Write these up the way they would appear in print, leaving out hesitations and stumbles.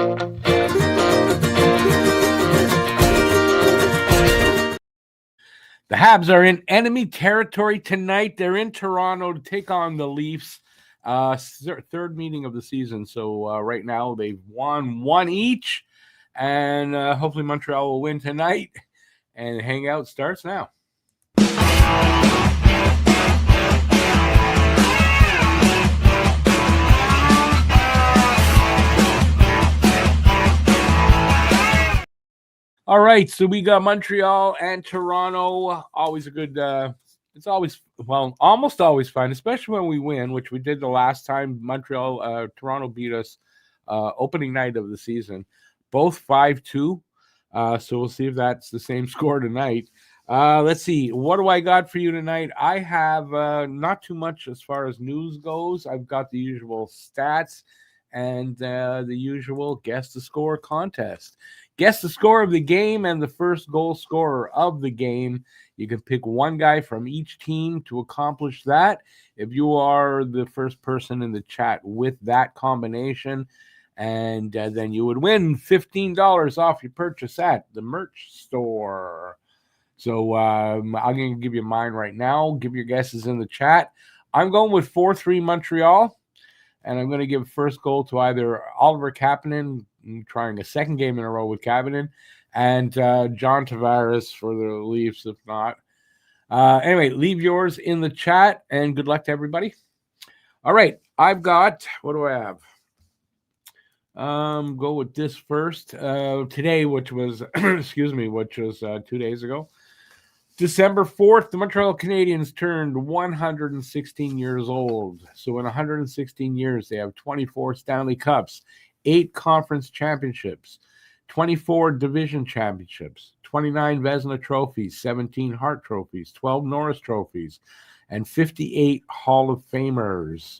The Habs are in enemy territory tonight. They're in Toronto to take on the Leafs. Third meeting of the season. So right now they've won one each. And hopefully Montreal will win tonight. And Hangout starts now. All right, so we got Montreal and Toronto. Always a good, it's always, well, almost always fun, especially when we win, which we did the last time. Toronto beat us opening night of the season, both 5-2. So we'll see if that's the same score tonight. Let's see. What do I got for you tonight? I have not too much as far as news goes. I've got the usual stats and the usual guess the score contest. Guess the score of the game and the first goal scorer of the game. You can pick one guy from each team to accomplish that. If you are the first person in the chat with that combination, and then you would win $15 off your purchase at the merch store. So I'm going to give you mine right now. Give your guesses in the chat. I'm going with 4-3 Montreal. And I'm going to give first goal to either Oliver Kapanen, trying a second game in a row with Kapanen, and John Tavares for the Leafs, if not. Anyway, leave yours in the chat, and good luck to everybody. All right, I've got, what do I have? Go with this first. Today, which was, which was 2 days ago. December 4th, the Montreal Canadiens turned 116 years old. So in 116 years, they have 24 Stanley Cups, 8 conference championships, 24 division championships, 29 Vezina trophies, 17 Hart trophies, 12 Norris trophies, and 58 Hall of Famers.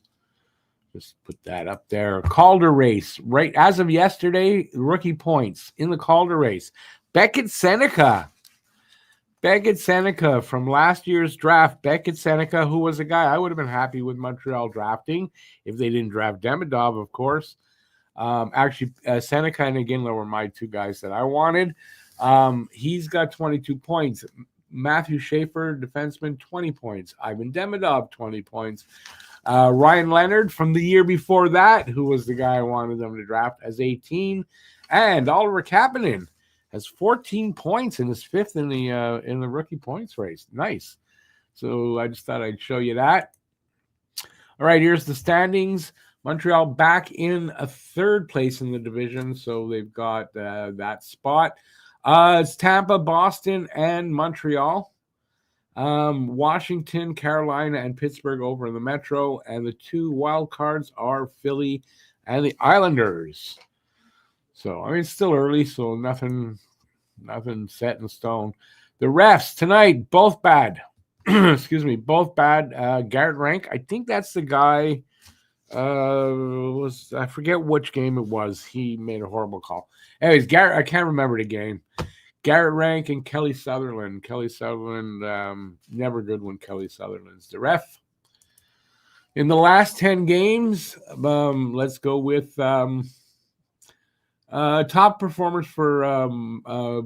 Just put that up there. Calder race, right as of yesterday, rookie points in the Calder race. Beckett Seneca from last year's draft. Beckett Seneca, who was a guy I would have been happy with Montreal drafting if they didn't draft Demidov, of course. Seneca and Iginla were my two guys that I wanted. He's got 22 points. Matthew Schaefer, defenseman, 20 points. Ivan Demidov, 20 points. Ryan Leonard from the year before that, who was the guy I wanted them to draft, as 18. And Oliver Kapanen has 14 points and is fifth in the rookie points race. Nice. So I just thought I'd show you that. All right, here's the standings. Montreal back in a third place in the division, so they've got that spot. It's Tampa, Boston, and Montreal. Washington, Carolina, and Pittsburgh over in the Metro, and the two wild cards are Philly and the Islanders. So, I mean, it's still early, so nothing set in stone. The refs tonight, both bad. Both bad. Garrett Rank, I think that's the guy, I forget which game it was. He made a horrible call. Anyways, Garrett, I can't remember the game. Garrett Rank and Kelly Sutherland. Kelly Sutherland, never good when Kelly Sutherland's the ref. In the last 10 games, let's go with top performers for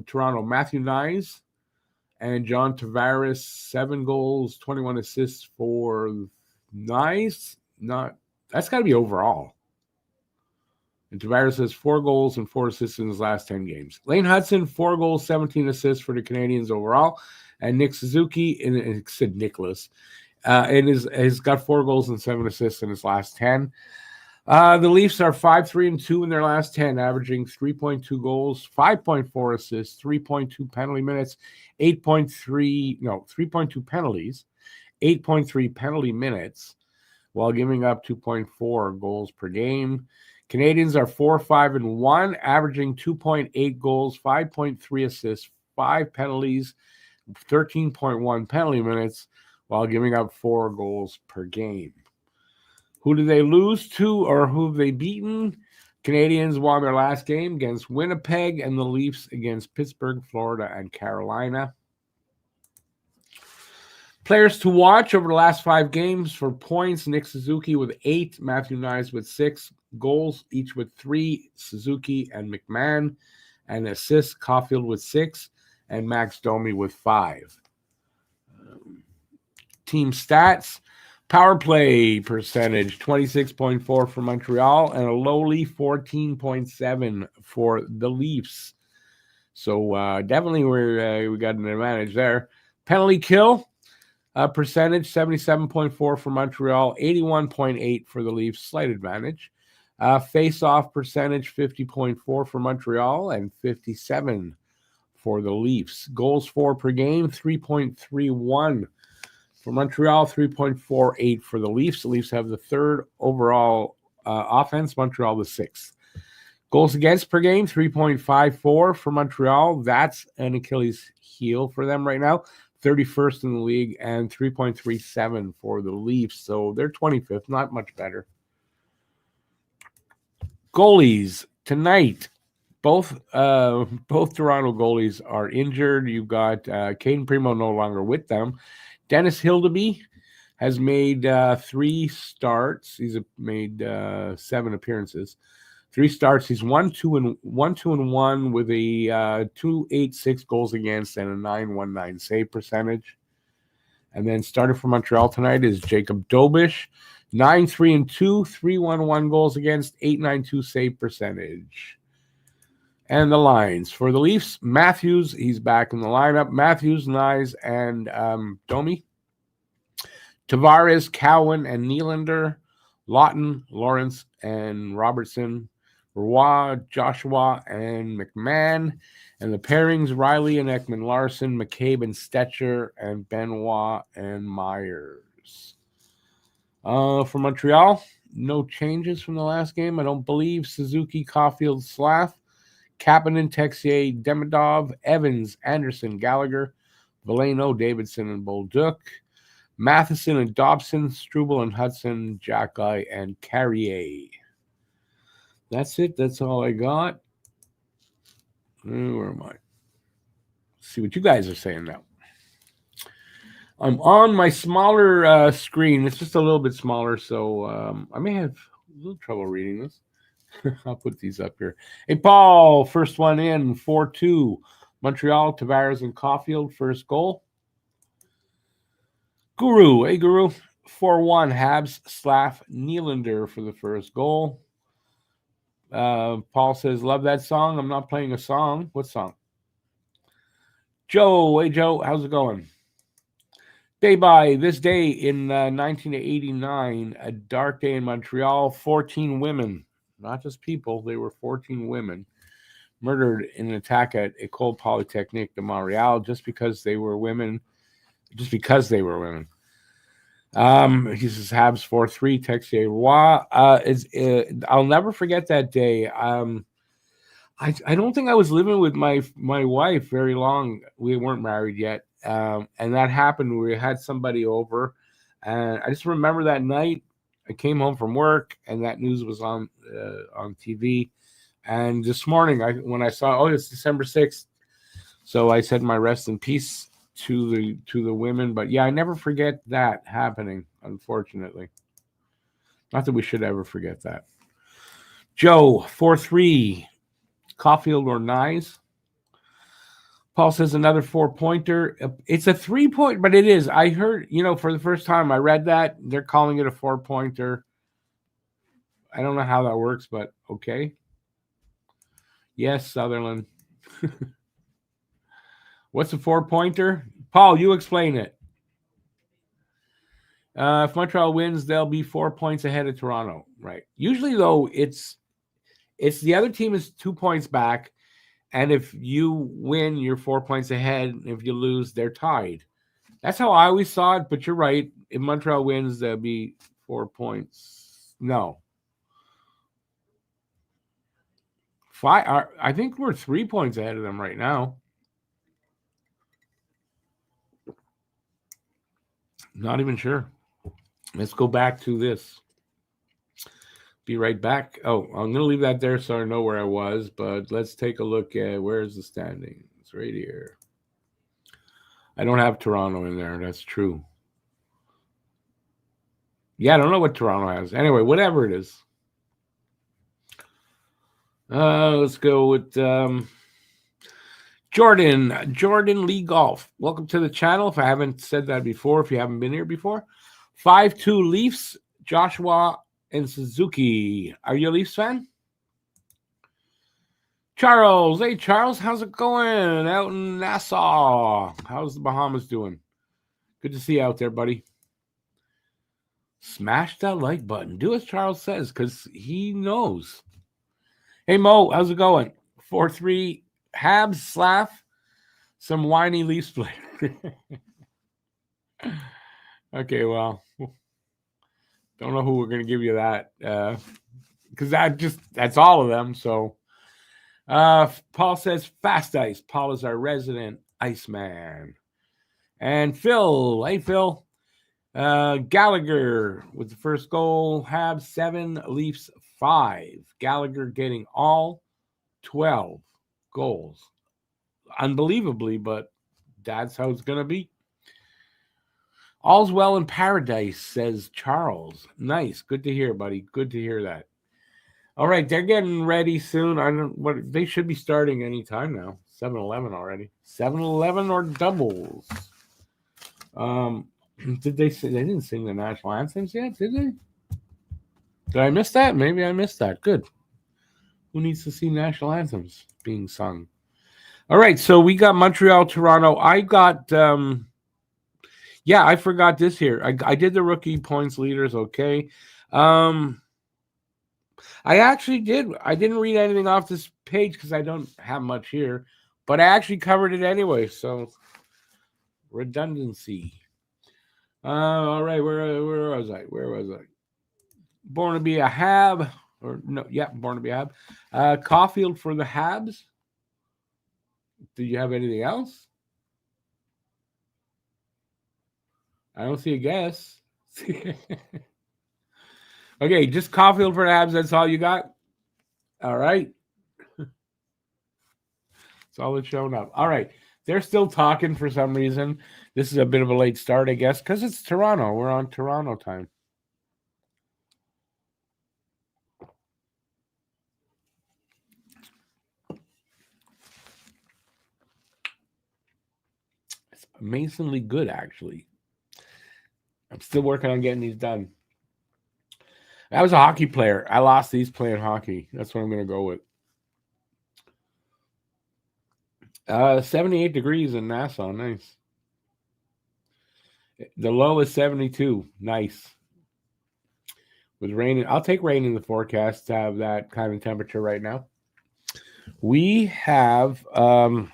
Toronto: Matthew Nyes and John Tavares, 7 goals, 21 assists for Nyes. That's got to be overall. And Tavares has 4 goals and 4 assists in his last 10 games. Lane Hudson, 4 goals, 17 assists for the Canadiens overall. And Nick Suzuki, and it said Nicholas, has got 4 goals and 7 assists in his last 10. The Leafs are 5-3-2 in their last 10, averaging 3.2 goals, 5.4 assists, 3.2 penalty minutes, 3.2 penalties, 8.3 penalty minutes, while giving up 2.4 goals per game. Canadiens are 4-5-1, averaging 2.8 goals, 5.3 assists, 5 penalties, 13.1 penalty minutes, while giving up 4 goals per game. Who do they lose to, or who have they beaten? Canadiens won their last game against Winnipeg, and the Leafs against Pittsburgh, Florida, and Carolina. Players to watch over the last 5 games for points: Nick Suzuki with 8, Matthew Knies with 6, goals each with 3, Suzuki and McMahon, and assists, Caulfield with 6, and Max Domi with 5. Team stats: power play percentage 26.4 for Montreal and a lowly 14.7 for the Leafs. So definitely we got an advantage there. Penalty kill percentage 77.4 for Montreal, 81.8 for the Leafs, slight advantage. Face-off percentage 50.4 for Montreal and 57 for the Leafs. Goals for per game 3.31 for Montreal, 3.48 for the Leafs. The Leafs have the 3rd overall offense, Montreal the 6th. Goals against per game 3.54 for Montreal. That's an Achilles heel for them right now. 31st in the league, and 3.37 for the Leafs. So they're 25th, not much better. Goalies tonight. Both Toronto goalies are injured. You've got Caden Primo no longer with them. Dennis Hildeby has made 3 starts. He's made 7 appearances. 3 starts. He's 1-2-1 with a 2.86 goals against and a 9.19 save percentage. And then starting for Montreal tonight is Jacob Dobish, 9-3-2, 3.11 goals against, 8.92 save percentage. And the lines for the Leafs: Matthews, he's back in the lineup. Matthews, Knies, and Domi. Tavares, Cowan, and Nylander. Lawton, Lawrence, and Robertson. Roy, Joshua, and McMahon. And the pairings: Riley and Ekman Larson, McCabe and Stetcher, and Benoit and Myers. For Montreal, no changes from the last game, I don't believe. Suzuki, Caulfield, Slav, Kapanen, Texier, Demidov, Evans, Anderson, Gallagher, Veleno, Davidson, and Bolduc. Matheson and Dobson, Struble and Hudson, Jackeye and Carrier. That's it. That's all I got. Where am I? Let's see what you guys are saying now. I'm on my smaller screen. It's just a little bit smaller, so I may have a little trouble reading this. I'll put these up here. Hey, Paul, first one in, 4-2. Montreal, Tavares and Caulfield, first goal. Guru, hey, Guru. 4-1, Habs, Slav, Nylander for the first goal. Paul says, love that song. I'm not playing a song. What song? Joe, hey, Joe, how's it going? Day by this day in 1989, a dark day in Montreal, 14 women, not just people, they were 14 women, murdered in an attack at École Polytechnique de Montréal just because they were women. He says Habs 4-3, Texier Roy. I'll never forget that day. I don't think I was living with my wife very long. We weren't married yet. And that happened. We had somebody over. And I just remember that night I came home from work and that news was on TV. And this morning, when I saw, it's December 6th. So I said my rest in peace to the women. But yeah, I never forget that happening, unfortunately. Not that we should ever forget that. Joe, 4-3. Caulfield or Knies. Paul says another 4-pointer. It's a 3-point, but it is. I heard, for the first time I read that, they're calling it a 4-pointer. I don't know how that works, but okay. Yes, Sutherland. What's a 4-pointer? Paul, you explain it. If Montreal wins, they'll be 4 points ahead of Toronto. Right. Usually, though, it's the other team is 2 points back. And if you win, you're 4 points ahead. If you lose, they're tied. That's how I always saw it. But you're right. If Montreal wins, they'll be 4 points. No. 5. I think we're 3 points ahead of them right now. Not even sure. Let's go back to this. Be right back. Oh, I'm going to leave that there so I know where I was. But let's take a look at where's the standings. Right here. I don't have Toronto in there. That's true. Yeah, I don't know what Toronto has. Anyway, whatever it is. Let's go with Jordan Lee Golf. Welcome to the channel. If I haven't said that before, if you haven't been here before, 5-2 Leafs, Joshua and Suzuki. Are you a Leafs fan? Charles, hey Charles, how's it going out in Nassau? How's the Bahamas doing? Good to see you out there, buddy. Smash that like button. Do as Charles says, because he knows. Hey Mo, how's it going? 4-3 Habs, Slav, some whiny Leafs player. Okay, well, don't know who we're gonna give you that, because that's all of them. So Paul says fast ice. Paul is our resident Iceman. And Phil, hey Phil, Gallagher with the first goal. Habs 7, Leafs 5. Gallagher getting all 12 goals. Unbelievably, but that's how it's gonna be. All's well in paradise, says Charles. Nice, good to hear, buddy. Good to hear that. All right, they're getting ready soon. I don't what they should be starting anytime now. 7-Eleven already. 7-Eleven or doubles. Did they say they didn't sing the national anthems yet? Did they? Did I miss that? Maybe I missed that. Good. Who needs to see national anthems being sung? All right, so we got Montreal, Toronto. I got I forgot this here. I did the rookie points leaders. Okay. I actually did. I didn't read anything off this page because I don't have much here, but I actually covered it anyway. So redundancy. All right. Where was I? Born to be a Hab, or no? Yeah, born to be a Hab. Caulfield for the Habs. Do you have anything else? I don't see a guess. Okay, just Caulfield for the Habs. That's all you got? All right. That's all that's showing up. All right. They're still talking for some reason. This is a bit of a late start, I guess, because it's Toronto. We're on Toronto time. It's amazingly good, actually. I'm still working on getting these done. I was a hockey player. I lost these playing hockey. That's what I'm going to go with. 78 degrees in Nassau. Nice. The low is 72. Nice. With rain, I'll take rain in the forecast to have that kind of temperature right now. We have, I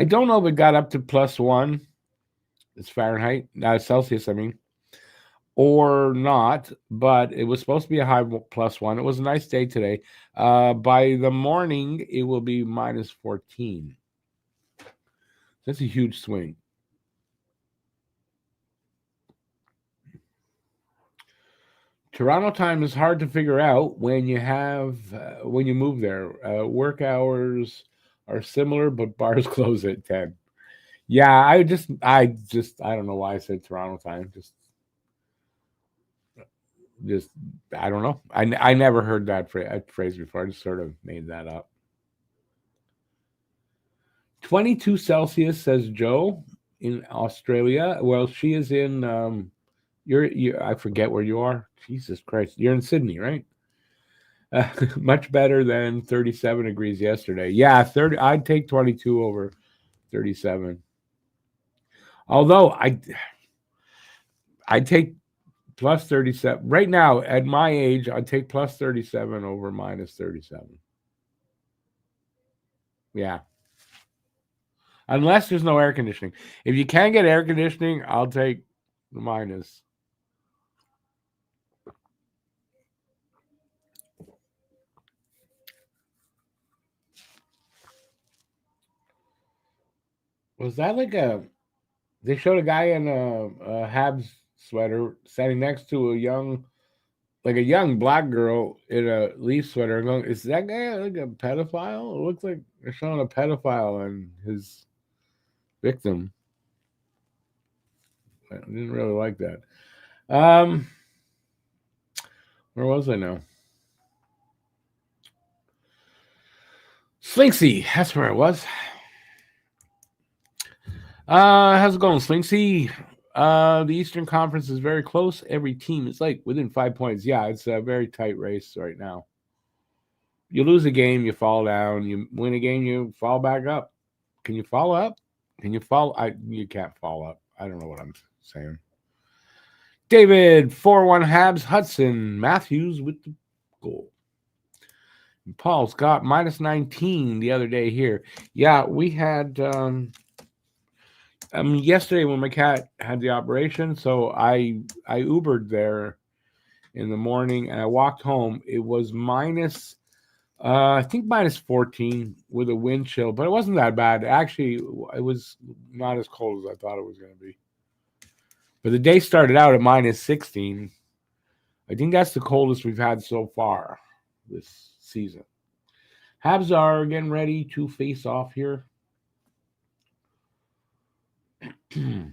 don't know if it got up to +1. It's Fahrenheit, Celsius, I mean, or not, but it was supposed to be a high +1. It was a nice day today. By the morning, it will be -14. That's a huge swing. Toronto time is hard to figure out when you have when you move there. Work hours are similar, but bars close at 10. Yeah, I don't know why I said Toronto time. Just I don't know. I never heard that phrase before. I just sort of made that up. 22 Celsius, says Joe in Australia. Well, she is in you're I forget where you are. Jesus Christ. You're in Sydney, right? Much better than 37 degrees yesterday. Yeah, 30. I'd take 22 over 37. Although I'd take +37 right now at my age. I'd take +37 over -37. Yeah, unless there's no air conditioning. If you can't get air conditioning, I'll take the minus. Was that like a? They showed a guy in a Habs sweater standing next to a young black girl in a Leaf sweater. Going, is that guy like a pedophile? It looks like they're showing a pedophile and his victim. I didn't really like that. Where was I now? Slinksy, that's where it was. How's it going, Slinksy? The Eastern Conference is very close. Every team is like within 5 points. Yeah, it's a very tight race right now. You lose a game, you fall down. You win a game, you fall back up. Can you follow up? Can you follow? You can't follow up. I don't know what I'm saying. David, 4-1 Habs, Hudson, Matthews with the goal. Paul's got minus 19 the other day here. Yeah, we had yesterday when my cat had the operation, so I Ubered there in the morning and I walked home. It was minus I think minus 14 with a wind chill, but it wasn't that bad. Actually, it was not as cold as I thought it was going to be. But the day started out at minus 16. I think that's the coldest we've had so far this season. Habs are getting ready to face off here. The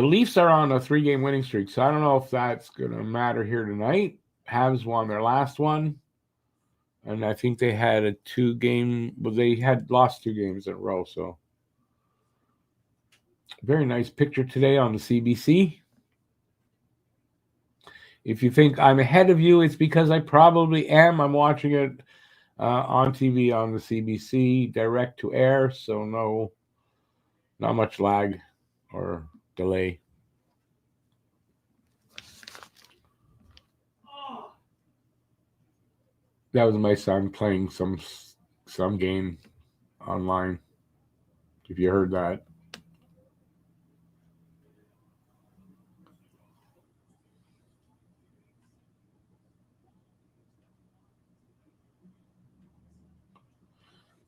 Leafs are on a 3-game winning streak, so I don't know if that's going to matter here tonight. Habs won their last one, and I think they had a 2-game, well, they had lost 2 games in a row, so very nice picture today on the CBC. If you think I'm ahead of you, it's because I probably am. I'm watching it on TV on the CBC, direct to air, so not much lag or delay. That was my son playing some game online, if you heard that.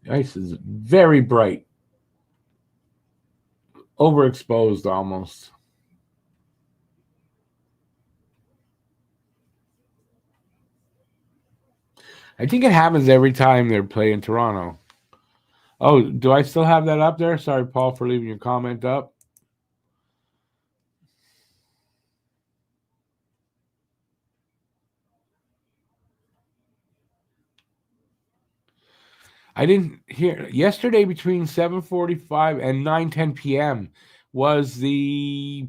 The ice is very bright. Overexposed almost. I think it happens every time they're playing Toronto. Oh, do I still have that up there? Sorry, Paul, for leaving your comment up. I didn't hear. Yesterday between 7:45 and 9:10 p.m. was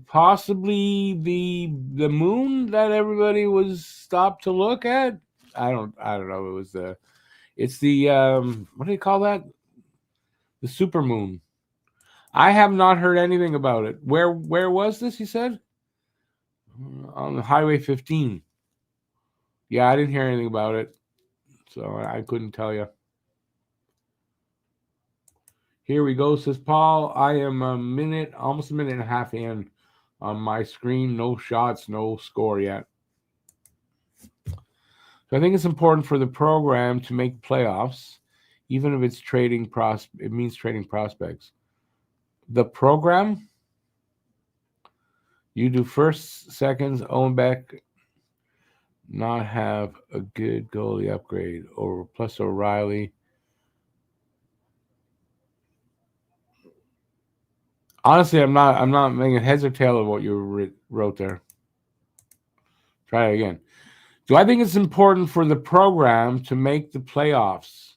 possibly the moon that everybody was stopped to look at. I don't know. It's the what do they call that? The super moon. I have not heard anything about it. Where was this? You said on the Highway 15. Yeah, I didn't hear anything about it, so I couldn't tell you. Here we go, says Paul. I am almost a minute and a half in on my screen. No shots, no score yet. So I think it's important for the program to make playoffs, even if it's it means trading prospects. The program, you do first, seconds, Owen Beck not have a good goalie upgrade over plus O'Reilly. Honestly, I'm not making heads or tail of what you wrote there. Try it again. Do I think it's important for the program to make the playoffs?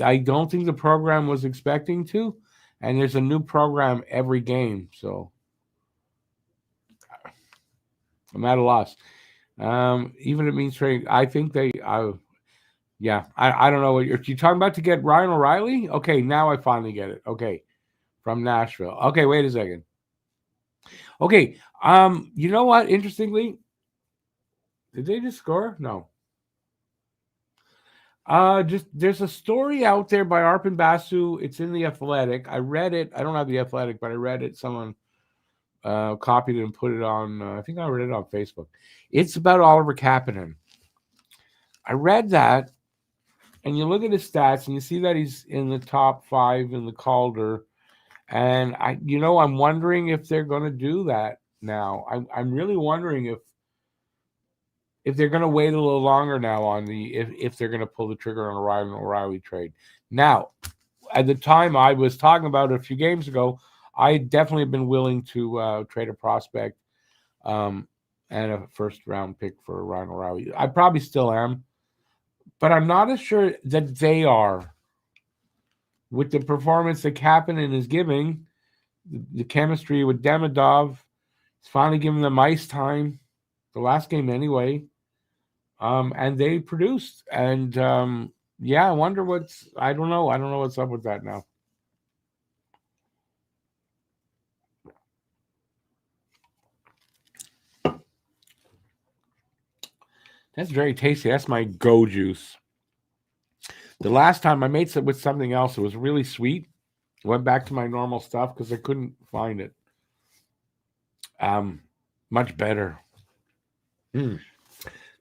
I don't think the program was expecting to, and there's a new program every game, so I'm at a loss. Even if it means trading, I think I don't know what you're talking about to get Ryan O'Reilly. Okay, now I finally get it. Okay, from Nashville. Okay, wait a second. Okay, you know what? Interestingly, did they just score? No. Just there's a story out there by Arpin Basu. It's in the Athletic. I read it. I don't have the Athletic, but I read it. Someone copied it and put it on. I think I read it on Facebook. It's about Oliver Kapanen. I read that, and you look at his stats, and you see that he's in the top 5 in the Calder. And I'm wondering if they're going to do that now. I'm really wondering if they're going to wait a little longer now on if they're going to pull the trigger on a Ryan O'Reilly trade. Now, at the time I was talking about it a few games ago, I definitely have been willing to trade a prospect and a first round pick for Ryan O'Reilly. I probably still am, but I'm not as sure that they are. With the performance that Kapanen is giving, the chemistry with Demidov, he's finally giving them ice time. The last game anyway. And they produced. And I wonder I don't know. I don't know what's up with that now. That's very tasty. That's my go juice. The last time I made it with something else, it was really sweet. Went back to my normal stuff because I couldn't find it. Much better.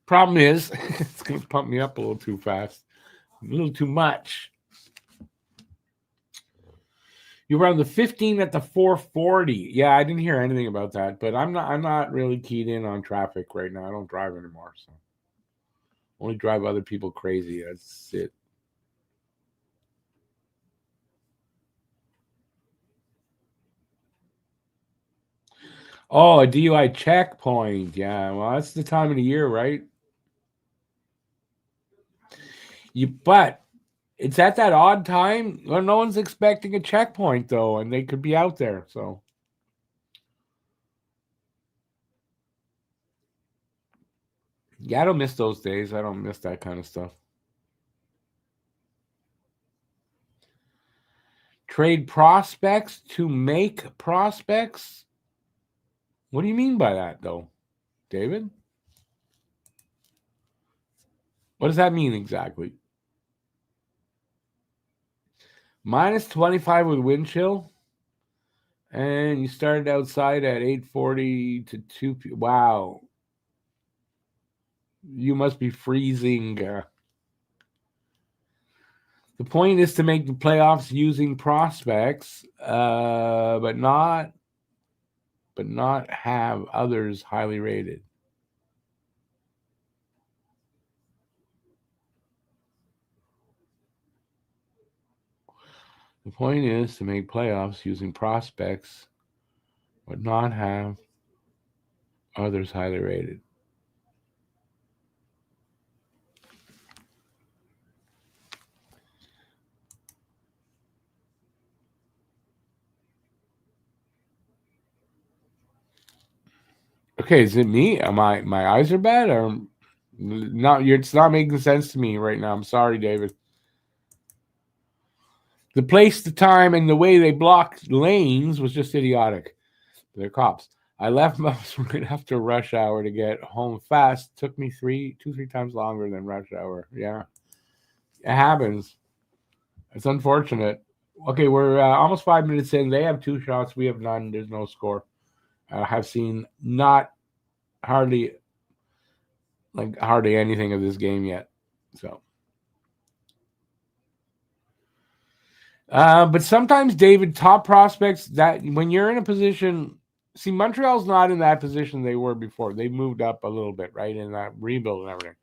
Problem is, it's going to pump me up a little too fast, a little too much. You're around the 15 at the 440. Yeah, I didn't hear anything about that, but I'm not really keyed in on traffic right now. I don't drive anymore, so only drive other people crazy. That's it. Oh, a DUI checkpoint. Yeah, well, that's the time of the year, right? But it's at that odd time when no one's expecting a checkpoint, though, and they could be out there. So, yeah, I don't miss those days. I don't miss that kind of stuff. Trade prospects to make prospects? What do you mean by that, though, David? What does that mean exactly? Minus 25 with wind chill? And you started outside at 8:40 to 2 p.m. Wow. You must be freezing. The point is to make the playoffs using prospects, but not have others highly rated. The point is to make playoffs using prospects, but not have others highly rated. Okay, is it me? Am my eyes are bad, or not? It's not making sense to me right now. I'm sorry, David. The place, the time, and the way they blocked lanes was just idiotic. They're cops. I left right after rush hour to get home fast. Took me 3 times longer than rush hour. Yeah, it happens. It's unfortunate. Okay, we're almost 5 minutes in. They have 2 shots. We have none. There's no score. I have seen hardly anything of this game yet. So, but sometimes, David, top prospects that when you're in a position, see, Montreal's not in that position they were before. They moved up a little bit, right, in that rebuild and everything.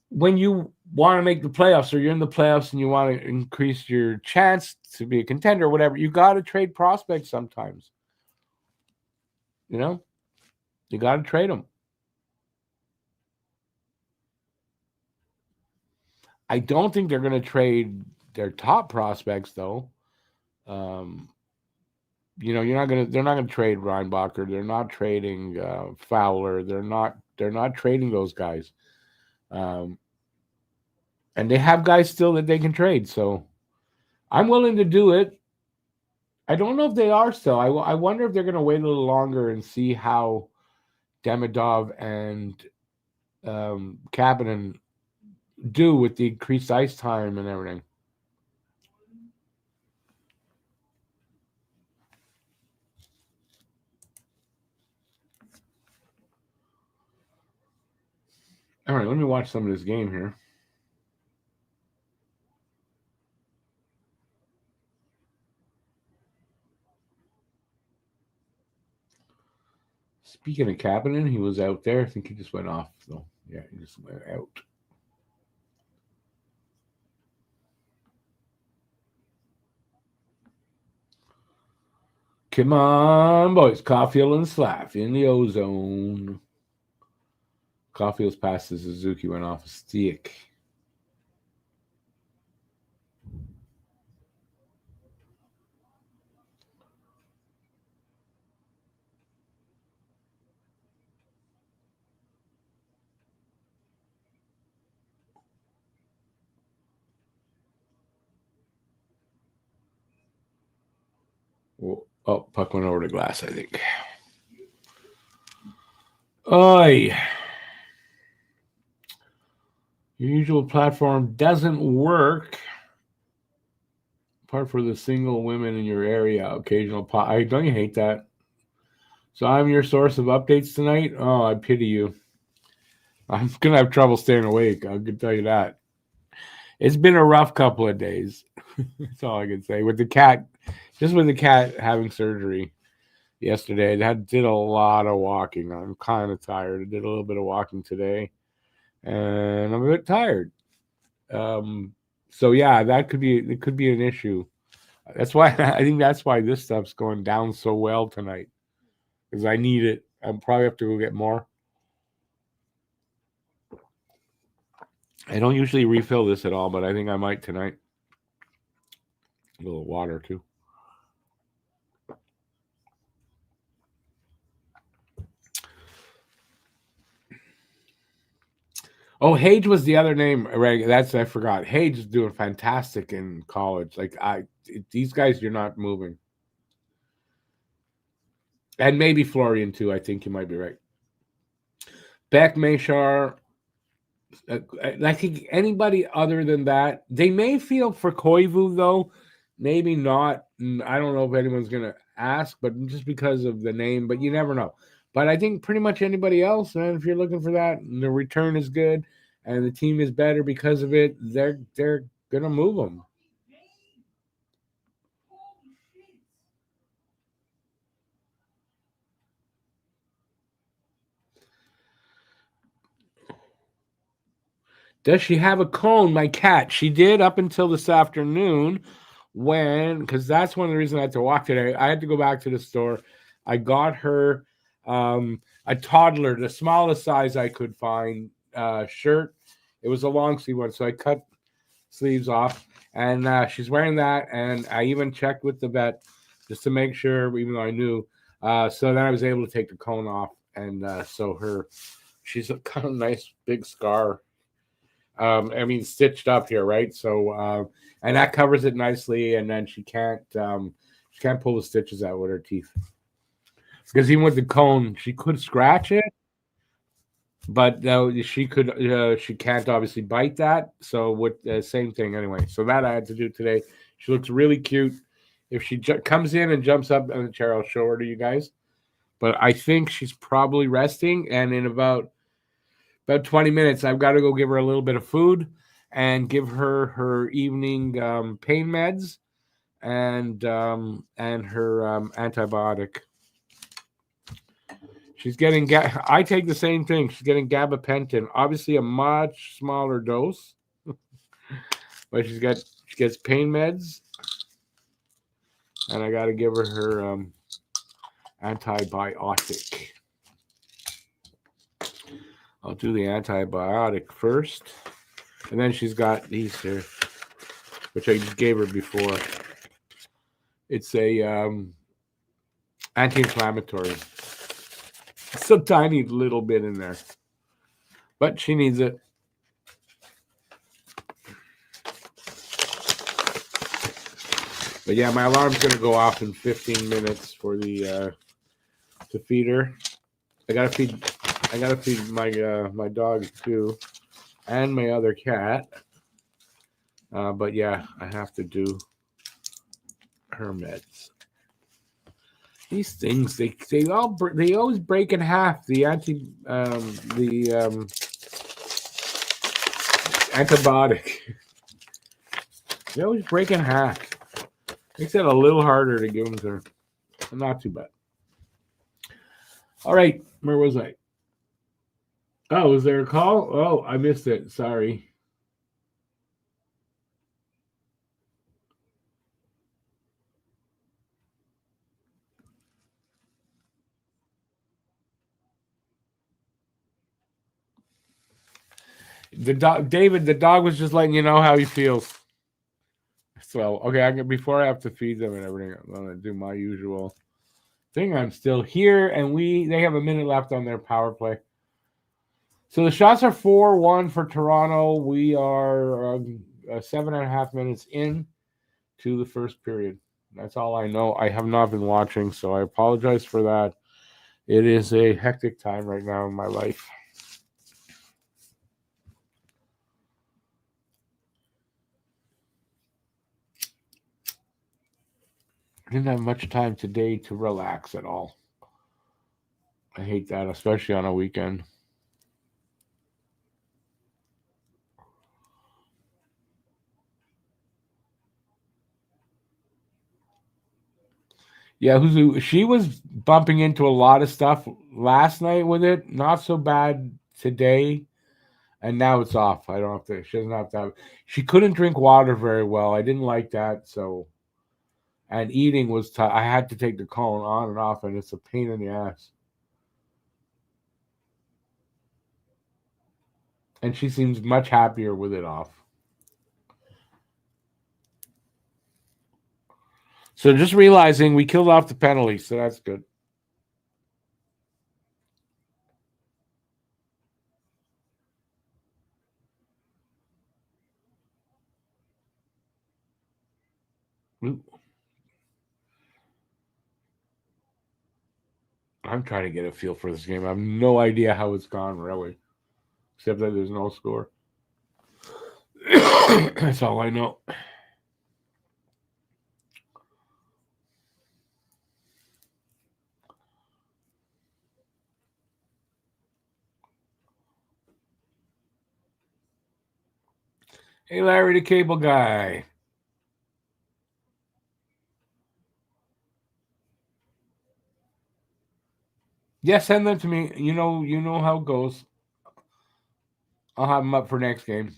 When you want to make the playoffs, or you're in the playoffs and you want to increase your chance to be a contender, or whatever, you got to trade prospects sometimes. You know, you got to trade them. I don't think they're going to trade their top prospects, though. They're not going to trade Reinbacher. They're not trading Fowler. They're not trading those guys. And they have guys still that they can trade. So I'm willing to do it. I don't know if they are still. I wonder if they're going to wait a little longer and see how Demidov and Kapanen do with the increased ice time and everything. All right, let me watch some of this game here. Speaking of Kapanen, he was out there. I think he just went off, though. Yeah, he just went out. Come on, boys. Caulfield and Slav in the ozone. Caulfield's pass to Suzuki went off a stick. Oh, puck went over the glass, I think. Oi. Your usual platform doesn't work. Apart for the single women in your area, occasional don't you hate that? So I'm your source of updates tonight? Oh, I pity you. I'm going to have trouble staying awake. I can tell you that. It's been a rough couple of days. That's all I can say. With the cat having surgery yesterday, that did a lot of walking. I'm kind of tired. I did a little bit of walking today, and I'm a bit tired. So yeah, it could be an issue. That's why I think that's why this stuff's going down so well tonight, because I need it. I'll probably have to go get more. I don't usually refill this at all, but I think I might tonight. A little water too. Oh, Hage was the other name. I forgot. Hage is doing fantastic in college. These guys, you're not moving. And maybe Florian too. I think you might be right. Beck, Mashar, I think anybody other than that, they may feel for Koivu though. Maybe not. I don't know if anyone's going to ask, but just because of the name, but you never know. But I think pretty much anybody else, man, if you're looking for that, the return is good and the team is better because of it, they're going to move them. Does she have a cone? My cat. She did up until this afternoon because that's one of the reasons I had to walk today. I had to go back to the store. I got her a toddler, the smallest size I could find shirt. It was a long sleeve one, so I cut sleeves off, and she's wearing that. And I even checked with the vet just to make sure, even though I knew. So then I was able to take the cone off, and she's a kind of nice big scar. Stitched up here, right? So, and that covers it nicely, and then she can't pull the stitches out with her teeth. Because even with the cone, she could scratch it, but she can't obviously bite that. So with the same thing anyway. So that I had to do today. She looks really cute. If she comes in and jumps up in the chair, I'll show her to you guys. But I think she's probably resting, and in about 20 minutes, I've got to go give her a little bit of food and give her evening pain meds and her antibiotic. She's getting. I take the same thing. She's getting gabapentin, obviously a much smaller dose, but she gets pain meds, and I got to give her antibiotic. I'll do the antibiotic first, and then she's got these here, which I gave her before. It's a anti-inflammatory. It's a tiny little bit in there, but she needs it. But yeah, my alarm's going to go off in 15 minutes for the to feed her. I gotta feed my dog too, and my other cat. But yeah, I have to do her meds. These things they always break in half. The antibiotic. They always break in half. Makes it a little harder to give them to her. Not too bad. All right, where was I? Oh, was there a call? Oh, I missed it. Sorry. David, the dog was just letting you know how he feels. So, okay, before I have to feed them and everything, I'm gonna do my usual thing. I'm still here, and they have a minute left on their power play. So the shots are 4-1 for Toronto. We are 7.5 minutes in to the first period. That's all I know. I have not been watching, so I apologize for that. It is a hectic time right now in my life. I didn't have much time today to relax at all. I hate that, especially on a weekend. Yeah, she was bumping into a lot of stuff last night with it. Not so bad today, and now it's off. I don't have to. She doesn't have to have. She couldn't drink water very well. I didn't like that. So, and eating was tough. I had to take the cone on and off, and it's a pain in the ass. And she seems much happier with it off. So just realizing we killed off the penalty, so that's good. I'm trying to get a feel for this game. I have no idea how it's gone, really, except that there's no score. That's all I know. Hey, Larry, the cable guy. Yeah, send them to me. You know how it goes. I'll have them up for next game.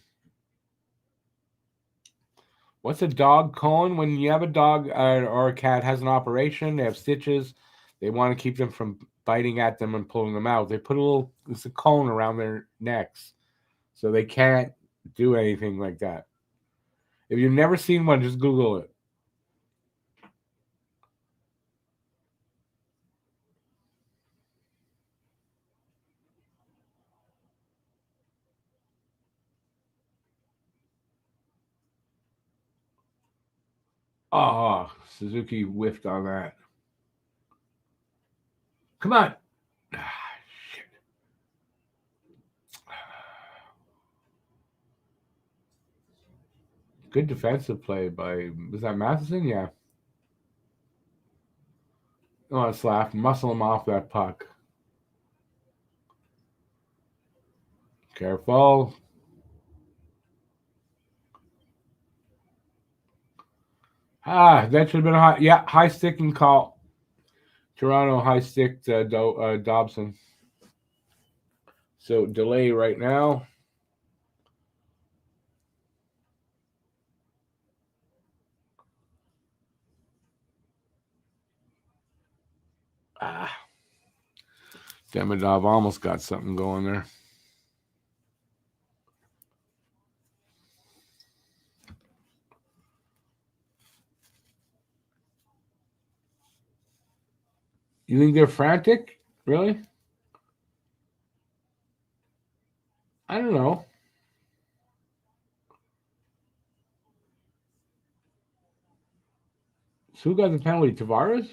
What's a dog cone? When you have a dog or a cat has an operation, they have stitches. They want to keep them from biting at them and pulling them out. They put it's a cone around their necks, so they can't do anything like that. If you've never seen one, just Google it. Oh, Suzuki whiffed on that. Come on. Ah, shit. Good defensive play by, was that Matheson? Yeah. Oh, slap. Muscle him off that puck. Careful. That should have been a high sticking call. Toronto high sticked Dobson. So delay right now. Demidov almost got something going there. You think they're frantic? Really? I don't know. So who got the penalty? Tavares?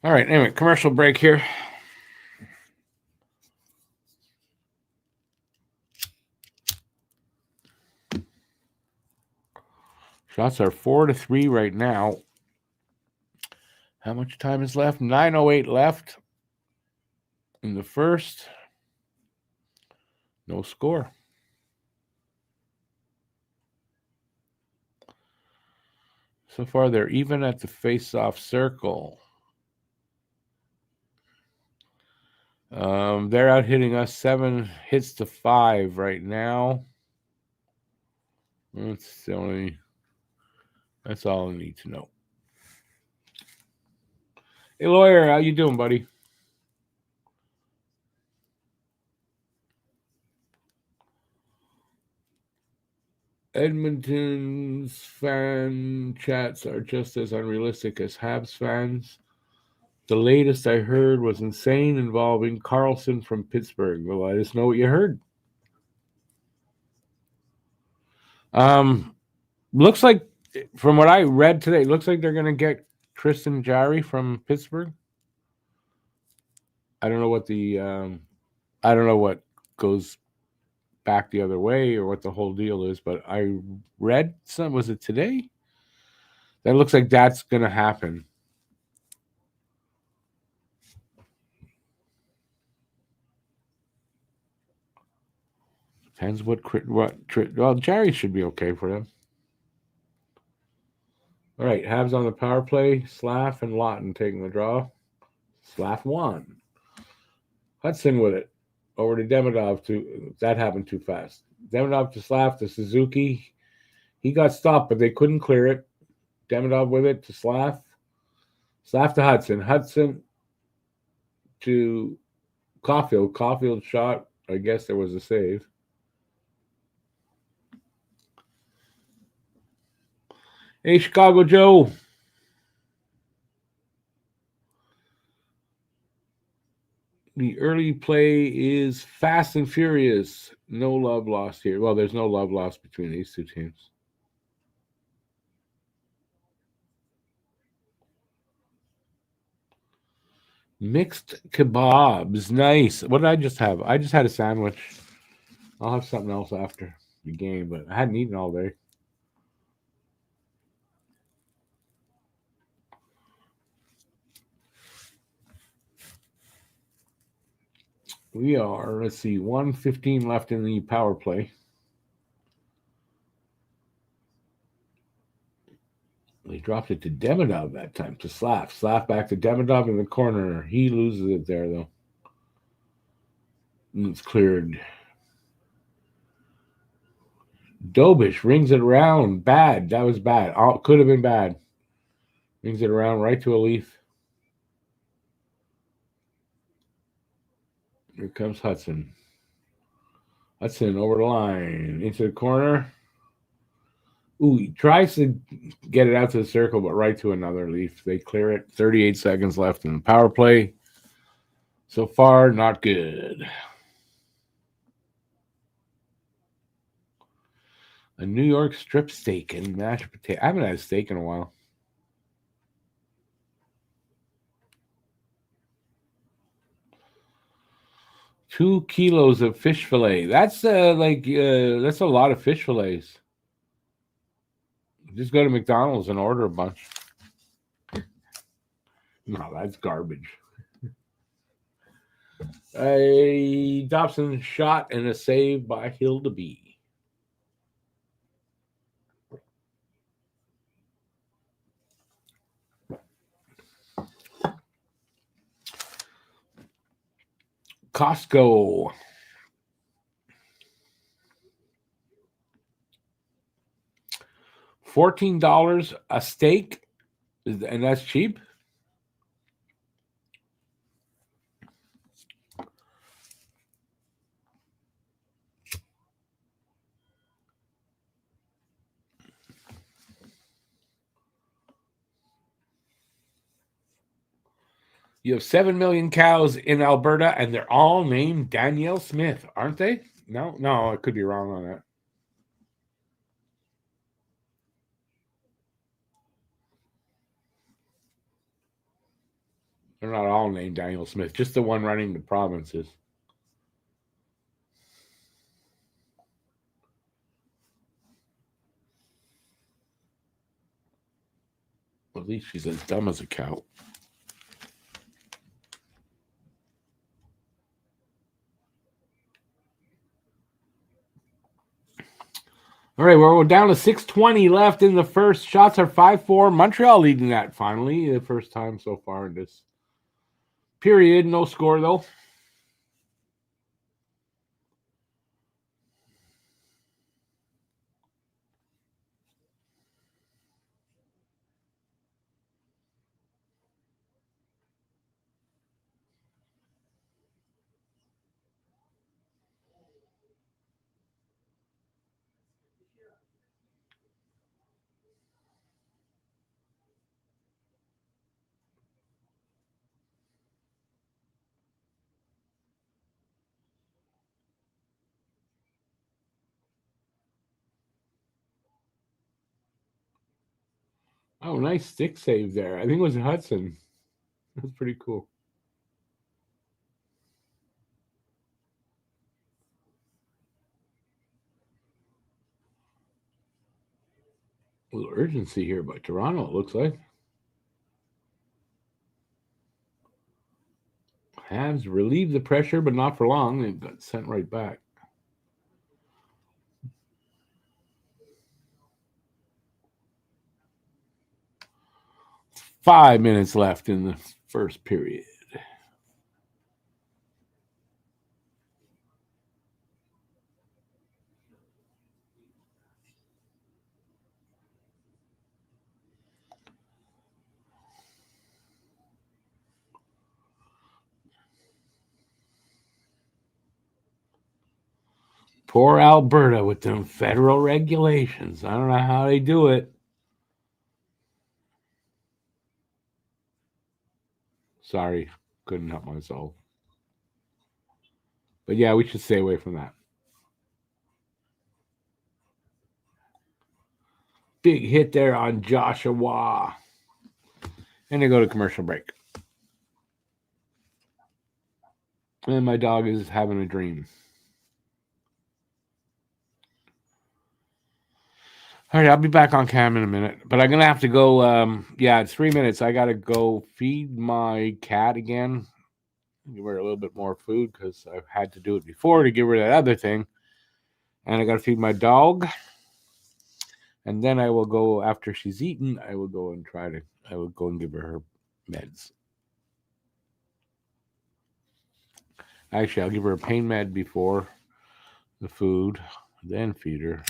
All right. Anyway, commercial break here. Shots are 4-3 right now. How much time is left? 9:08 left in the first. No score. So far, they're even at the face-off circle. They're out hitting us 7-5 right now. That's all I need to know. Hey, lawyer, how you doing, buddy? Edmonton's fan chats are just as unrealistic as Habs fans. The latest I heard was insane, involving Carlson from Pittsburgh. Well, let us know what you heard. Looks like, from what I read today, looks like they're going to get Tristan Jarry from Pittsburgh. I don't know what goes back the other way or what the whole deal is, but I read was it today? That looks like that's going to happen. Depends well, Jarry should be okay for them. All right, Habs on the power play. Slav and Lawton taking the draw. Slav won. Hudson with it. Over to Demidov. That happened too fast. Demidov to Slav to Suzuki. He got stopped, but they couldn't clear it. Demidov with it to Slav. Slav to Hudson. Hudson to Caulfield. Caulfield shot. I guess there was a save. Hey, Chicago Joe. The early play is fast and furious. No love lost here. Well, there's no love lost between these two teams. Mixed kebabs. Nice. What did I just have? I just had a sandwich. I'll have something else after the game, but I hadn't eaten all day. We are, let's see, 1:15 left in the power play. They dropped it to Demidov that time, to Slav. Slav back to Demidov in the corner. He loses it there, though. And it's cleared. Dobish rings it around. Bad. That was bad. Could have been bad. Rings it around right to a Leaf. Here comes Hudson. Hudson over the line. Into the corner. Ooh, he tries to get it out to the circle, but right to another Leaf. They clear it. 38 seconds left in the power play. So far, not good. A New York strip steak and mashed potato. I haven't had a steak in a while. $2 kilos of fish fillet. That's that's a lot of fish fillets. Just go to McDonald's and order a bunch. No, that's garbage. A Dobson shot and a save by Hildeby. Costco. $14 a steak, and that's cheap. You have 7 million cows in Alberta, and they're all named Danielle Smith, aren't they? No, I could be wrong on that. They're not all named Daniel Smith, just the one running the provinces. Well, at least she's as dumb as a cow. All right, we're down to 6:20 left in the first. Shots are 5-4. Montreal leading that finally. The first time so far in this period. No score, though. Oh, nice stick save there. I think it was Hudson. That's pretty cool. A little urgency here by Toronto, it looks like. Habs relieved the pressure, but not for long. They got sent right back. Five minutes left in the first period. Poor Alberta with them federal regulations. I don't know how they do it. Sorry, couldn't help myself. But yeah, we should stay away from that. Big hit there on Joshua. And they go to commercial break. And my dog is having a dream. All right, I'll be back on cam in a minute, but I'm gonna have to go. Yeah, it's 3 minutes. I gotta go feed my cat again. Give her a little bit more food because I've had to do it before to give her that other thing, and I gotta feed my dog. And then I will go after she's eaten. I will go and I will go and give her meds. Actually, I'll give her a pain med before the food, then feed her.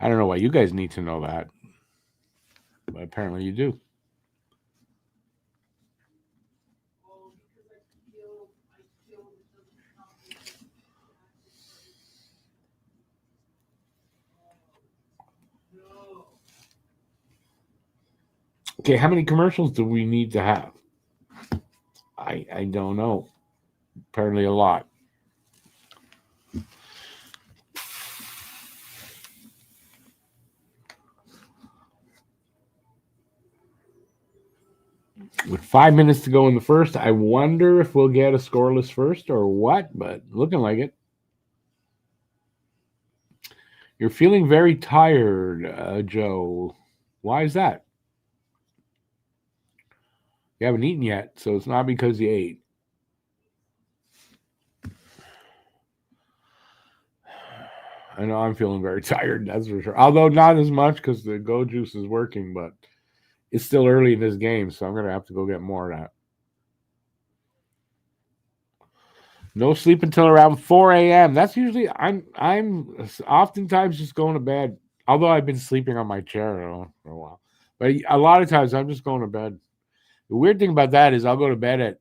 I don't know why you guys need to know that, but apparently you do. Okay, how many commercials do we need to have? I don't know. Apparently a lot. With 5 minutes to go in the first, I wonder if we'll get a scoreless first or what, but looking like it. You're feeling very tired, Joe. Why is that? You haven't eaten yet, so it's not because you ate. I know I'm feeling very tired, that's for sure. Although not as much because the Go Juice is working, but it's still early in this game, so I'm going to have to go get more of that. No sleep until around 4 a.m. That's usually I'm oftentimes just going to bed. Although I've been sleeping on my chair for a while, but a lot of times I'm just going to bed. The weird thing about that is I'll go to bed at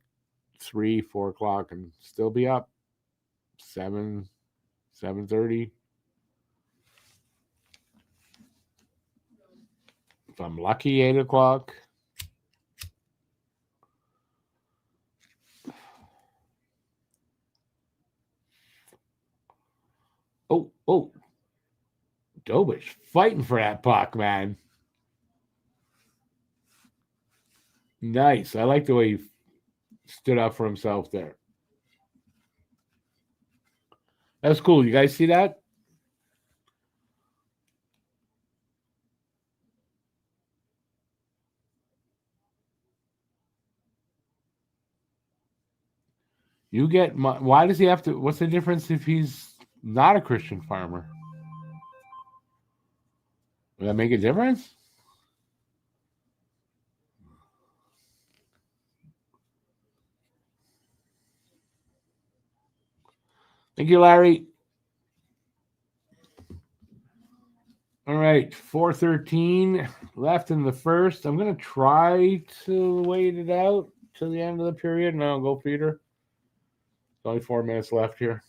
3, 4 o'clock and still be up 7:30. If I'm lucky, 8 o'clock. Oh, Dobich fighting for that puck, man. Nice. I like the way he stood up for himself there. That's cool. You guys see that? You get why does he have to? What's the difference if he's not a Christian farmer? Will that make a difference? Thank you, Larry. All right, 4:13 left in the first. I'm gonna try to wait it out till the end of the period, and I'll go feed her. Only 4 minutes left here.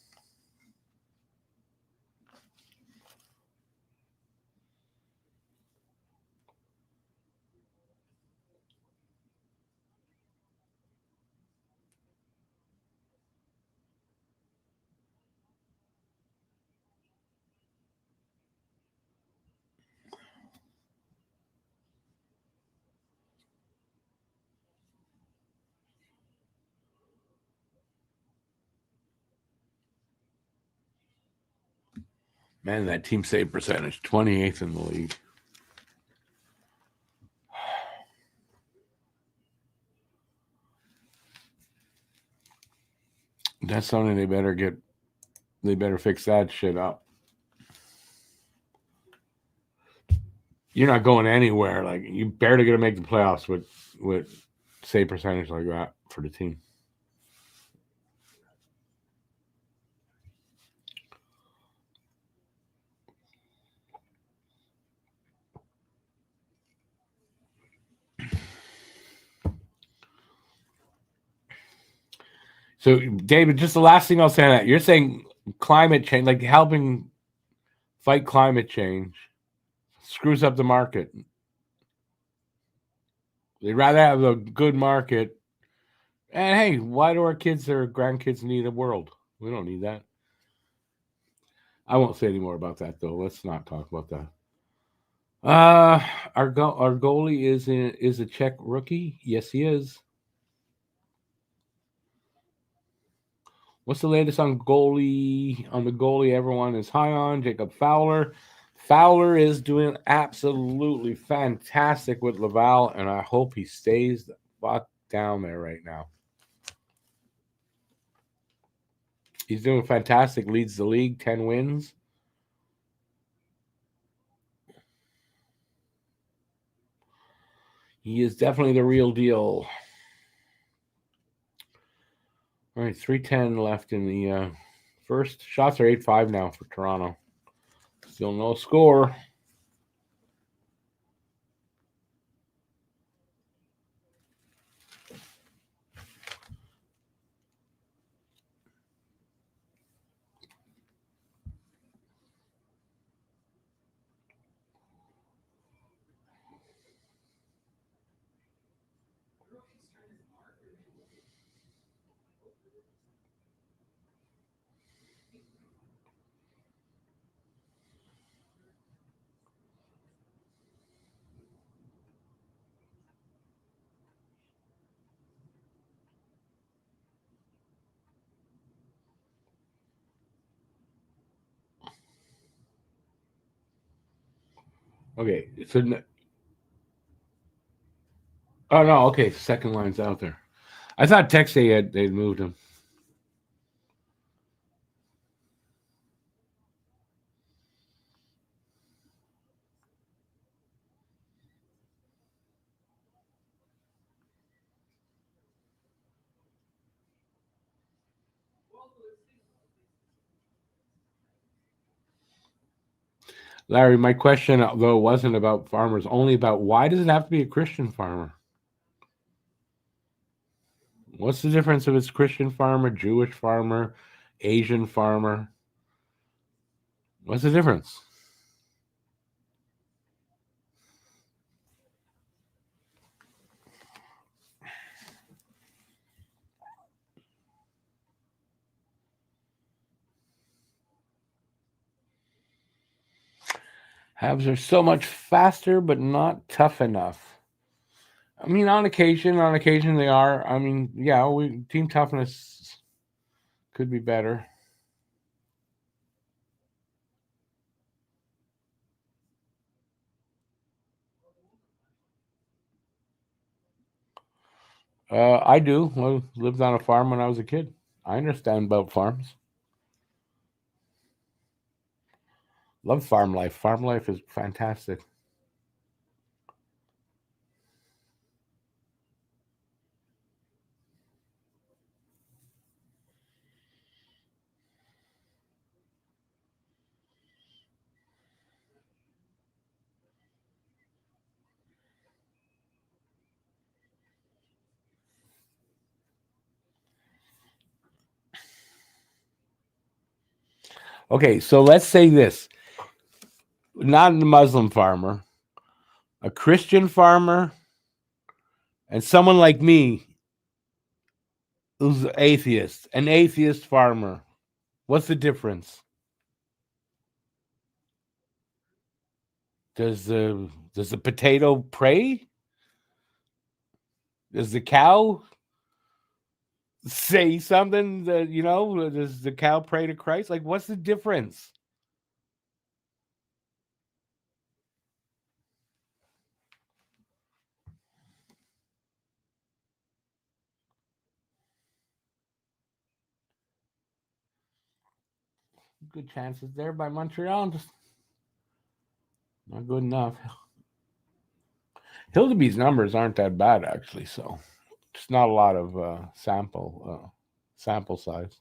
Man, that team save percentage, 28th in the league. That's something they better fix that shit up. You're not going anywhere. Like, you barely gonna make the playoffs with save percentage like that for the team. So, David, just the last thing I'll say on that. You're saying climate change, like helping fight climate change, screws up the market. They'd rather have a good market. And hey, why do our kids or grandkids need a world? We don't need that. I won't say any more about that, though. Let's not talk about that. Our goalie is a Czech rookie. Yes, he is. What's the latest on goalie? On the goalie, everyone is high on Jacob Fowler. Fowler is doing absolutely fantastic with Laval, and I hope he stays the fuck down there right now. He's doing fantastic. Leads the league, 10 wins. He is definitely the real deal. All right, 3:10 left in the first. Shots are 8-5 now for Toronto. Still no score. Okay, so oh no, okay, second line's out there. I thought Texas they'd moved him. Larry, my question though wasn't about farmers, only about why does it have to be a Christian farmer? What's the difference if it's Christian farmer, Jewish farmer, Asian farmer? What's the difference? Habs are so much faster, but not tough enough. I mean, on occasion they are. I mean, yeah, team toughness could be better. I do. I lived on a farm when I was a kid. I understand about farms. Love farm life. Farm life is fantastic. Okay, so let's say this: not a Muslim farmer, a Christian farmer, and someone like me who's atheist, an atheist farmer. What's the difference? Does the potato pray? Does the cow say something that, does the cow pray to Christ? Like, what's the difference? good chances there by Montreal. Just not good enough. Hildeby's numbers aren't that bad actually, so just not a lot of sample size.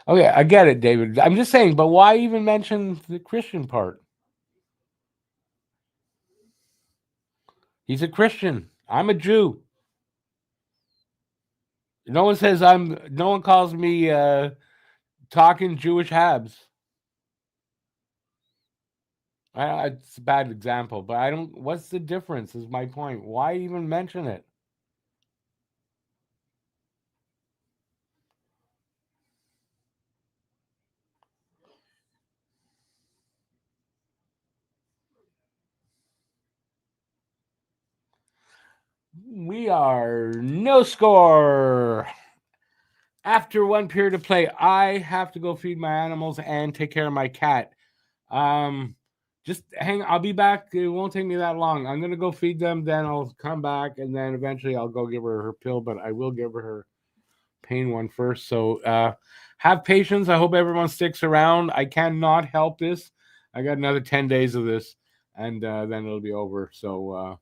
Okay, I get it, David. I'm just saying, but why even mention the Christian part? He's a Christian. I'm a Jew. No one says I'm. No one calls me talking Jewish Habs. It's a bad example, but I don't. What's the difference? Is my point. Why even mention it? We are no score. After one period of play, I have to go feed my animals and take care of my cat. Um, just hang. I'll be back. It won't take me that long. I'm gonna go feed them. Then I'll come back, and then eventually I'll go give her pill. But I will give her pain one first. So have patience. I hope everyone sticks around. I cannot help this. I got another 10 days of this, and then it'll be over. So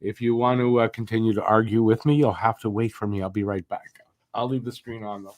if you want to continue to argue with me, you'll have to wait for me. I'll be right back. I'll leave the screen on though.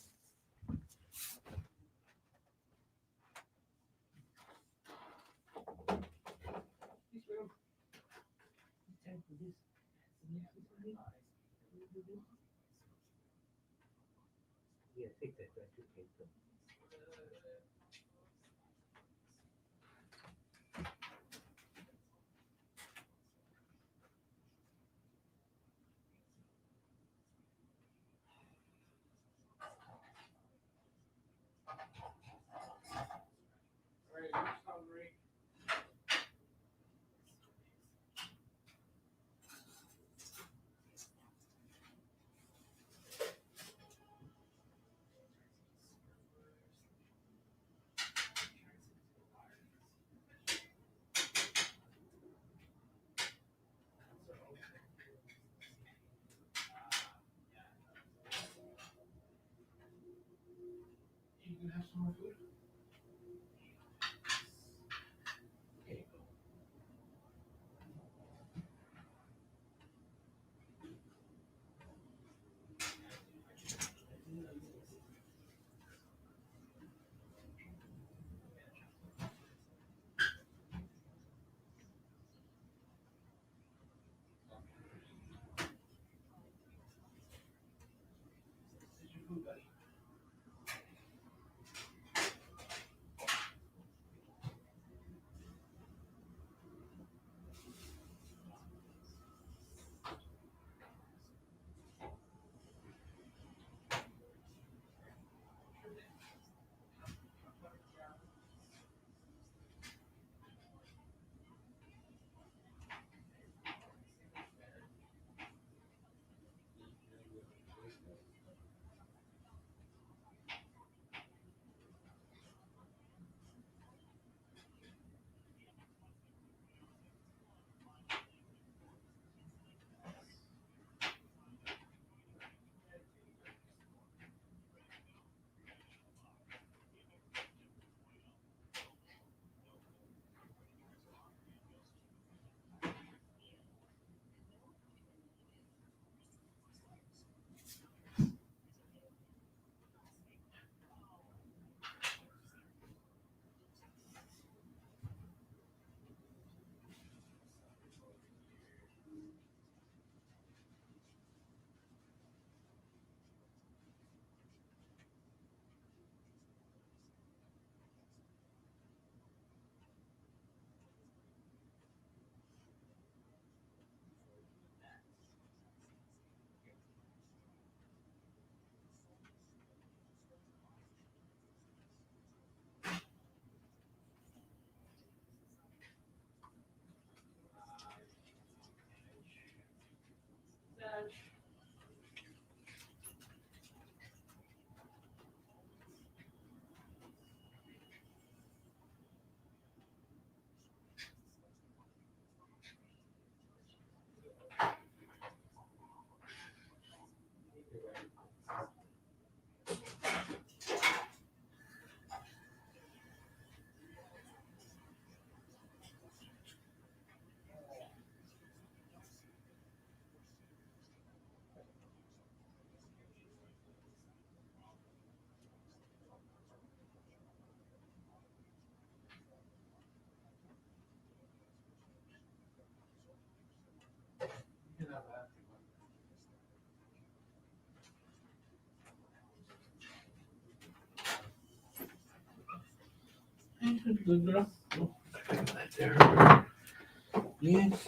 Yes.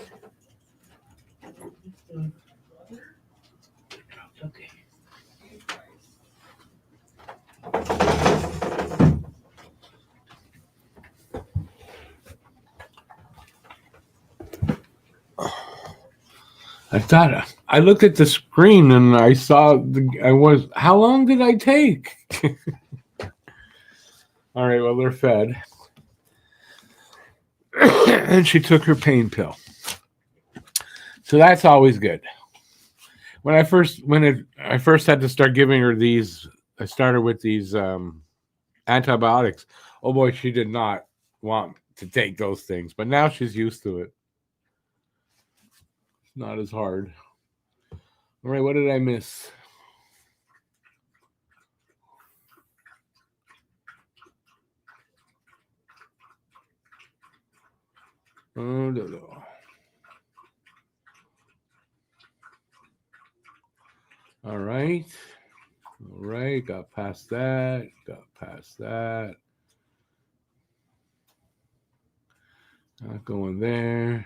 Okay. I thought I looked at the screen and I saw how long did I take? All right, well they're fed. And she took her pain pill. So that's always good. When I first had to start giving her these, I started with these antibiotics. Oh boy, she did not want to take those things, but now she's used to it. It's not as hard. All right, what did I miss? Oh, no. All right. All right, got past that. Not going there.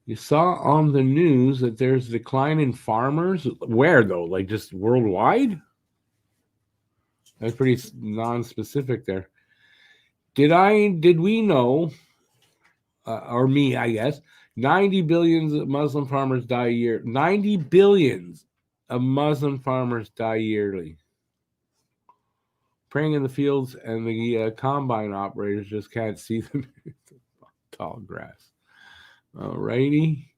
You saw on the news that there's a decline in farmers. Where though? Like just worldwide? That's pretty non-specific there. Did we know, or me, I guess, 90 billions of Muslim farmers die a year. 90 billions of Muslim farmers die yearly. Praying in the fields, and the combine operators just can't see them. Tall grass. All righty.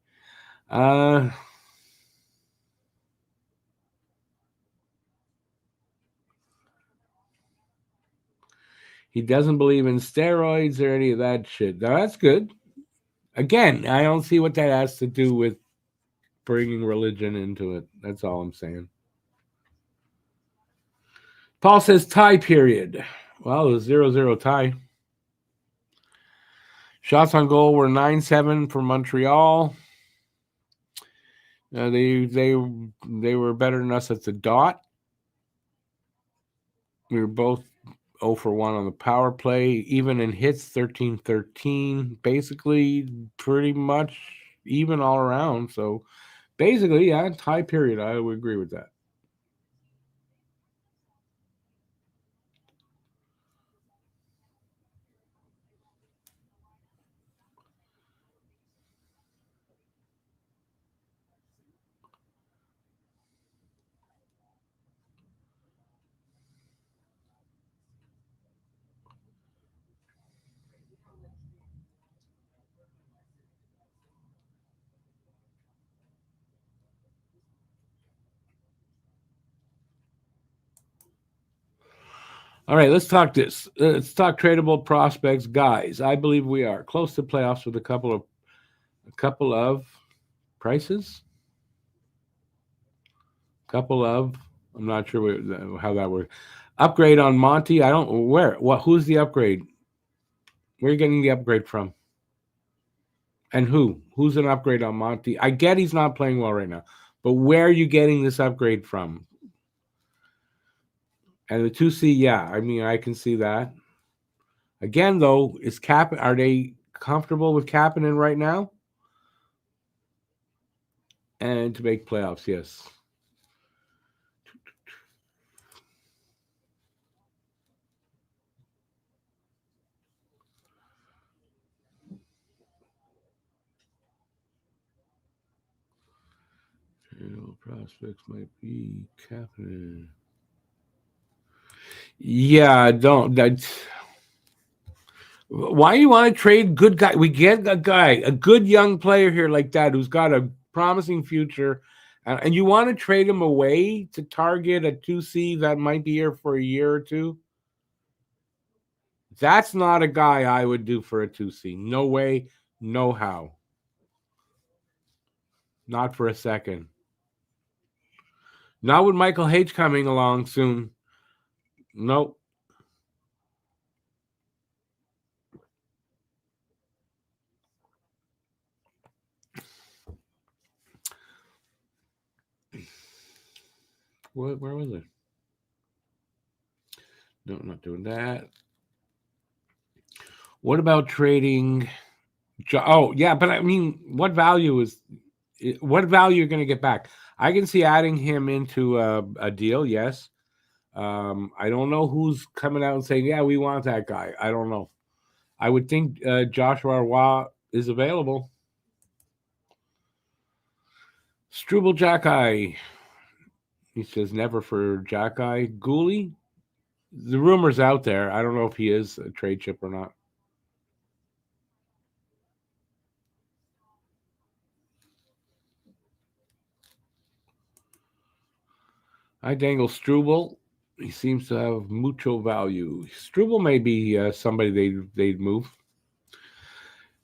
He doesn't believe in steroids or any of that shit. Now, that's good. Again, I don't see what that has to do with bringing religion into it. That's all I'm saying. Paul says tie period. Well, it was 0-0 tie. Shots on goal were 9-7 for Montreal. They were better than us at the dot. We were both 0 for 1 on the power play. Even in hits, 13-13. Basically, pretty much even all around. So, basically, yeah, tie period. I would agree with that. All right, let's talk this. Let's talk tradable prospects, guys. I believe we are close to playoffs with a couple of prices. I'm not sure how that works. Upgrade on Monty. I don't where. What? Who's the upgrade? Where are you getting the upgrade from? And who? Who's an upgrade on Monty? I get he's not playing well right now, but where are you getting this upgrade from? And the 2C, yeah, I mean, I can see that. Again, though, are they comfortable with Kapanen right now? And to make playoffs, yes. Prospects might be Kapanen. Yeah, don't. Why you want to trade good guy? We get a good young player here like that who's got a promising future, and you want to trade him away to target a 2C that might be here for a year or two? That's not a guy I would do for a 2C. No way, no how. Not for a second. Not with Michael H coming along soon. Nope. Where was it? No, I'm not doing that. What about trading? Oh, yeah, but I mean, what value are you going to get back? I can see adding him into a deal, yes. I don't know who's coming out and saying, yeah, we want that guy. I don't know. I would think Joshua Roy is available. Struble Jackeye. He says never for Jackeye. Gooley. The rumor's out there. I don't know if he is a trade chip or not. I dangle Struble. He seems to have mucho value. Struble may be somebody they'd move.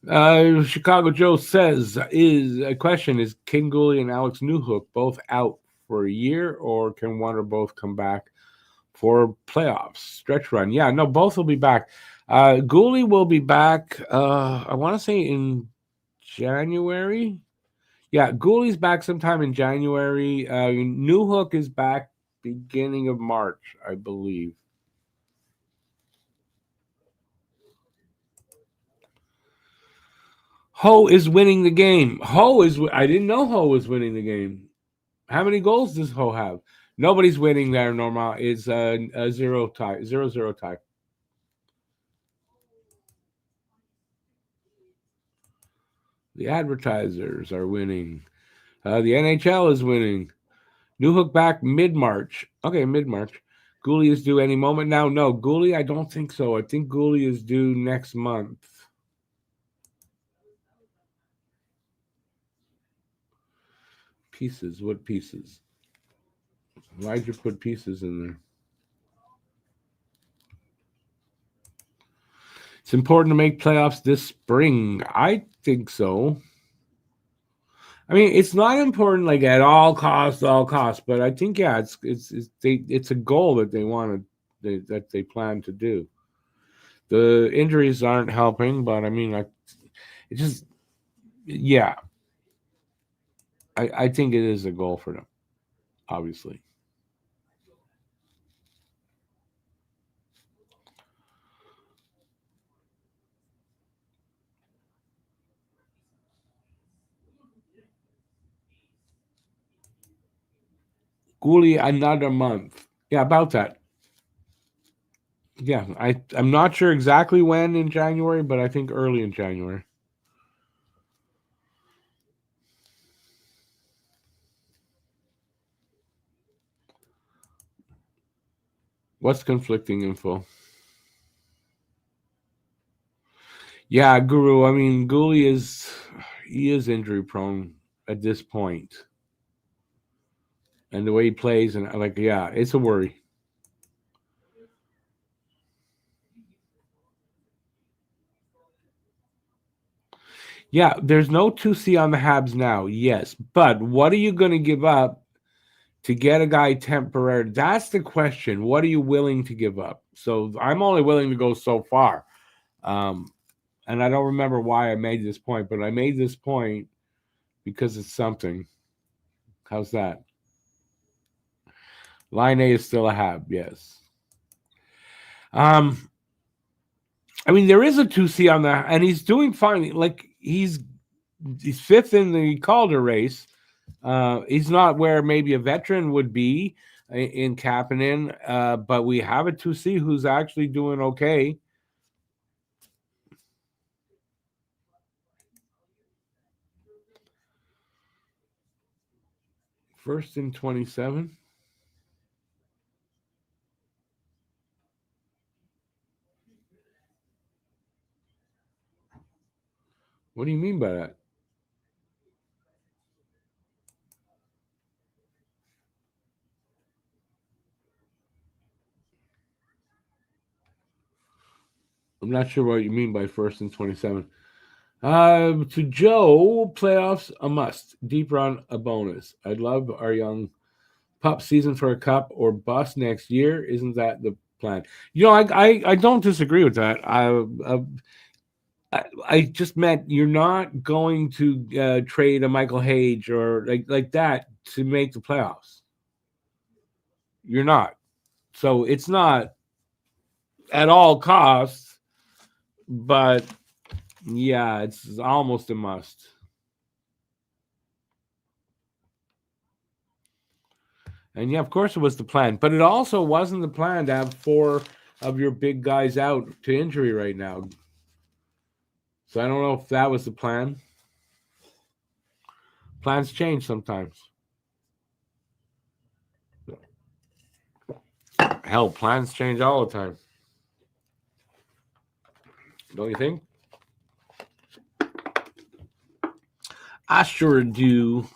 Chicago Joe says, is Ken Gooley and Alex Newhook both out for a year, or can one or both come back for playoffs, stretch run? Yeah, no, both will be back. Gooley will be back, I want to say in January. Yeah, Gooley's back sometime in January. Newhook is back beginning of March, I believe. Ho is winning the game. I didn't know Ho was winning the game. How many goals does Ho have? Nobody's winning there, Norma. It's a 0-0 tie. The advertisers are winning. The NHL is winning. Newhook back mid-March. Okay, mid-March. Gooley is due any moment now. No, Gooley, I don't think so. I think Gooley is due next month. Pieces. What pieces? Why'd you put pieces in there? It's important to make playoffs this spring. I think so. I mean, it's not important like at all costs, but I think it's a goal that that they plan to do. The injuries aren't helping, but I mean, it just yeah, I think it is a goal for them, obviously. Gooley another month. Yeah, about that. Yeah, I'm not sure exactly when in January, but I think early in January. What's conflicting info? Yeah, Guru. I mean, Gooley is injury prone at this point, and the way he plays, and like, yeah, it's a worry. Yeah, there's no 2C on the Habs now. Yes, but what are you going to give up to get a guy temporary? That's the question. What are you willing to give up? So I'm only willing to go so far. And I don't remember why I made this point, but I made this point because it's something. How's that? Line A is still a Hab, yes. I mean, there is a 2C on that, and he's doing fine. Like he's fifth in the Calder race. He's not where maybe a veteran would be in Kapanen, but we have a 2C who's actually doing okay. First and 27. What do you mean by that? I'm not sure what you mean by first and 27. To Joe, playoffs a must. Deep run a bonus. I'd love our young pup season for a cup or bust next year. Isn't that the plan? I don't disagree with that. I just meant you're not going to trade a Michael Hage or like that to make the playoffs. You're not. So it's not at all costs, but yeah, it's almost a must. And yeah, of course it was the plan, but it also wasn't the plan to have 4 of your big guys out to injury right now. So I don't know if that was the plan. Plans change sometimes. Hell, plans change all the time. Don't you think? I sure do.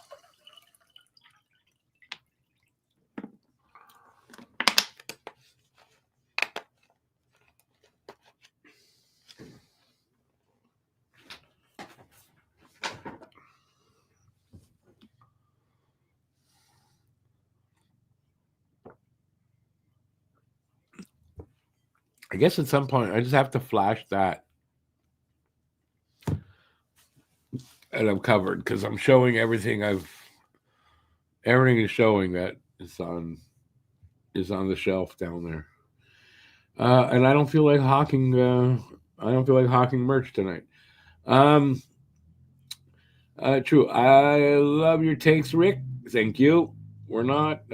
I guess at some point I just have to flash that. And I'm covered because I'm showing everything everything is showing that is on the shelf down there. And I don't feel like hawking merch tonight. True. I love your takes, Rick. Thank you. We're not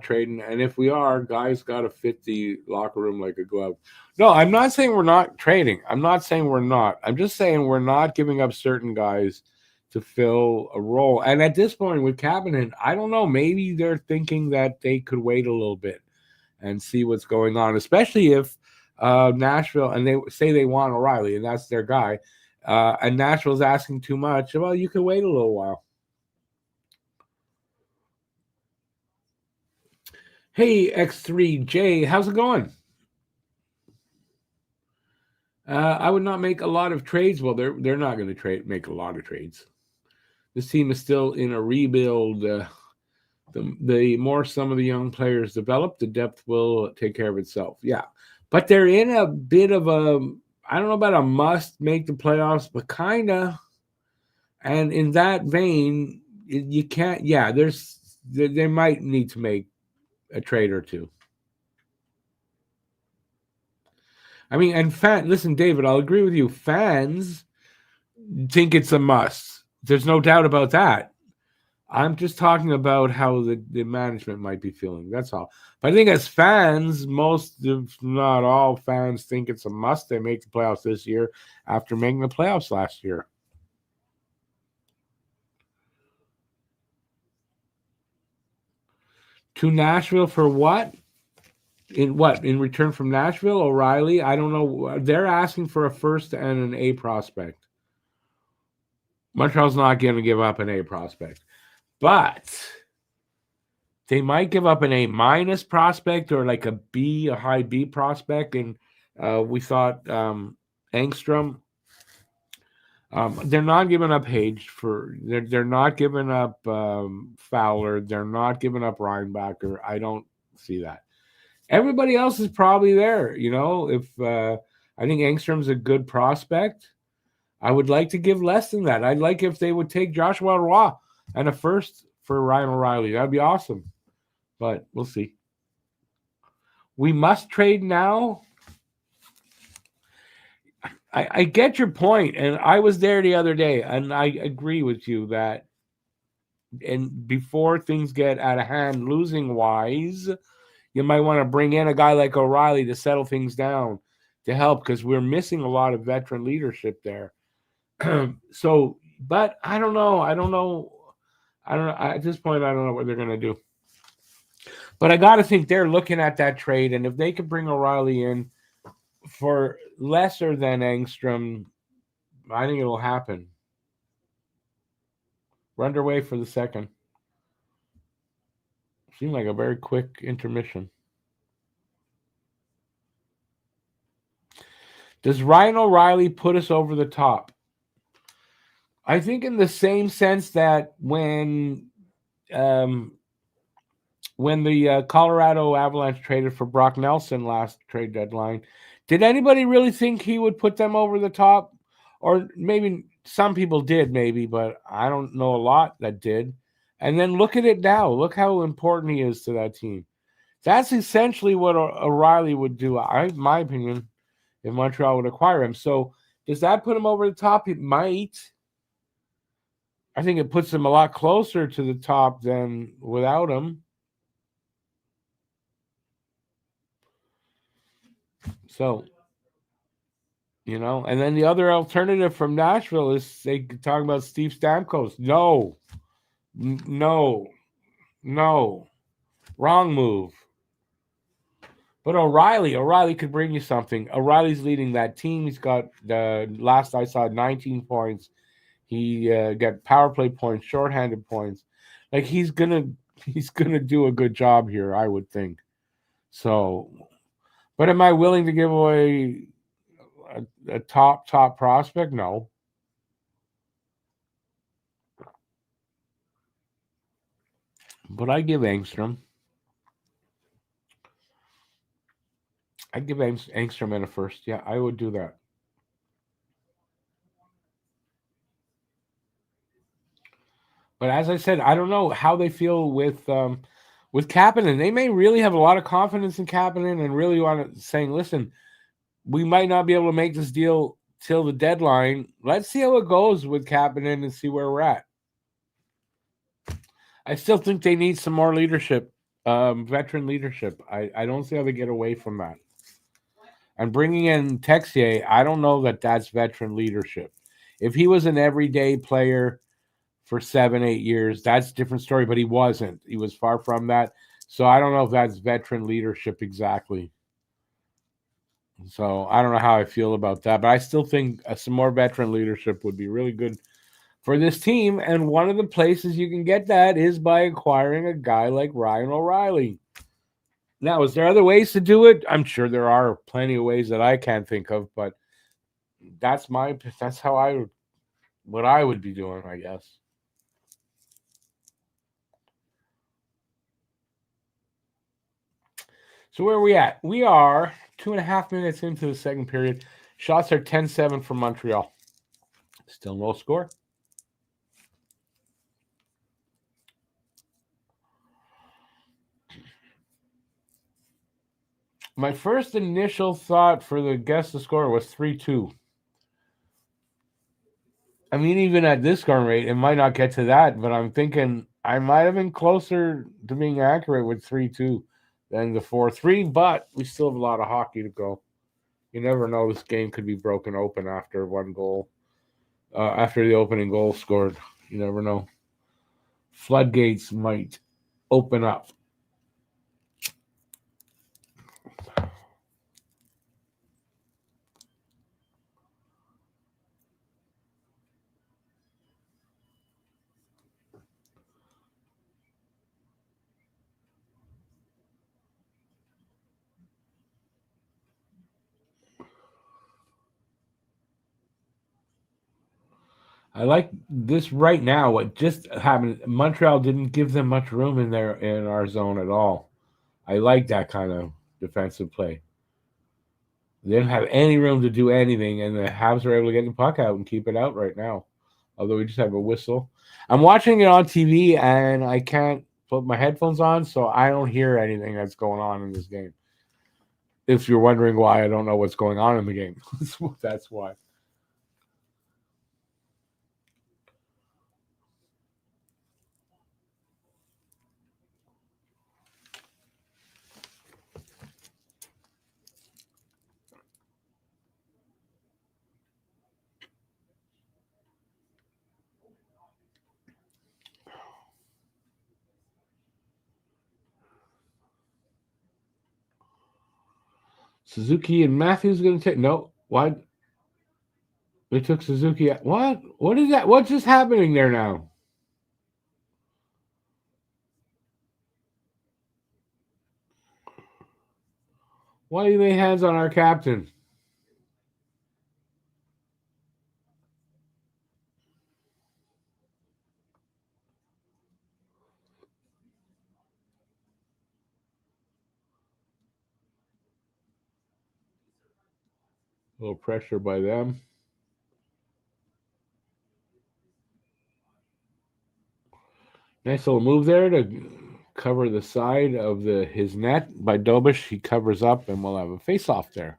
trading, and if we are, guys got to fit the locker room like a glove. No, I'm not saying we're not trading. I'm not saying we're not. I'm just saying we're not giving up certain guys to fill a role. And at this point with Kapanen, I don't know. Maybe they're thinking that they could wait a little bit and see what's going on, especially if Nashville and they say they want O'Reilly and that's their guy, and Nashville's asking too much. Well, you can wait a little while. Hey, X3J, how's it going? I would not make a lot of trades. Well, they're not going to make a lot of trades. This team is still in a rebuild. The more some of the young players develop, the depth will take care of itself. Yeah, but they're in a bit of a, I don't know about a must make the playoffs, but kind of. And in that vein, you can't. Yeah, they might need to make a trade or two. I mean, and listen, David, I'll agree with you. Fans think it's a must. There's no doubt about that. I'm just talking about how the management might be feeling. That's all. But I think as fans, most, if not all fans, think it's a must. They make the playoffs this year after making the playoffs last year. To Nashville for what? In what? In return from Nashville? O'Reilly? I don't know. They're asking for a first and an A prospect. Montreal's not going to give up an A prospect. But they might give up an A minus prospect or like a high B prospect. And we thought Engstrom. They're not giving up Hage they're not giving up Fowler. They're not giving up Reinbacher. I don't see that. Everybody else is probably there. If I think Engstrom's a good prospect, I would like to give less than that. I'd like if they would take Joshua Roy and a first for Ryan O'Reilly. That'd be awesome. But we'll see. We must trade now. I get your point, and I was there the other day, and I agree with you that, and before things get out of hand, losing wise, you might want to bring in a guy like O'Reilly to settle things down to help because we're missing a lot of veteran leadership there. So, but I don't know. I don't know. At this point, I don't know what they're going to do. But I got to think they're looking at that trade, and if they could bring O'Reilly in for lesser than Engstrom, I think it'll happen. We're underway for the second. Seemed like a very quick intermission. Does Ryan O'Reilly put us over the top? I think in the same sense that um, when the Colorado Avalanche traded for Brock Nelson last trade deadline, did anybody really think he would put them over the top? Or maybe some people did, maybe, but I don't know a lot that did. And then look at it now. Look how important he is to that team. That's essentially what O'Reilly would do, in my opinion, if Montreal would acquire him. So does that put him over the top? It might. I think it puts him a lot closer to the top than without him. So, and then the other alternative from Nashville is they talk about Steve Stamkos. No, no, wrong move. But O'Reilly could bring you something. O'Reilly's leading that team. He's got last I saw 19 points. He got power play points, shorthanded points. Like he's gonna do a good job here, I would think. So, but am I willing to give away a top prospect? No. But I give Engstrom. I'd give Engstrom in a first. Yeah, I would do that. But as I said, I don't know how they feel with Kapanen. They may really have a lot of confidence in Kapanen and really want to saying, listen, we might not be able to make this deal till the deadline. Let's see how it goes with Kapanen and see where we're at. I still think they need some more leadership, veteran leadership. I don't see how they get away from that. And bringing in Texier, I don't know that that's veteran leadership. If he was an everyday player for 7-8 years, that's a different story, but he wasn't. He was far from that. So I don't know if that's veteran leadership exactly. So I don't know how I feel about that, but I still think some more veteran leadership would be really good for this team. And one of the places you can get that is by acquiring a guy like Ryan O'Reilly. Now, is there other ways to do it? I'm sure there are plenty of ways that I can't think of, but that's how what I would be doing, I guess. So where are we at? We are 2.5 minutes into the second period. Shots are 10-7 for Montreal. Still no score. My first initial thought for the guess to score was 3-2. I mean, even at this scoring rate, it might not get to that, but I'm thinking I might have been closer to being accurate with 3-2 than the 4-3, but we still have a lot of hockey to go. You never know. This game could be broken open after one goal, after the opening goal scored. You never know. Floodgates might open up. I like this right now. What just happened? Montreal didn't give them much room in our zone at all. I like that kind of defensive play. They didn't have any room to do anything, and the Habs are able to get the puck out and keep it out right now. Although we just have a whistle. I'm watching it on TV, and I can't put my headphones on, so I don't hear anything that's going on in this game. If you're wondering why I don't know what's going on in the game, that's why. Suzuki and Matthews going to take. No, what? They took Suzuki. What? What is that? What's just happening there now? Why do you lay hands on our captain? A little pressure by them. Nice little move there to cover the side of his net by Dobish. He covers up, and we'll have a face-off there.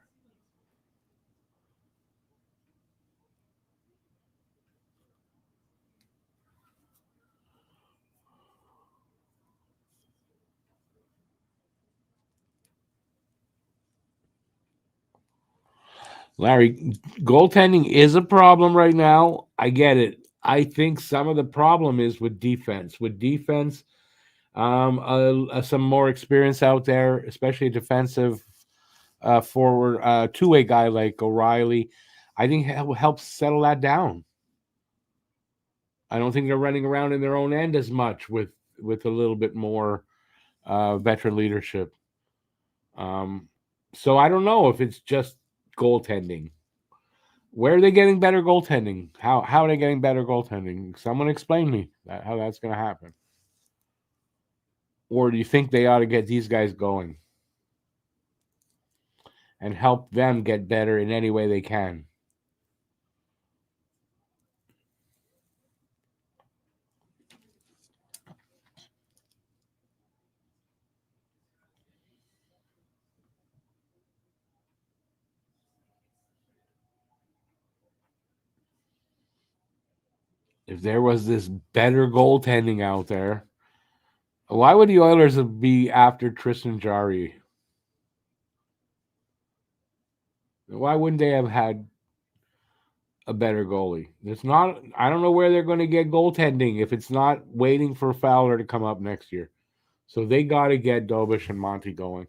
Larry, goaltending is a problem right now. I get it. I think some of the problem is with defense. With defense, some more experience out there, especially a defensive forward, two-way guy like O'Reilly, I think helps settle that down. I don't think they're running around in their own end as much with a little bit more veteran leadership. So I don't know if it's just goaltending. Where are they getting better goaltending? How are they getting better goaltending? Someone explain me how that's going to happen. Or do you think they ought to get these guys going and help them get better in any way they can? If there was this better goaltending out there, why would the Oilers be after Tristan Jarry? Why wouldn't they have had a better goalie? It's not. I don't know where they're going to get goaltending if it's not waiting for Fowler to come up next year. So they got to get Dobish and Monty going.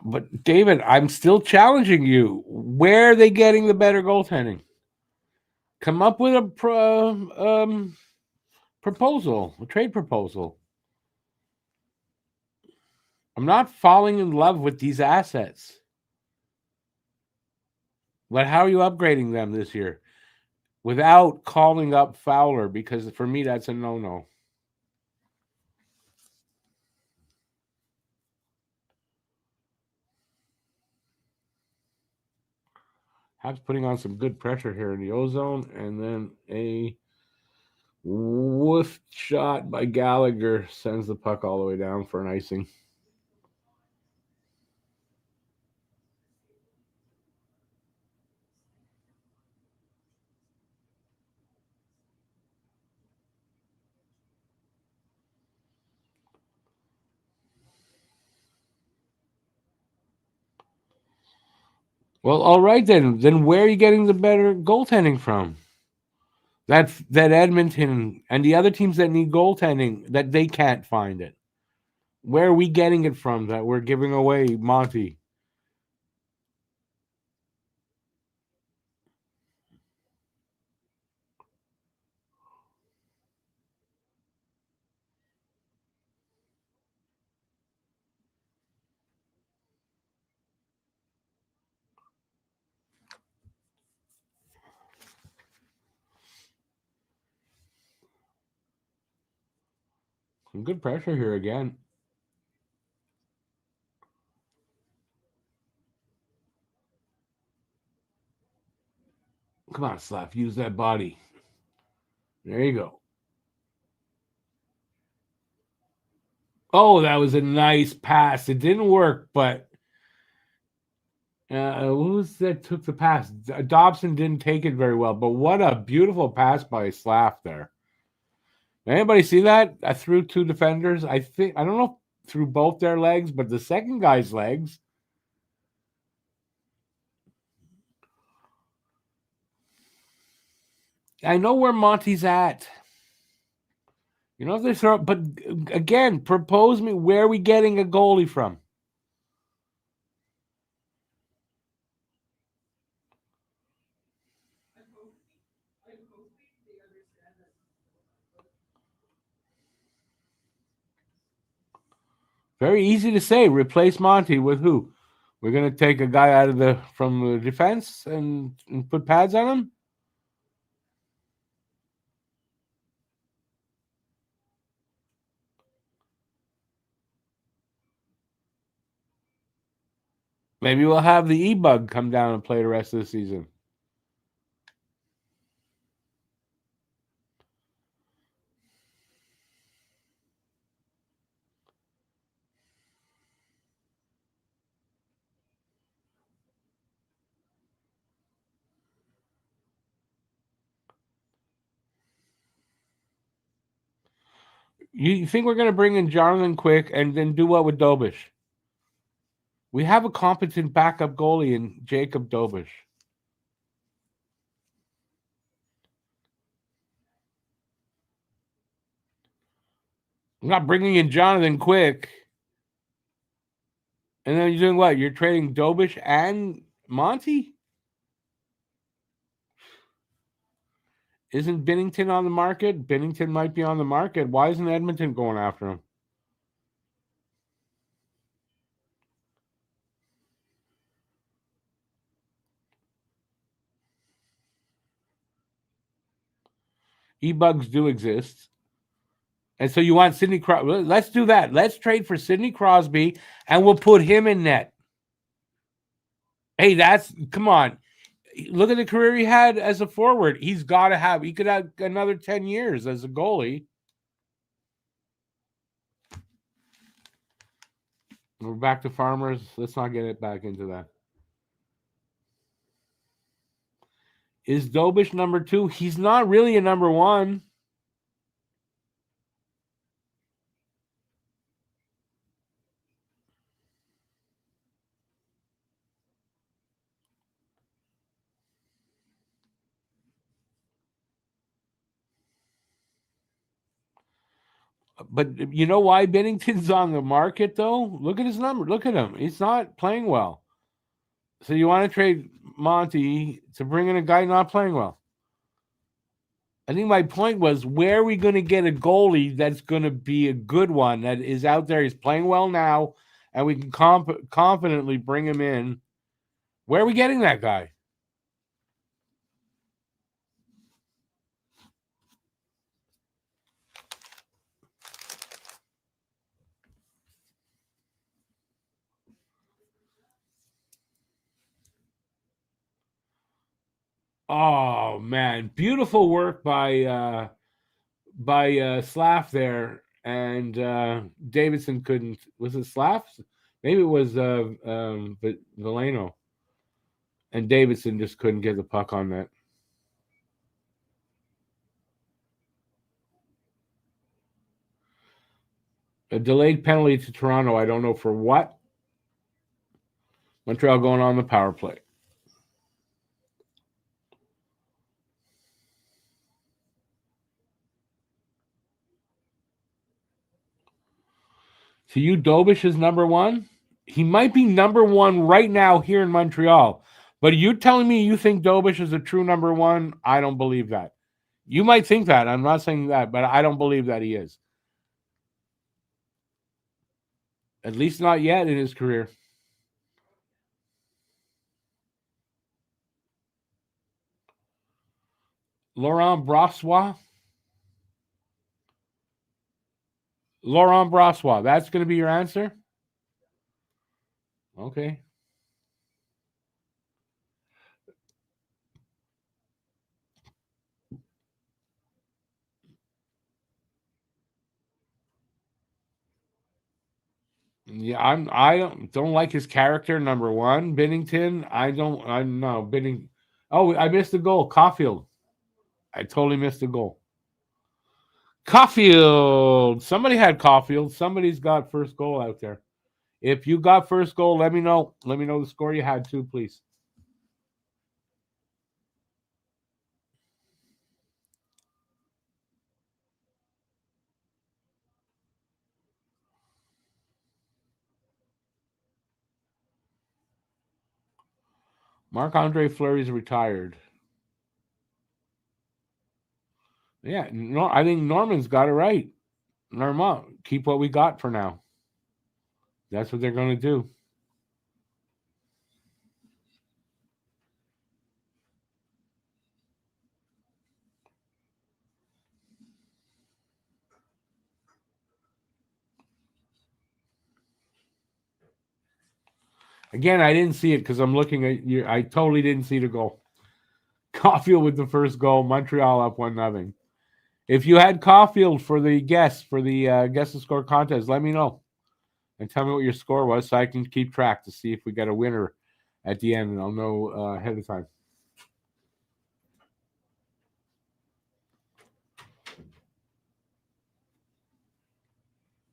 But David, I'm still challenging you. Where are they getting the better goaltending? Come up with a proposal, a trade proposal. I'm not falling in love with these assets. But how are you upgrading them this year without calling up Fowler? Because for me, that's a no-no. Habs putting on some good pressure here in the ozone, and then a woof shot by Gallagher sends the puck all the way down for an icing. Well, all right then. Then where are you getting the better goaltending from? That Edmonton and the other teams that need goaltending that they can't find it. Where are we getting it from that we're giving away Monty? Some good pressure here again. Come on, Slav. Use that body. There you go. Oh, that was a nice pass. It didn't work, but who was that took the pass? Dobson didn't take it very well, but what a beautiful pass by Slav there. Anybody see that? I threw two defenders. I don't know through both their legs, but the second guy's legs. I know where Monty's at. You know if they throw, but again, propose me where are we getting a goalie from? Very easy to say. Replace Monty with who? We're gonna take a guy out of from the defense and put pads on him. Maybe we'll have the E-Bug come down and play the rest of the season. You think we're going to bring in Jonathan Quick and then do what with Dobish? We have a competent backup goalie in Jacob Dobish. I'm not bringing in Jonathan Quick. And then you're doing what? You're trading Dobish and Monty? Isn't Binnington on the market? Binnington might be on the market. Why isn't Edmonton going after him? E-Bugs do exist. And so you want Sidney Crosby. Let's do that. Let's trade for Sidney Crosby and we'll put him in net. Hey, come on. Look at the career he had as a forward. He could have another 10 years as a goalie. We're back to Farmers. Let's not get it back into that. Is Dobish number 2? He's not really a number 1. But you know why Bennington's on the market, though? Look at his number. Look at him. He's not playing well. So you want to trade Monty to bring in a guy not playing well? I think my point was, where are we going to get a goalie that's going to be a good one that is out there? He's playing well now, and we can confidently bring him in. Where are we getting that guy? Oh man, beautiful work by Slav there, and Davidson couldn't. Was it Slav? Maybe it was Veleno, and Davidson just couldn't get the puck on that. A delayed penalty to Toronto. I don't know for what. Montreal going on the power play. To you, Dobish is number 1. He might be number 1 right now here in Montreal. But you telling me you think Dobish is a true number 1? I don't believe that. You might think that. I'm not saying that, but I don't believe that he is. At least not yet in his career. Laurent Brossois. Laurent Brossois. That's going to be your answer? Okay. Yeah, I don't like his character. Number one, Binnington. I know Binning. Oh, I missed the goal. Caulfield. I totally missed the goal. Caulfield. Somebody had Caulfield. Somebody's got first goal out there. If you got first goal, let me know. Let me know the score you had too, please. Marc Andre Fleury's retired. Yeah, no, I think Norman's got it right. Norman, keep what we got for now. That's what they're going to do. Again, I didn't see it because I'm looking at you. I totally didn't see the goal. Caulfield with the first goal. Montreal up 1-0. If you had Caulfield for the guess to score contest, let me know and tell me what your score was so I can keep track to see if we got a winner at the end, and I'll know ahead of time.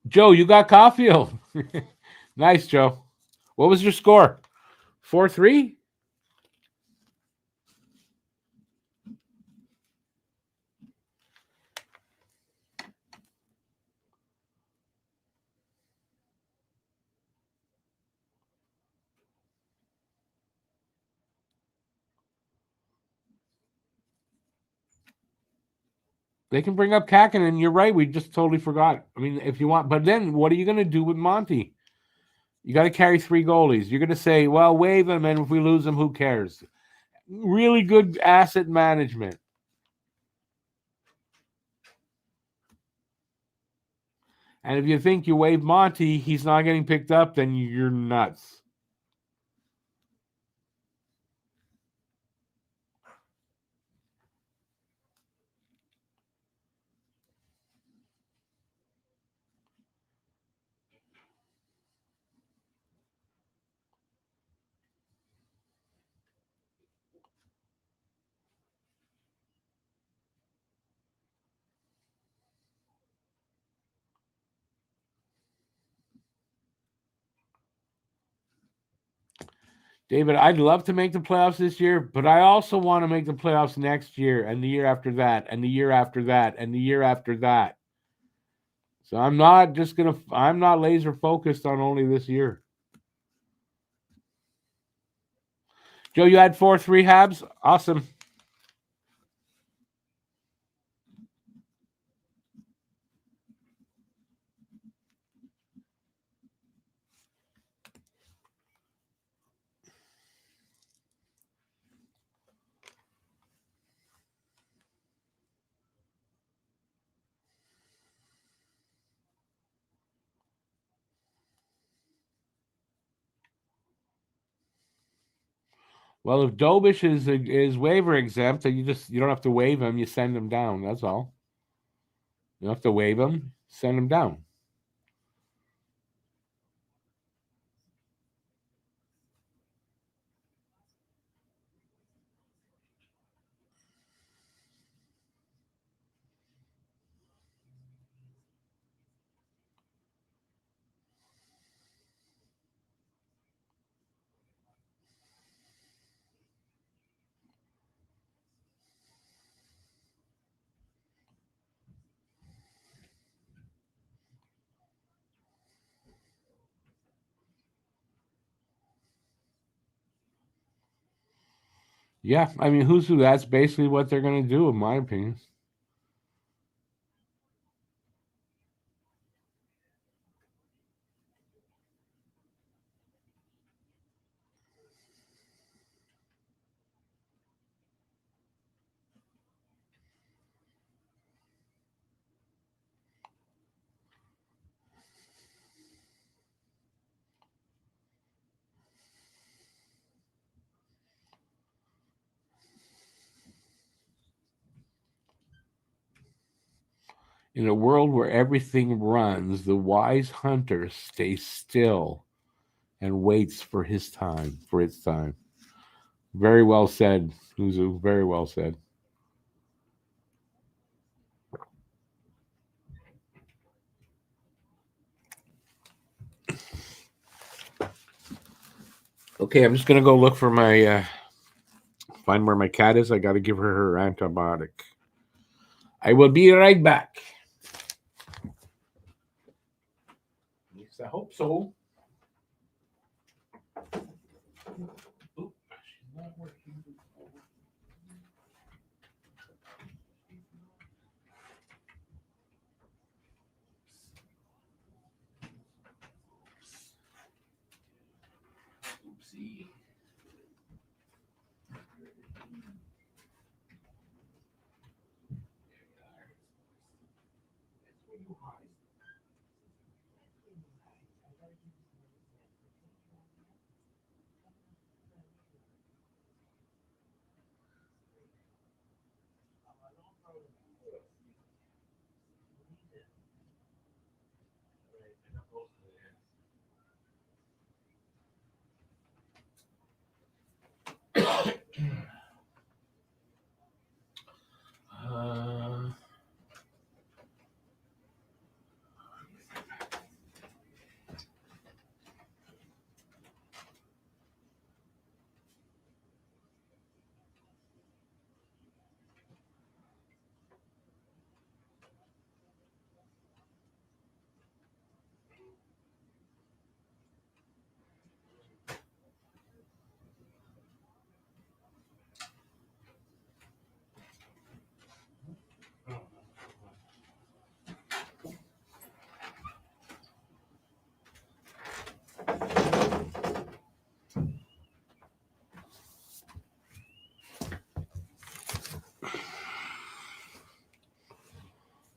Joe, you got Caulfield. Nice, Joe. What was your score? 4-3? They can bring up Kakin, and you're right. We just totally forgot. I mean, if you want, but then what are you going to do with Monty? You got to carry three goalies. You're going to say, well, waive him, and if we lose him, who cares? Really good asset management. And if you think you waive Monty, he's not getting picked up, then you're nuts. David, I'd love to make the playoffs this year, but I also want to make the playoffs next year and the year after that and the year after that and the year after that. So I'm not laser focused on only this year. Joe, you had 4-3 Habs? Awesome. Well, if Dobish is waiver exempt, then you don't have to waive him. You send him down. That's all. You don't have to waive him. Send him down. Yeah, I mean, who's who? That's basically what they're going to do, in my opinion. In a world where everything runs, the wise hunter stays still and waits for his time, for its time. Very well said, Huzu. Very well said. Okay, I'm just gonna go look for my find where my cat is. I got to give her antibiotic. I will be right back. At least I hope so. Oop, she's not working. Oopsie. Uh,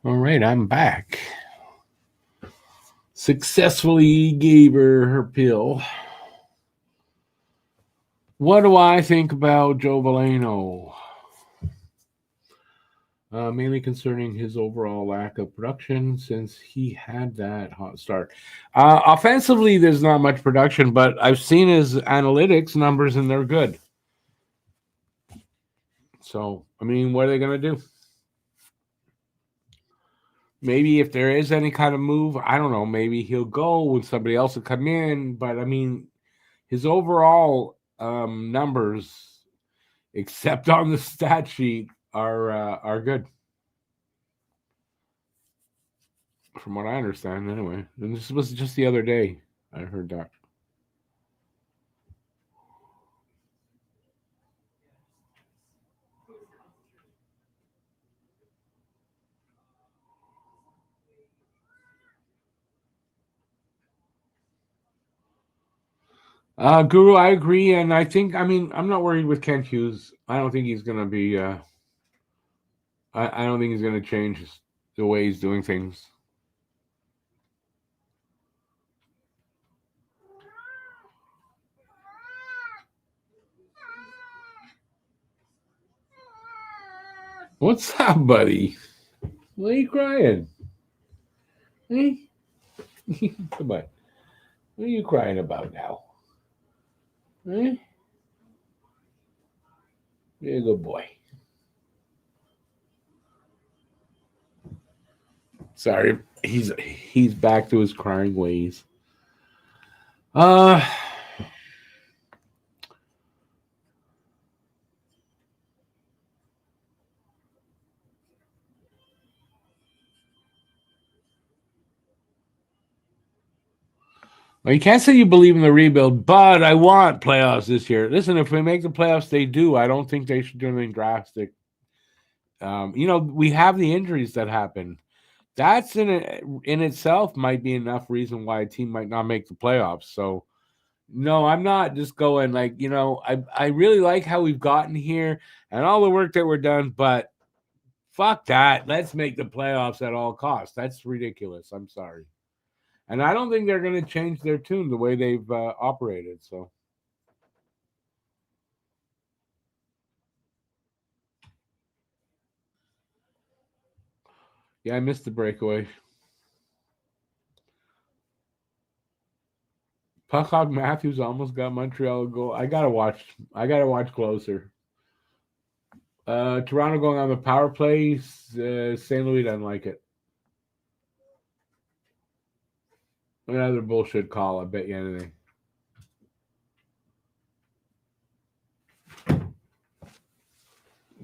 all right, I'm back. Successfully gave her pill. What do I think about Joe Valeno? Mainly concerning his overall lack of production since he had that hot start. Offensively, there's not much production, but I've seen his analytics numbers and they're good. So, I mean, what are they going to do? Maybe if there is any kind of move, I don't know, maybe he'll go and somebody else will come in. But I mean, his overall numbers, except on the stat sheet, are good. From what I understand, anyway. And this was just the other day. I heard that. Guru, I agree, and I think I mean I'm not worried with Kent Hughes. I don't think he's gonna be. I don't think he's gonna change the way he's doing things. What's up, buddy? Why are you crying? Hey, come on. What are you crying about now? Eh? You're a good boy. Sorry, he's back to his crying ways. Uh well, you can't say you believe in the rebuild, but I want playoffs this year. Listen, if we make the playoffs, they do. I don't think they should do anything drastic. We have the injuries that happen. That's in itself might be enough reason why a team might not make the playoffs. So no, I'm not just going like, I really like how we've gotten here and all the work that we're done, but fuck that. Let's make the playoffs at all costs. That's ridiculous. I'm sorry. And I don't think they're going to change their tune the way they've operated. So Yeah, I missed the breakaway. Puckhawk Matthews almost got Montreal a goal. I gotta watch. Closer. Toronto going on the power play. St. Louis doesn't like it. Another bullshit call. I bet you anything.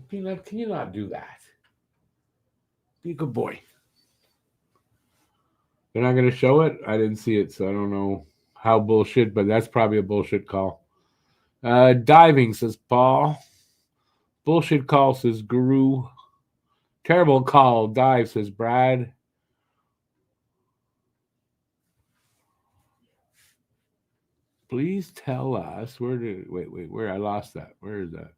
Peanut, can you not do that? Be a good boy. They're not going to show it? I didn't see it, so I don't know how bullshit, but that's probably a bullshit call. Diving, says Paul. Bullshit call, says Guru. Terrible call, dive, says Brad. Please tell us where I lost that. Where is that?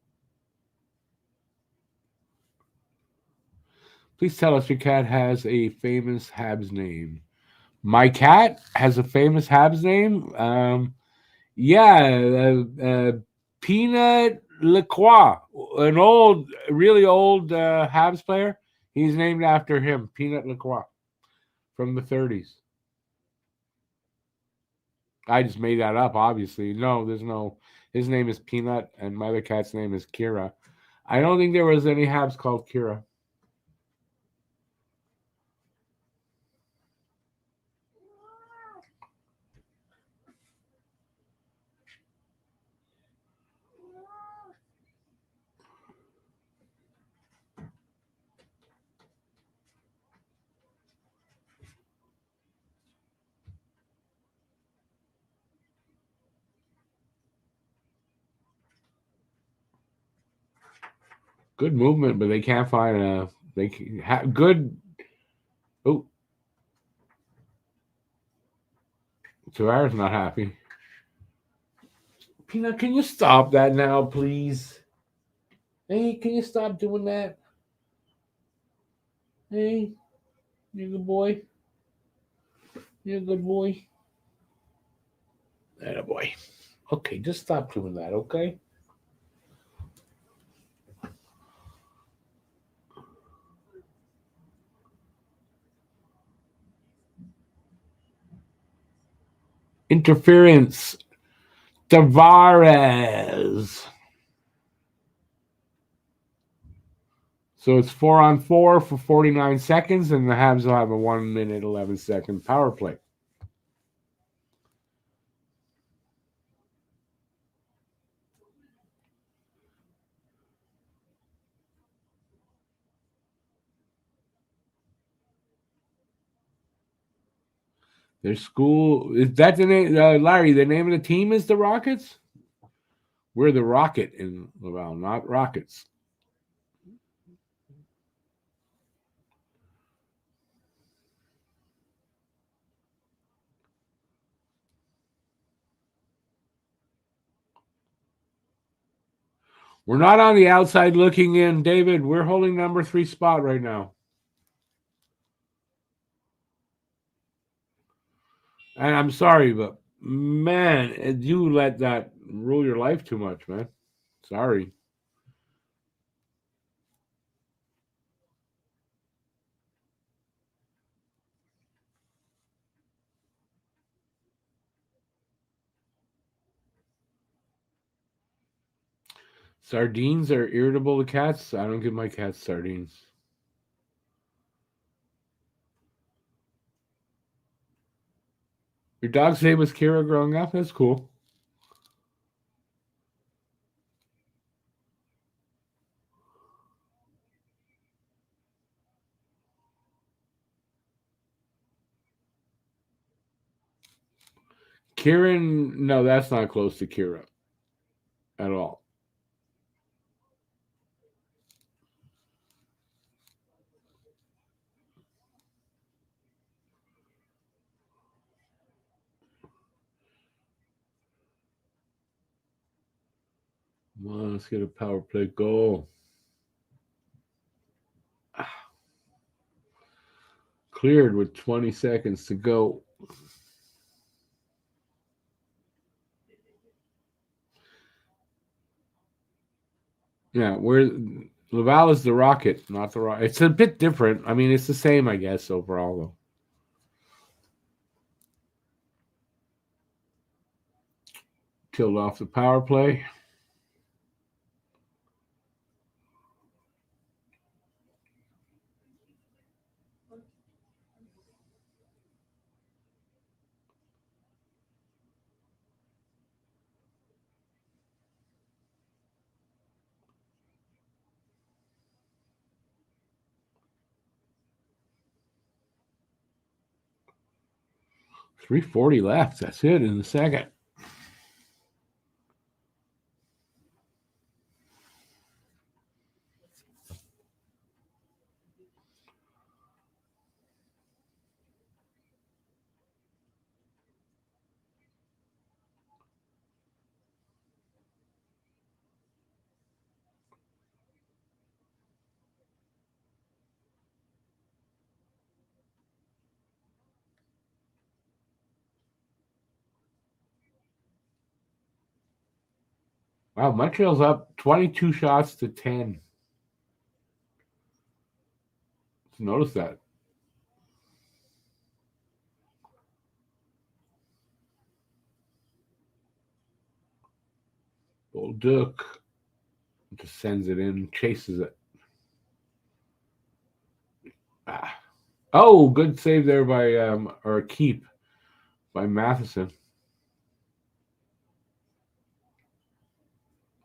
Please tell us your cat has a famous Habs name. My cat has a famous Habs name. Yeah, Peanut Lacroix, an really old Habs player. He's named after him, Peanut Lacroix, from the 30s. I just made that up, obviously. No, there's no. His name is Peanut, and my other cat's name is Kira. I don't think there was any Habs called Kira. Good movement, but they can't find a. They good. Oh, Tavares not happy. Peanut, can you stop that now, please? Hey, can you stop doing that? Hey, you good boy. You're a good boy. Atta boy. Okay, just stop doing that, okay? Interference. Tavares. So it's 4-on-4 for 49 seconds, and the Habs will have a 1 minute, 11-second power play. Their school, is that the name, Larry? The name of the team is the Rockets? We're the Rocket in Laval, not Rockets. We're not on the outside looking in, David. We're holding number 3 spot right now. And I'm sorry, but man, you let that rule your life too much, man. Sorry. Sardines are irritable to cats. I don't give my cats sardines. Your dog's name was Kira growing up? That's cool. Kieran, no, that's not close to Kira at all. Come on, let's get a power play goal. Cleared with 20 seconds to go. Yeah, Laval is the Rocket, not the Rocket. It's a bit different. I mean, it's the same, I guess, overall, though. Killed off the power play. .340 left. That's it in the second. Wow, Montreal's up 22 shots to 10. Let's notice that. Bolduc just sends it in, chases it. Oh, good save there by or a keep by Matheson.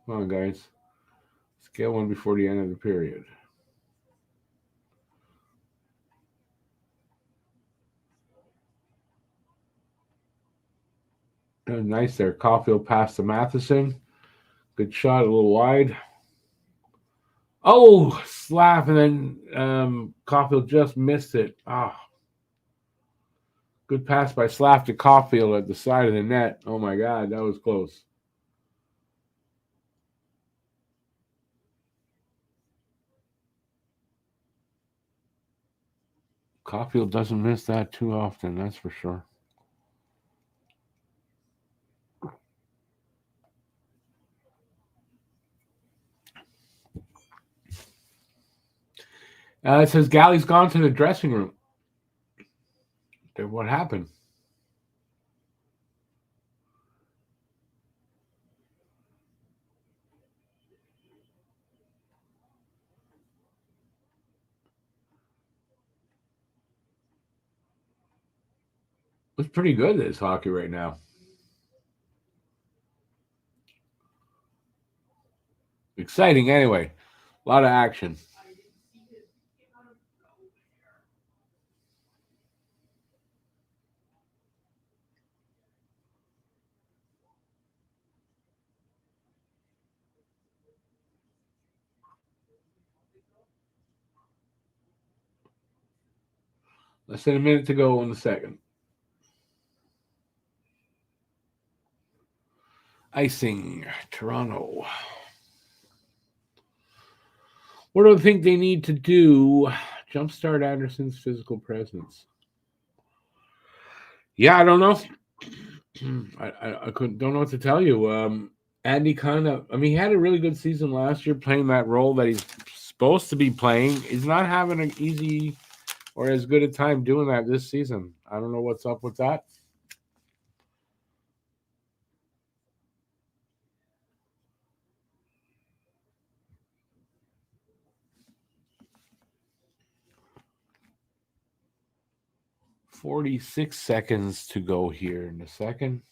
Come on, guys. Let's get one before the end of the period. That was nice there. Caulfield passed to Matheson. Good shot, a little wide. Oh, slap, and then Caulfield just missed it. Ah. Good pass by Slav to Caulfield at the side of the net. Oh, my God, that was close. Caulfield doesn't miss that too often, that's for sure. It says Galley's gone to the dressing room. What happened? It's pretty good, this hockey right now. Exciting, anyway. A lot of action. Less than a minute to go in the second. Icing, Toronto. What do I think they need to do? Jumpstart Anderson's physical presence. Yeah, I don't know. I don't know what to tell you. Andy he had a really good season last year playing that role that he's supposed to be playing. He's not having an easy or as good a time doing that this season. I don't know what's up with that. .46 seconds to go here in a second.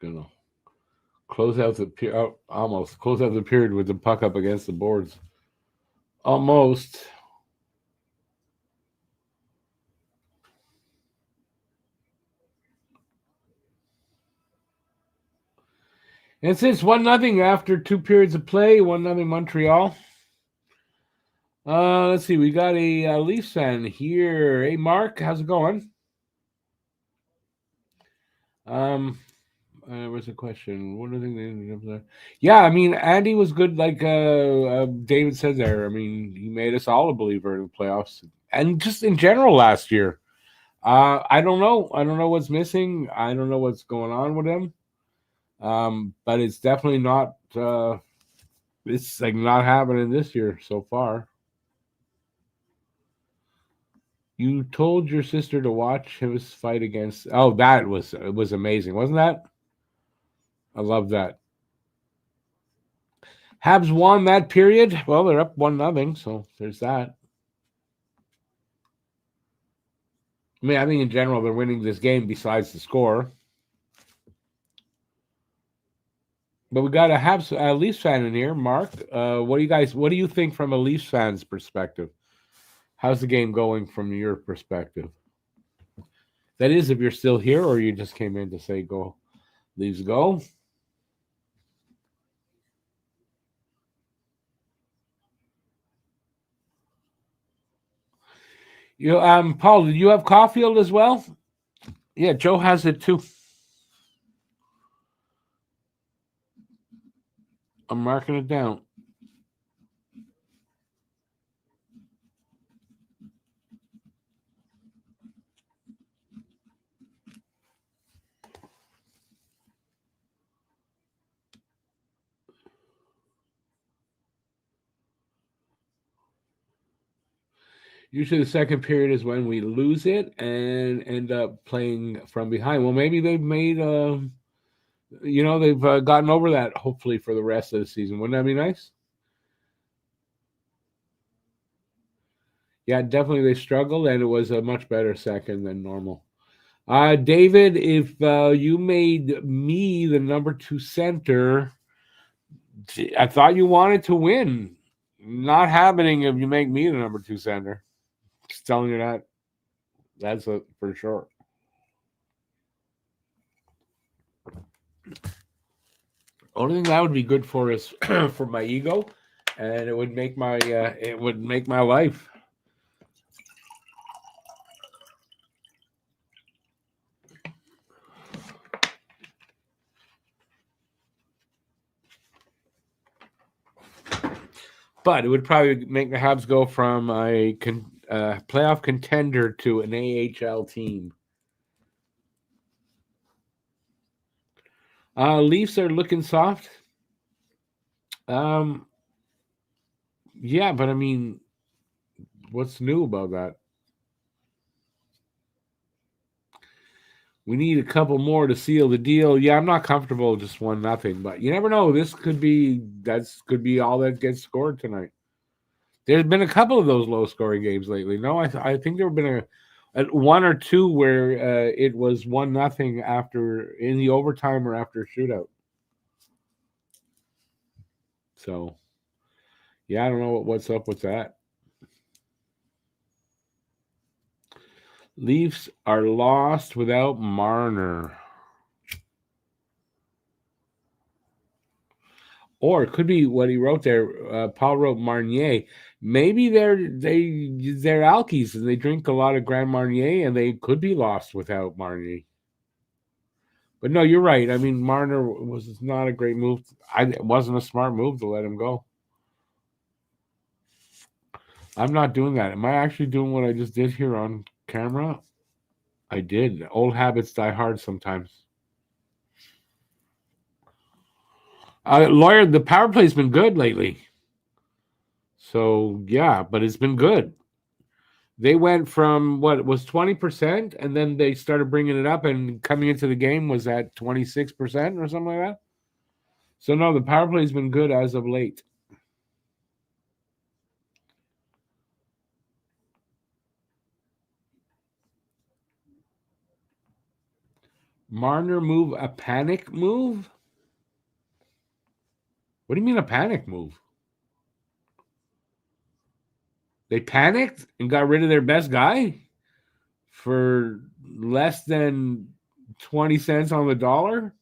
Gonna close out the period with the puck up against the boards. Almost. And since 1-0 after 2 periods of play, 1-0 Montreal. Let's see. We got a Leafs fan here. Hey, Mark, how's it going? What's the question? What do you think? Yeah, I mean, Andy was good. Like David said there. I mean, he made us all a believer in the playoffs, and just in general last year. I don't know. I don't know what's missing. I don't know what's going on with him. But it's definitely not. It's like not happening this year so far. You told your sister to watch his fight against. Oh, that was amazing, wasn't that? I love that. Habs won that period. Well, they're up 1-0, so there's that. I mean, I think in general they're winning this game besides the score. But we got a Leafs fan in here, Mark. What do you think from a Leafs fan's perspective? How's the game going from your perspective? That is, if you're still here or you just came in to say go, Leafs go. Paul, did you have Caulfield as well? Yeah, Joe has it too. I'm marking it down. Usually the second period is when we lose it and end up playing from behind. Well, maybe they've made, they've gotten over that, hopefully, for the rest of the season. Wouldn't that be nice? Yeah, definitely they struggled, and it was a much better second than normal. David, if you made me the number 2 center, I thought you wanted to win. Not happening if you make me the number 2 center. Just telling you that. That's for sure. Only thing that would be good for is for my ego, and it would make my life. But it would probably make the Habs go from a playoff contender to an AHL team. Leafs are looking soft. Yeah, but I mean, what's new about that? We need a couple more to seal the deal. Yeah, I'm not comfortable just 1-0, but you never know. This could be all that gets scored tonight. There's been a couple of those low scoring games lately. No, I think there have been a one or two where it was 1-0 after in the overtime or after a shootout. So, yeah, I don't know what's up with that. Leafs are lost without Marner. Or it could be what he wrote there. Paul wrote Marnier. Maybe they're alkies and they drink a lot of Grand Marnier and they could be lost without Marnier. But no, you're right. I mean, Marner was not a great move. It wasn't a smart move to let him go. I'm not doing that. Am I actually doing what I just did here on camera? I did. Old habits die hard sometimes. Lawyer, the power play's been good lately. So, yeah, but it's been good. They went from what was 20%, and then they started bringing it up, and coming into the game was at 26% or something like that. So, no, the power play's been good as of late. Marner move a panic move? What do you mean a panic move? They panicked and got rid of their best guy for less than 20 cents on the dollar.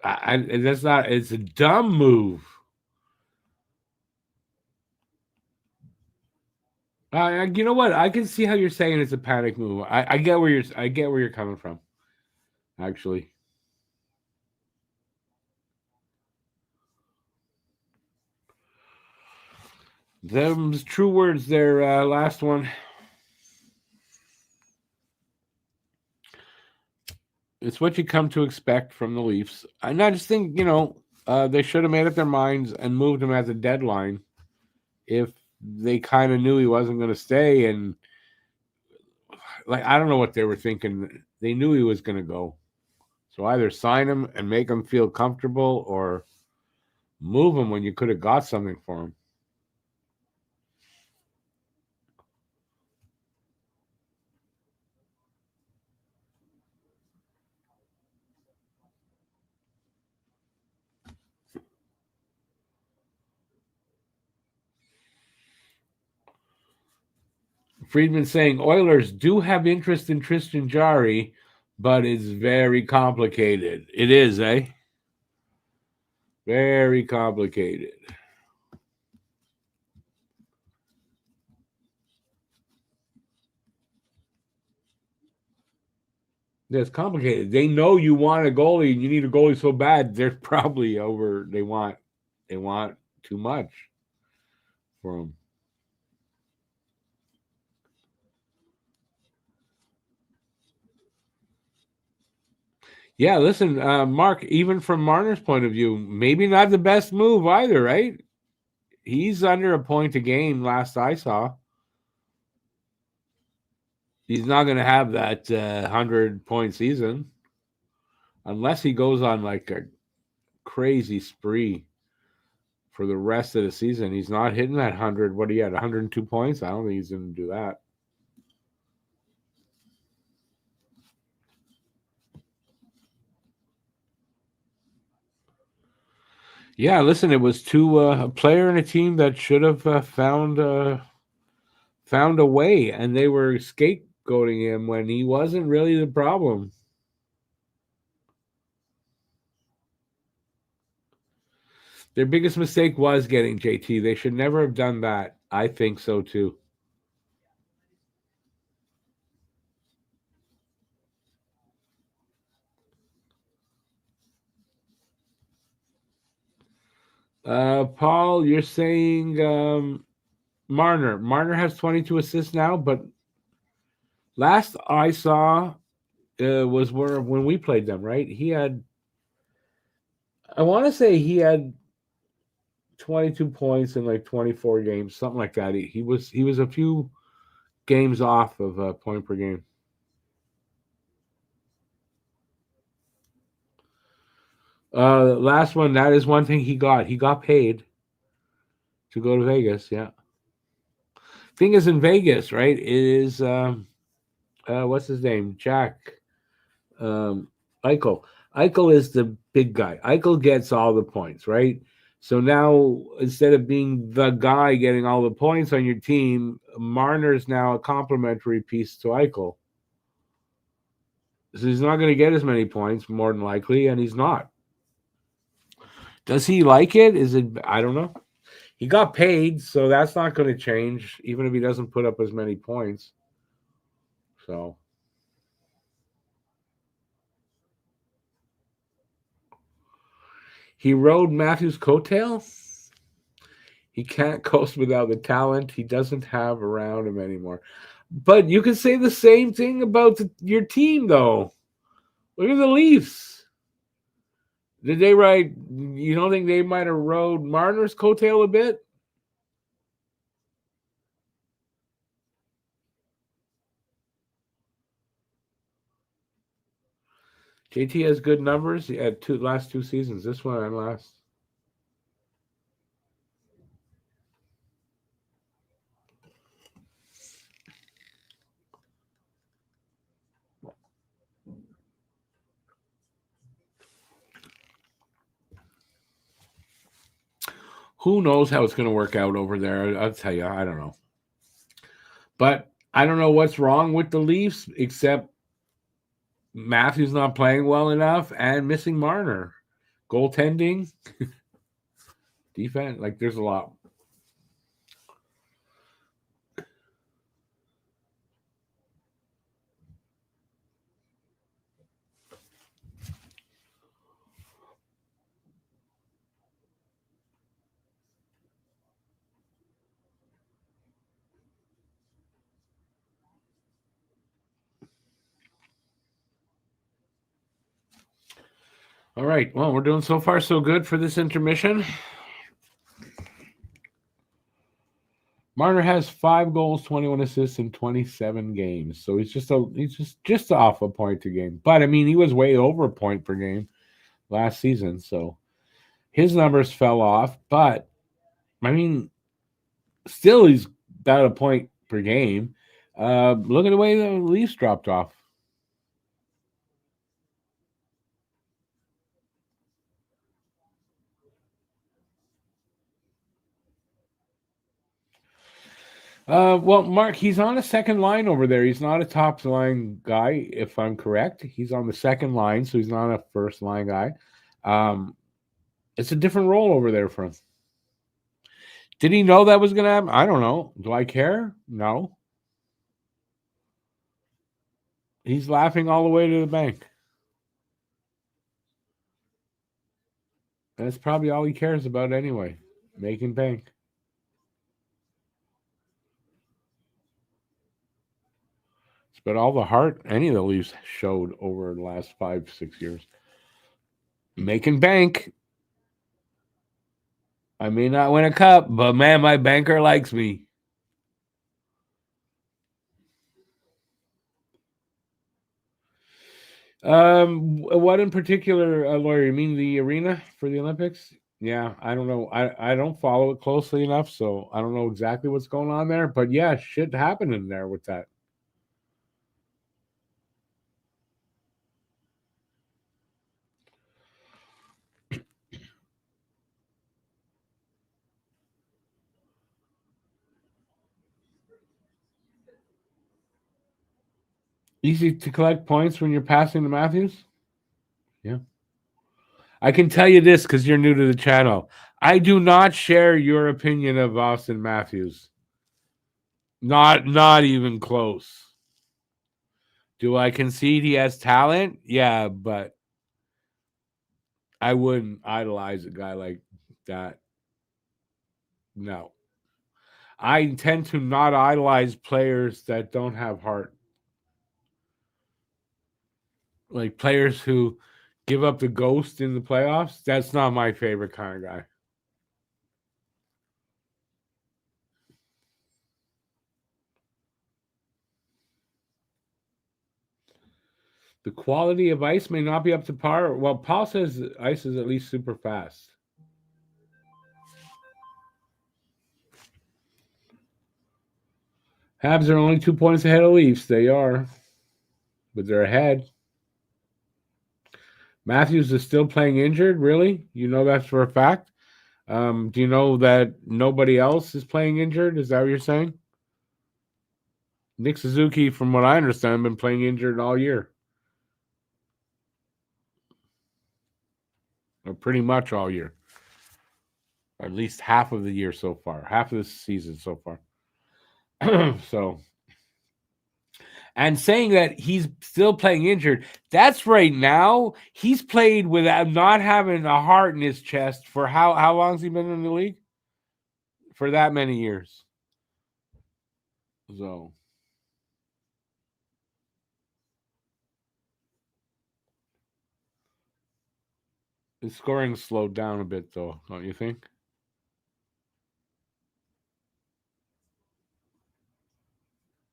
That's not. It's a dumb move. You know what? I can see how you're saying it's a panic move. I get where you're coming from. Actually, them's true words. Their last one. It's what you come to expect from the Leafs. And I just think they should have made up their minds and moved him at the deadline if they kind of knew he wasn't going to stay. And like I don't know what they were thinking. They knew he was going to go. So either sign him and make him feel comfortable or move him when you could have got something for him. Friedman saying Oilers do have interest in Tristan Jarry, but it's very complicated. It is, eh? Very complicated. It's complicated. They know you want a goalie and you need a goalie so bad. They're probably over. They want too much for him. Yeah, listen, Mark. Even from Marner's point of view, maybe not the best move either, right? He's under a point a game. Last I saw, he's not going to have that 100-point season unless he goes on like a crazy spree for the rest of the season. He's not hitting that 100. What he had 102 points. I don't think he's going to do that. Yeah, listen, it was to a player and a team that should have found a way, and they were scapegoating him when he wasn't really the problem. Their biggest mistake was getting JT. They should never have done that. I think so too. Paul, you're saying Marner. Marner has 22 assists now, but last I saw was when we played them, right? I want to say he had 22 points in like 24 games, something like that. He was a few games off of a point per game. Last one, that is one thing he got. He got paid to go to Vegas. Yeah. Thing is, in Vegas, right? It is what's his name? Jack Eichel. Eichel is the big guy. Eichel gets all the points, right? So now instead of being the guy getting all the points on your team, Marner's now a complimentary piece to Eichel. So he's not going to get as many points, more than likely, and he's not. Does he like it? Is it? I don't know. He got paid, so that's not going to change, even if he doesn't put up as many points. So he rode Matthews' coattail. He can't coast without the talent he doesn't have around him anymore. But you can say the same thing about your team, though. Look at the Leafs. Did they ride? You don't think they might have rode Marner's coattail a bit? JT has good numbers. He had last two seasons. This one and last. Who knows how it's going to work out over there? I'll tell you, I don't know. But I don't know what's wrong with the Leafs, except Matthews not playing well enough and missing Marner. Goaltending, defense, like there's a lot. All right. Well, we're doing so far so good for this intermission. Marner has 5 goals, 21 assists in 27 games. So he's just off a point a game. But I mean, he was way over a point per game last season. So his numbers fell off. But I mean, still he's about a point per game. Look at the way the Leafs dropped off. Well, Mark, he's on a second line over there. He's not a top line guy, if I'm correct. He's on the second line, so he's not a first line guy. It's a different role over there for him. Did he know that was going to happen? I don't know. Do I care? No. He's laughing all the way to the bank. That's probably all he cares about anyway, making bank. It's about all the heart any of the Leafs showed over the last 5-6 years. Making bank. I may not win a cup, but man, my banker likes me. What in particular, Lawyer? You mean the arena for the Olympics? Yeah, I don't know. I don't follow it closely enough, so I don't know exactly what's going on there. But yeah, shit happened in there with that. Easy to collect points when you're passing to Matthews? Yeah. I can tell you this because you're new to the channel. I do not share your opinion of Austin Matthews. Not even close. Do I concede he has talent? Yeah, but I wouldn't idolize a guy like that. No. I tend to not idolize players that don't have heart. Like players who give up the ghost in the playoffs. That's not my favorite kind of guy. The quality of ice may not be up to par. Well, Paul says ice is at least super fast. Habs are only 2 points ahead of Leafs. They are, but they're ahead. Matthews is still playing injured. Really? You know that's for a fact? Do you know that nobody else is playing injured? Is that what you're saying? Nick Suzuki, from what I understand, been playing injured all year. Or pretty much all year. Or at least half of the year so far. Half of the season so far. So, and saying that he's still playing injured, that's right now. He's played without not having a heart in his chest for how long has he been in the league? For that many years. So his scoring slowed down a bit though, don't you think?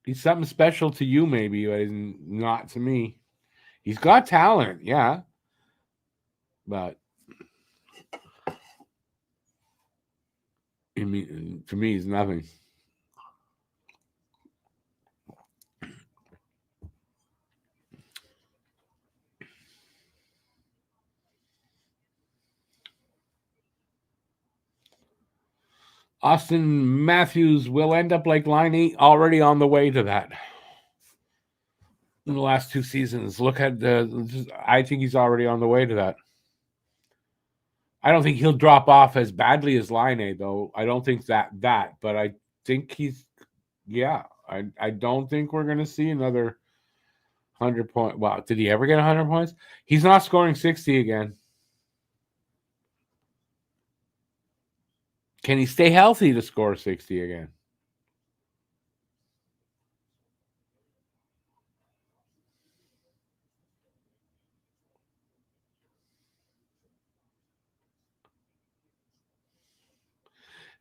He's something special to you, maybe, but not to me. He's got talent, yeah. But to me, he's nothing. Austin Matthews will end up like Line 8, already on the way to that. In the last 2 seasons, look at I think he's already on the way to that. I don't think he'll drop off as badly as Line 8, though. I don't think that, but I think he's, I don't think we're going to see another 100 point. Wow, did he ever get 100 points? He's not scoring 60 again. Can he stay healthy to score 60 again?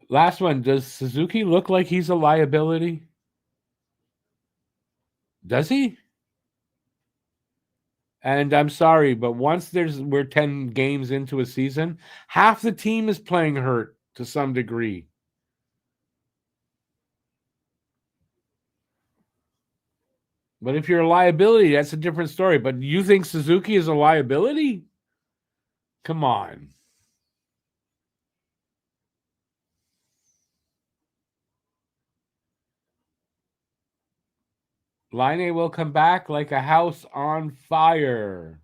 Last one, does Suzuki look like he's a liability? Does he? And I'm sorry, but once we're 10 games into a season, half the team is playing hurt to some degree. But if you're a liability, that's a different story. But you think Suzuki is a liability? Come on. Line will come back like a house on fire.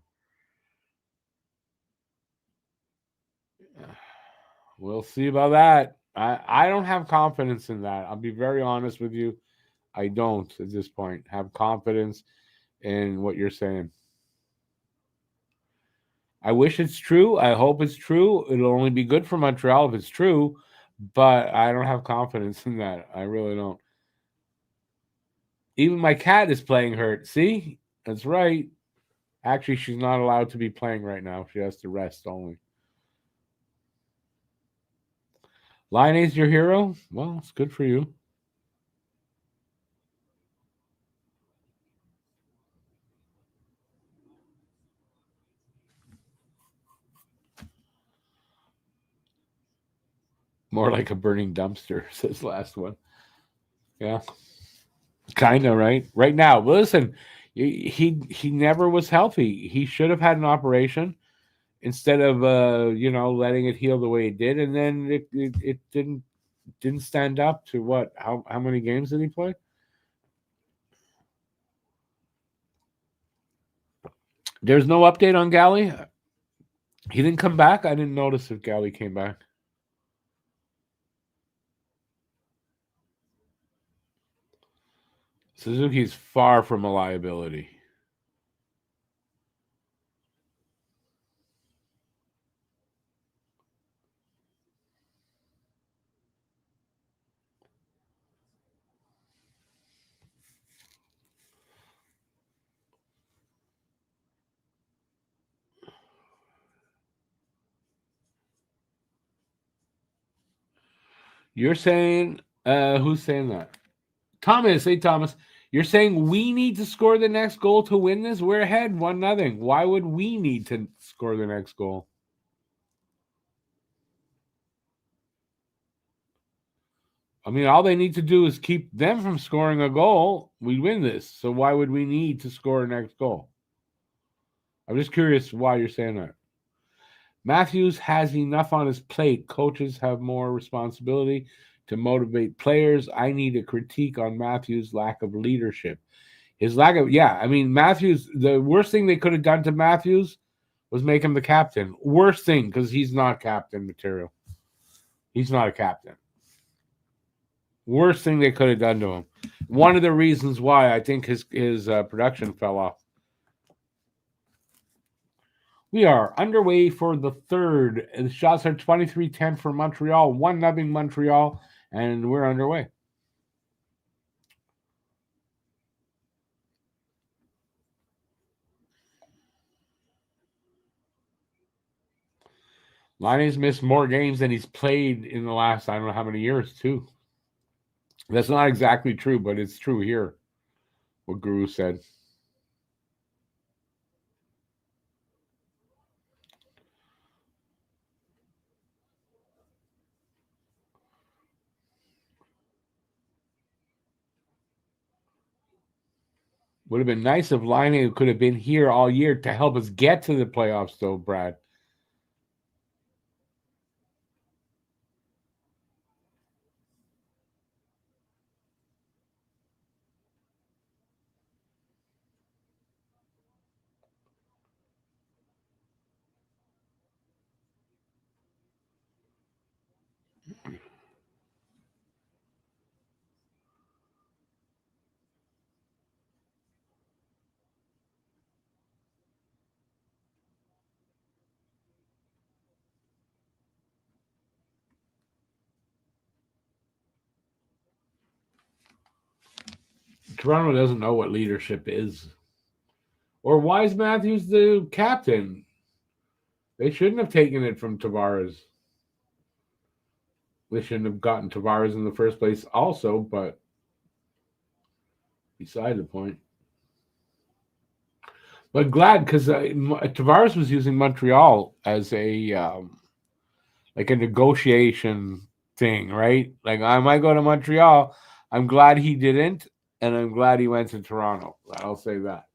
We'll see about that. I don't have confidence in that. I'll be very honest with you. I don't at this point have confidence in what you're saying. I wish it's true. I hope it's true. It'll only be good for Montreal if it's true, but I don't have confidence in that. I really don't. Even my cat is playing hurt. See? That's right. Actually, she's not allowed to be playing right now. She has to rest only. Line A's your hero? Well, it's good for you. More like a burning dumpster, says last one. Yeah. Kind of, right? Right now. Listen, he never was healthy. He should have had an operation instead of letting it heal the way it did, and then it didn't stand up to what? How many games did he play? There's no update on Galley. He didn't come back. I didn't notice if Galley came back. Suzuki's far from a liability. You're saying, who's saying that? Thomas, hey Thomas, you're saying we need to score the next goal to win this? We're ahead 1-0. Why would we need to score the next goal? I mean, all they need to do is keep them from scoring a goal. We win this. So why would we need to score a next goal? I'm just curious why you're saying that. Matthews has enough on his plate. Coaches have more responsibility to motivate players. I need a critique on Matthews' lack of leadership. His lack of, Matthews, the worst thing they could have done to Matthews was make him the captain. Worst thing, because he's not captain material. He's not a captain. Worst thing they could have done to him. One of the reasons why I think his production fell off. We are underway for the third. The shots are 23-10 for Montreal, 1-0 Montreal, and we're underway. Liney's missed more games than he's played in the last, I don't know how many years, too. That's not exactly true, but it's true here, what Guru said. Would have been nice if Liney could have been here all year to help us get to the playoffs, though, Brad. Toronto doesn't know what leadership is. Or why is Matthews the captain? They shouldn't have taken it from Tavares. They shouldn't have gotten Tavares in the first place also, but beside the point. But glad because Tavares was using Montreal as a like a negotiation thing, right? Like I might go to Montreal. I'm glad he didn't, and I'm glad he went to Toronto. I'll say that.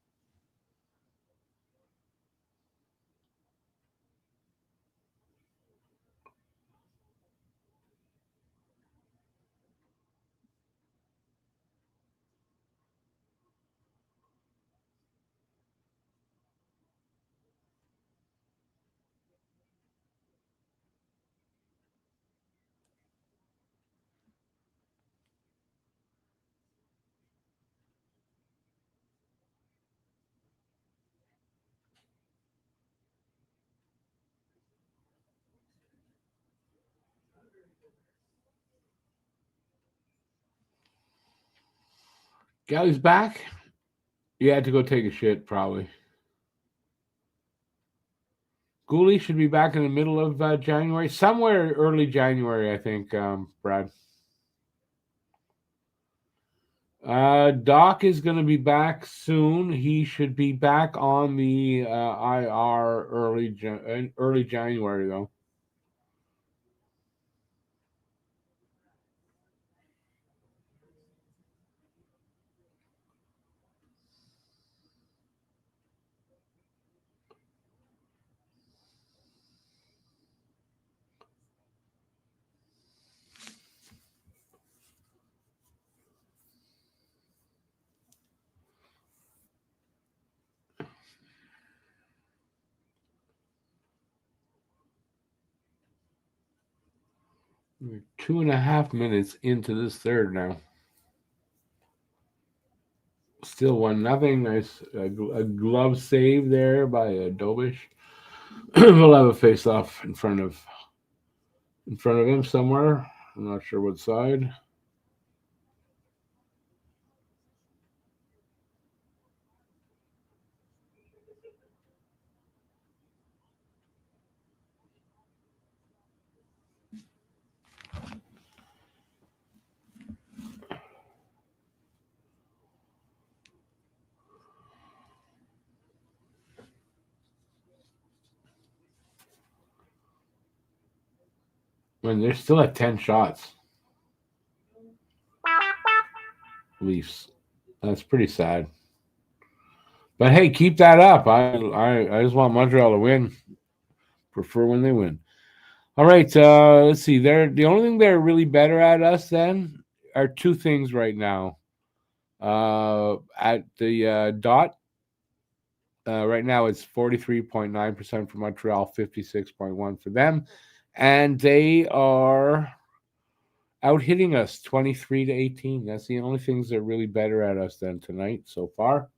Galley's back. You had to go take a shit, probably. Gooley should be back in the middle of January, somewhere early January, I think, Brad. Doc is going to be back soon. He should be back on the IR early January, though. We're 2.5 minutes into this third now. Still 1-0. Nice a glove save there by Dobish. We'll have a face-off in front of him somewhere. I'm not sure what side. And they're still at 10 shots. Leafs. That's pretty sad. But hey, keep that up. I just want Montreal to win. Prefer when they win. All right, let's see. They're the only thing they're really better at us then are two things right now. At the dot, right now it's 43.9% for Montreal, 56.1% for them, and they are out hitting us 23-18. That's the only things that are really better at us than tonight so far.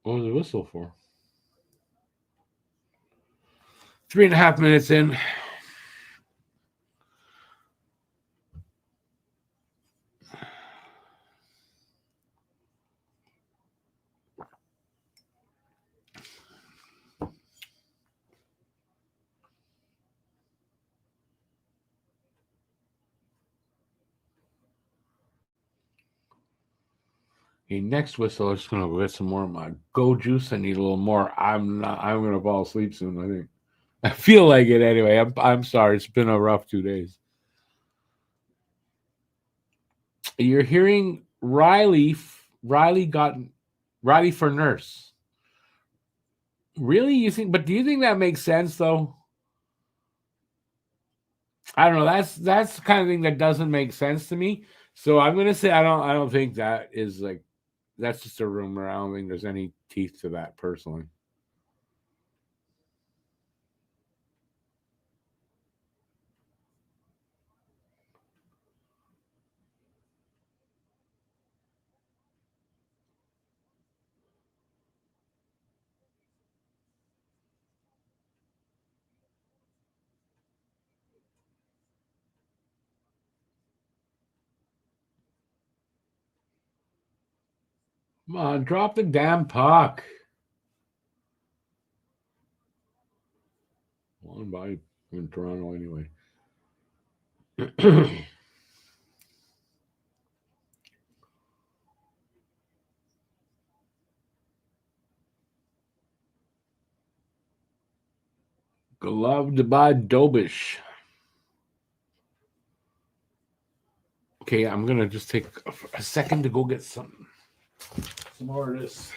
What was the whistle for? 3.5 minutes in. Okay, next whistle, I'm just gonna go get some more of my go juice. I need a little more. I'm gonna fall asleep soon, I think. I feel like it anyway. I'm sorry. It's been a rough 2 days. You're hearing Riley. Riley got Riley for nurse. Really? You think? But do you think that makes sense though? I don't know. That's the kind of thing that doesn't make sense to me. So I'm gonna say I don't think that is like that's just a rumor. I don't think there's any teeth to that personally. Come on, drop the damn puck. One by in Toronto anyway. Gloved by Dobish. Okay, I'm gonna just take a second to go get some more of this.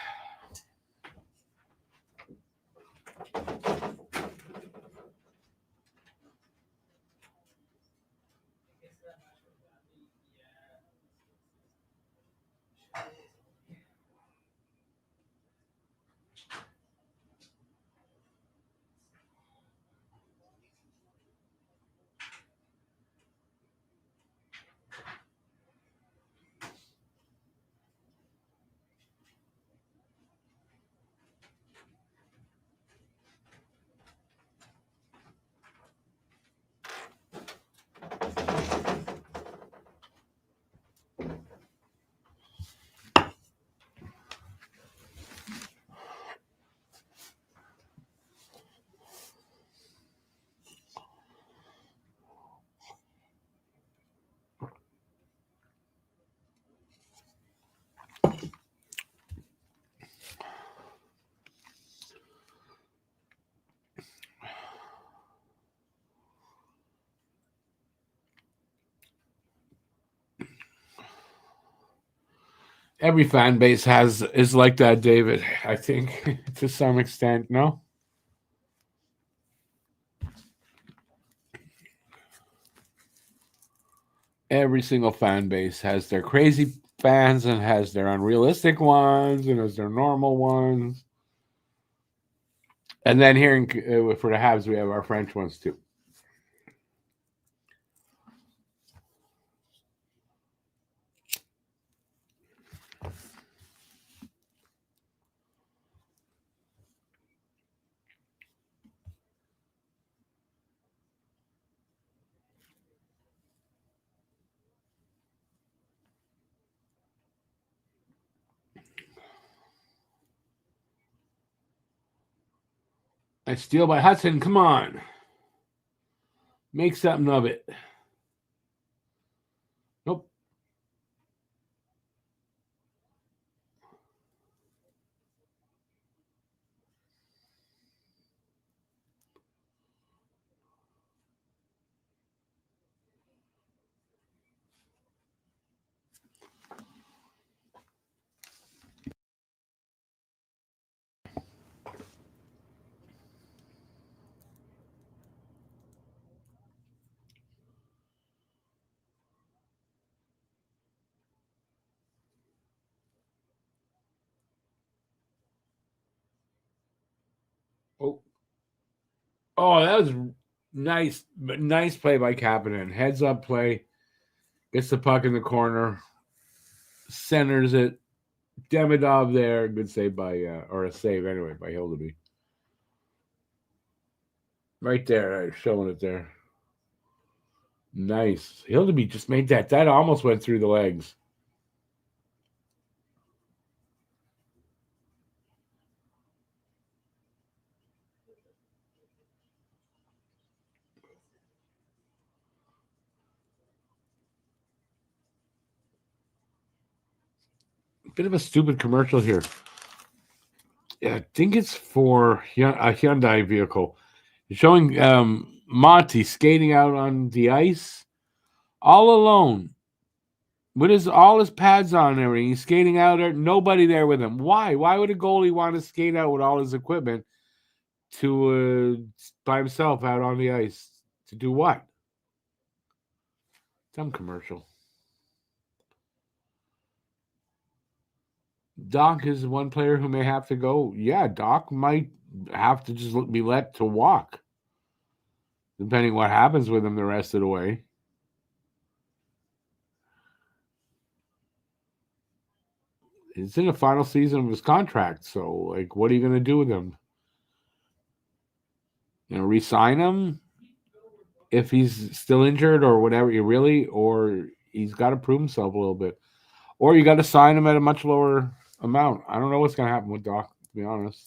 Every fan base is like that, David. I think to some extent, no. Every single fan base has their crazy fans and has their unrealistic ones and has their normal ones. And then here for the Habs, we have our French ones too. I steal by Hudson. Come on, make something of it. Nope. Oh, oh, that was nice, nice play by Kapanen. Heads up play, gets the puck in the corner, centers it. Demidov there, good save by or a save anyway by Hildeby. Right there, showing it there. Nice. Hildeby just made that. That almost went through the legs. Bit of a stupid commercial here. Yeah, I think it's for a Hyundai vehicle. It's showing Monty skating out on the ice all alone with all his pads on and everything. He's skating out there, nobody there with him. Why? Why would a goalie want to skate out with all his equipment to by himself out on the ice to do what? Some commercial. Doc is one player who may have to go. Yeah, Doc might have to just be let to walk, depending what happens with him the rest of the way. It's in the final season of his contract, so like, what are you going to do with him? Re-sign him if he's still injured or whatever? Or he's got to prove himself a little bit, or you got to sign him at a much lower amount. I don't know what's going to happen with Doc, to be honest.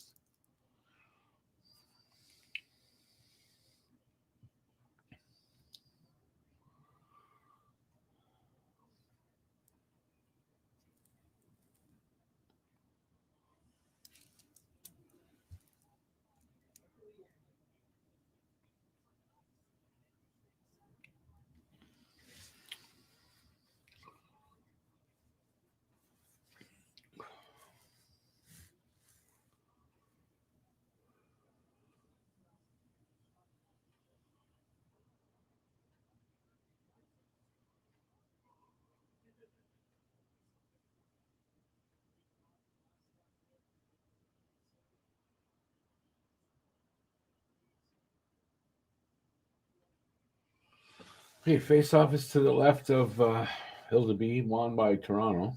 Okay, face-off is to the left of Hildeby, won by Toronto.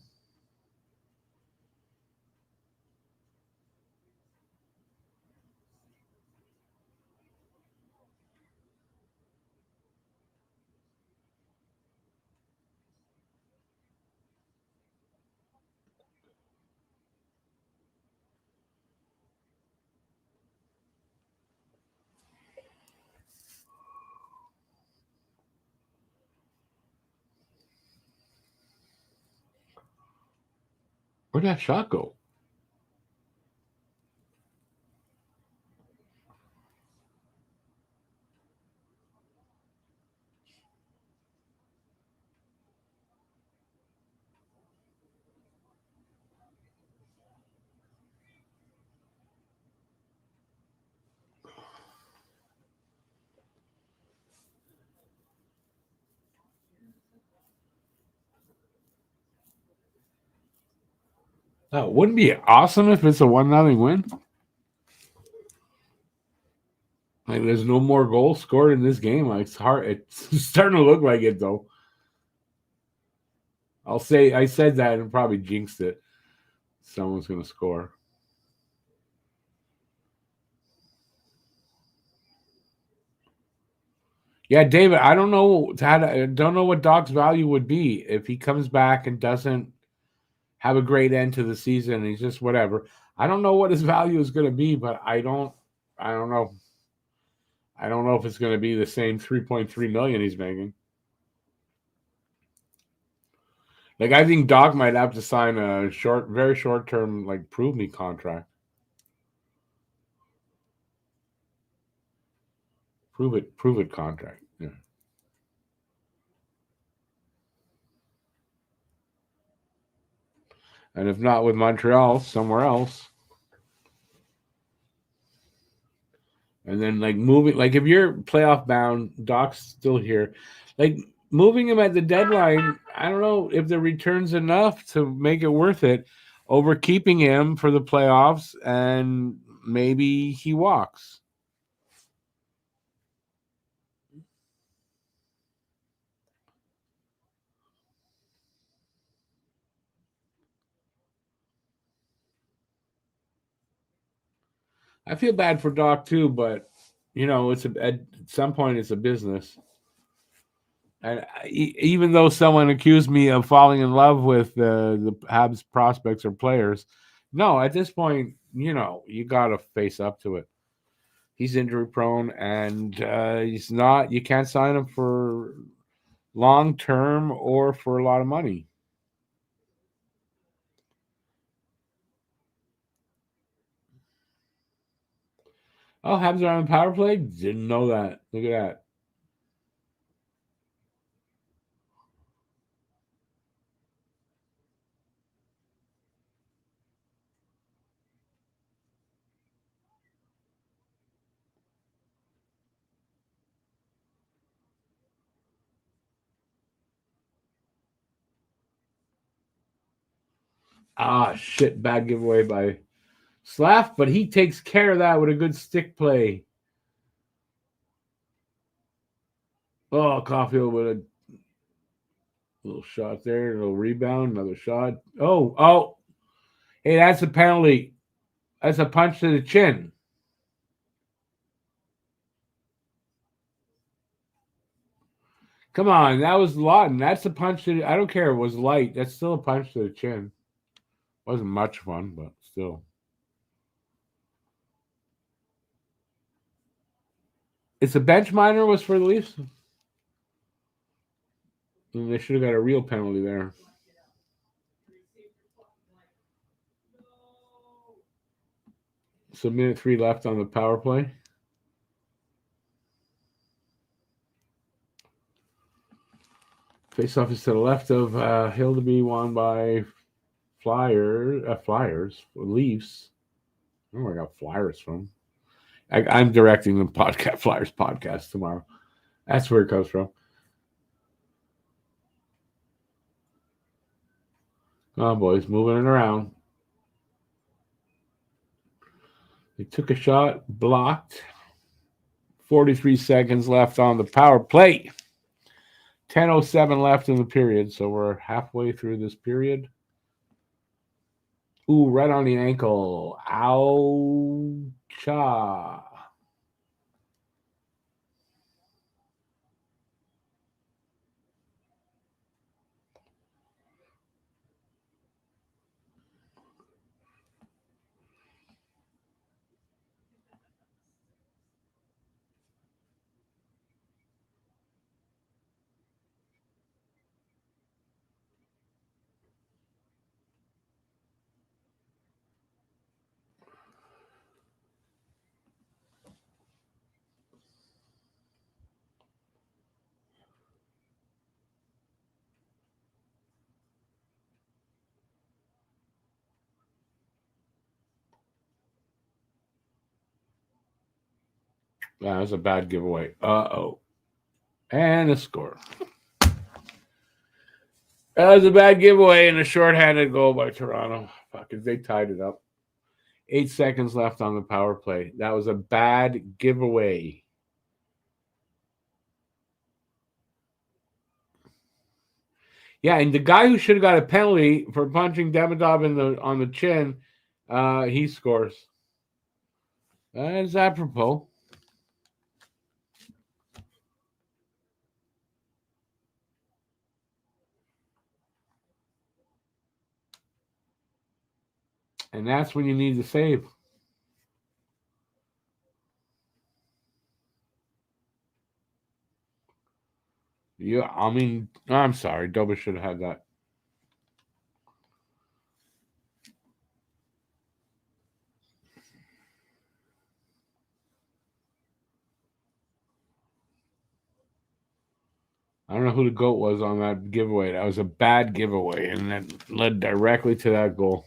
Where'd that shot go? Wouldn't it be awesome if it's a 1-0 win? Like, there's no more goals scored in this game. Like, it's hard. It's starting to look like it, though. I said that and probably jinxed it. Someone's going to score. Yeah, David, I don't know what Doc's value would be if he comes back and doesn't have a great end to the season. And he's just whatever. I don't know what his value is going to be, but I don't know. I don't know if it's going to be the same 3.3 million he's making. Like, I think Doc might have to sign a very short term, like, prove me contract. Prove it contract. Yeah. And if not with Montreal, somewhere else. And then, like, moving, like, if you're playoff bound, Doc's still here. Like, moving him at the deadline, I don't know if the return's enough to make it worth it over keeping him for the playoffs, and maybe he walks. I feel bad for Doc too, but at some point it's a business. And even though someone accused me of falling in love with the Habs prospects or players, no, at this point, you got to face up to it. He's injury prone, and he's not. You can't sign him for long term or for a lot of money. Oh, Habs are on the power play? Didn't know that. Look at that. Ah, shit. Bad giveaway by Slav, but he takes care of that with a good stick play. Oh, Caulfield with a little shot there, a little rebound, another shot. Oh. Hey, that's a penalty. That's a punch to the chin. Come on, that was Lawton. That's a punch to I don't care. It was light. That's still a punch to the chin. Wasn't much fun, but still. It's a bench minor was for the Leafs. And they should have got a real penalty there. So minute 3 left on the power play. Face-off is to the left of Hill to be won by Leafs. I don't know where I got Flyers from. I'm directing the podcast Flyers podcast tomorrow. That's where it comes from. Come on, boys, moving it around. They took a shot, blocked. 43 seconds left on the power play. 10:07 left in the period, so we're halfway through this period. Ooh, right on the ankle. Oucha. That was a bad giveaway. Uh-oh. And a score. That was a bad giveaway and a shorthanded goal by Toronto. Fuck, they tied it up. 8 seconds left on the power play. That was a bad giveaway. Yeah, and the guy who should have got a penalty for punching Demidov on the chin, he scores. That is apropos. And that's when you need to save. Yeah, I mean, I'm sorry. Doba should have had that. I don't know who the GOAT was on that giveaway. That was a bad giveaway, and that led directly to that goal.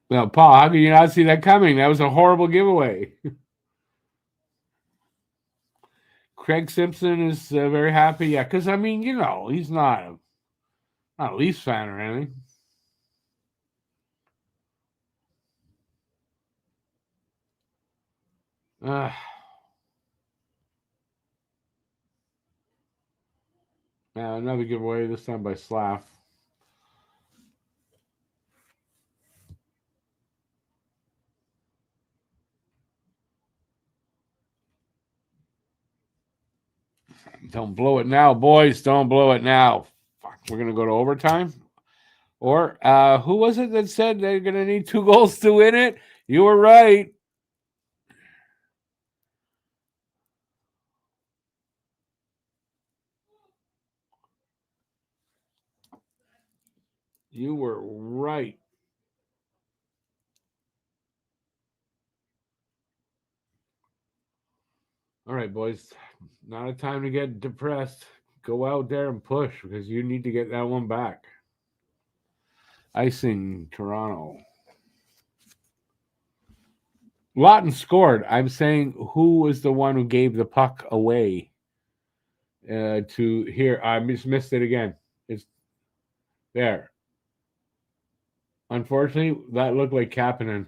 Now, Paul, how could you not see that coming? That was a horrible giveaway. Craig Simpson is very happy. Yeah, because, I mean, he's not a Leafs fan or anything. Another giveaway, this time by Slav. Don't blow it now, boys. Don't blow it now. Fuck, we're going to go to overtime? Or who was it that said they're going to need 2 goals to win it? You were right. You were right. All right, boys. Not a time to get depressed. Go out there and push because you need to get that one back. Icing Toronto. Lawton scored. I'm saying who was the one who gave the puck away to here. I missed it again. It's there. Unfortunately, that looked like Kapanen.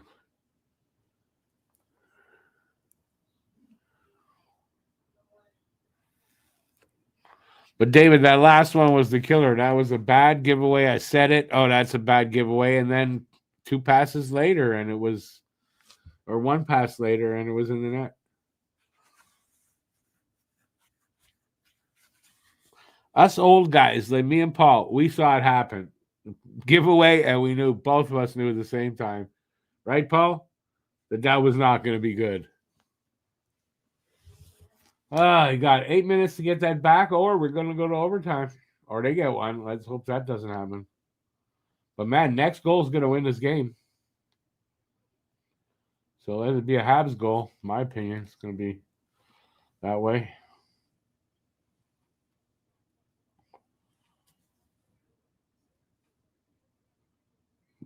But David, that last one was the killer. That was a bad giveaway. I said it. Oh, that's a bad giveaway. And then two passes later, and it was, or one pass later, and it was in the net. Us old guys, like me and Paul, we saw it happen. Giveaway, and we knew, both of us knew at the same time. Right, Paul? That was not going to be good. You got 8 minutes to get that back, or we're going to go to overtime. Or they get one. Let's hope that doesn't happen. But, man, next goal is going to win this game. So let it be a Habs goal. In my opinion, it's going to be that way.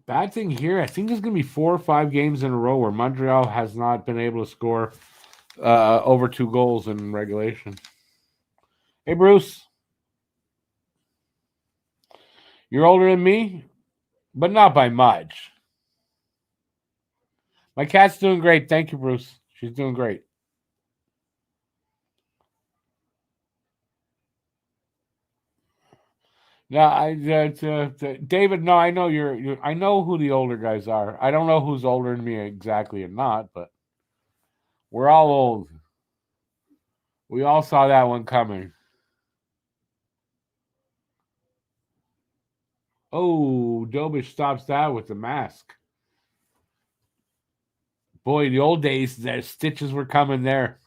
Bad thing here, I think there's going to be 4 or 5 games in a row where Montreal has not been able to score over 2 goals in regulation. Hey, Bruce. You're older than me, but not by much. My cat's doing great. Thank you, Bruce. She's doing great. No, David. No, I know you're. I know who the older guys are. I don't know who's older than me exactly or not, but we're all old. We all saw that one coming. Oh, Dobish stops that with the mask. Boy, the old days, the stitches were coming there.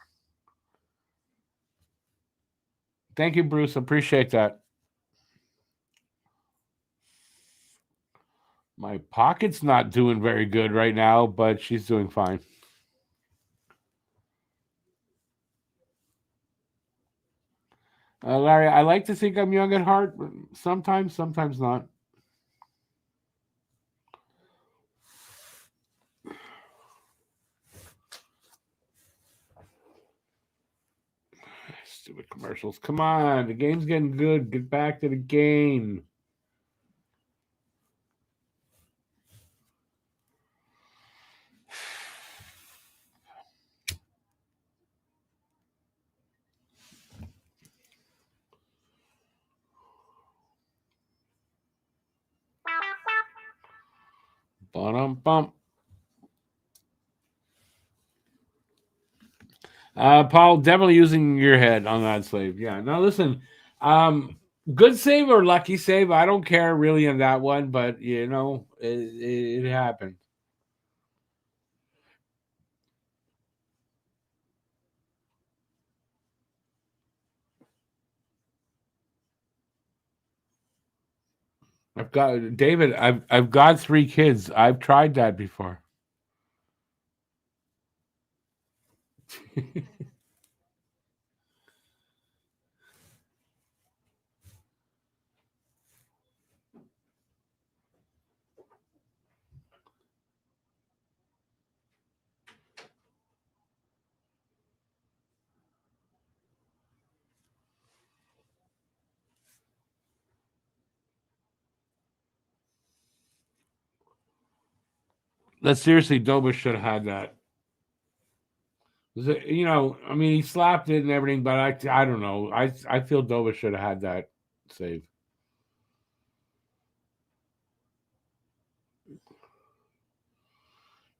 Thank you, Bruce. Appreciate that. My pocket's not doing very good right now, but she's doing fine. Larry, I like to think I'm young at heart, but sometimes not. Stupid commercials. Come on, the game's getting good. Get back to the game. Bum. Paul, definitely using your head on that save. Yeah. Now listen, good save or lucky save, I don't care really on that one, but it happened. I've got 3 kids. I've tried that before. That seriously, Doba should have had that. I mean, he slapped it and everything, but I don't know. I feel Doba should have had that save.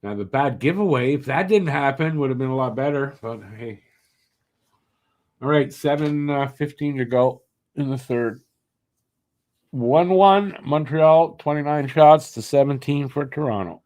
Now the bad giveaway, if that didn't happen, would have been a lot better. But hey, all right, 7:15 to go in the third. 1-1 Montreal, 29 shots to 17 for Toronto.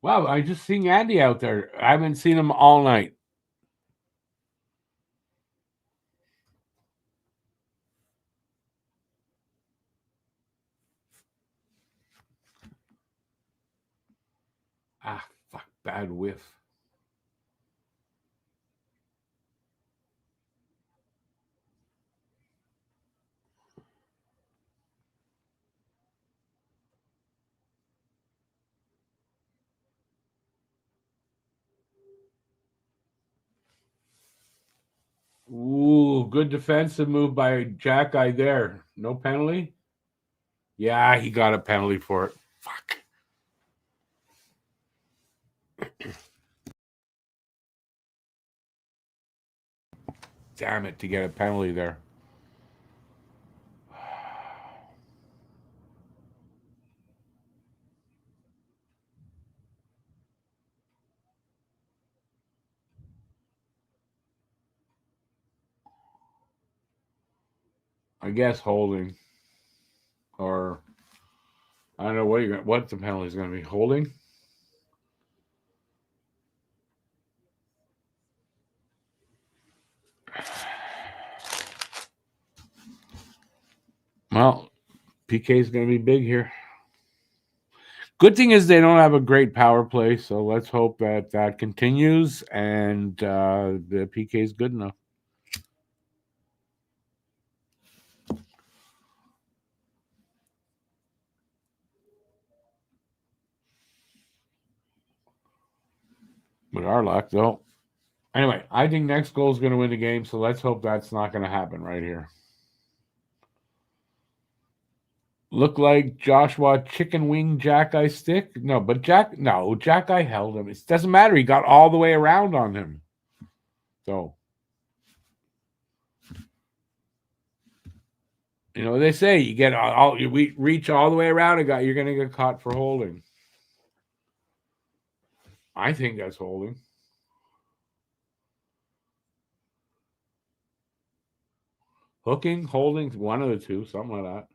Wow, I just seen Andy out there. I haven't seen him all night. Ah, fuck, bad whiff. Ooh, good defensive move by Jack Eye there. No penalty? Yeah, he got a penalty for it. Fuck. Damn it, to get a penalty there. I guess holding. Or I don't know what the penalty is going to be. Holding? Well, PK is going to be big here. Good thing is they don't have a great power play, so let's hope that continues and the PK is good enough. With our luck, though. Anyway, I think next goal is going to win the game, so let's hope that's not going to happen right here. Look like Joshua chicken wing Jack Eye stick. No, but Jack Eye held him. It doesn't matter. He got all the way around on him. So, you know, they say you get you reach all the way around a guy, you're going to get caught for holding. I think that's holding. Hooking, holding, one of the two, something like that.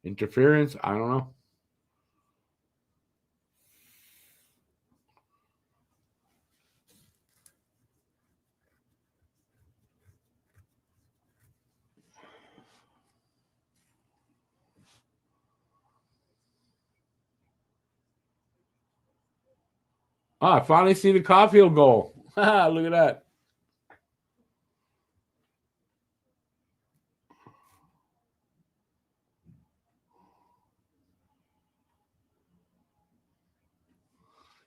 Interference, I don't know. I finally see the Caulfield goal. Look at that.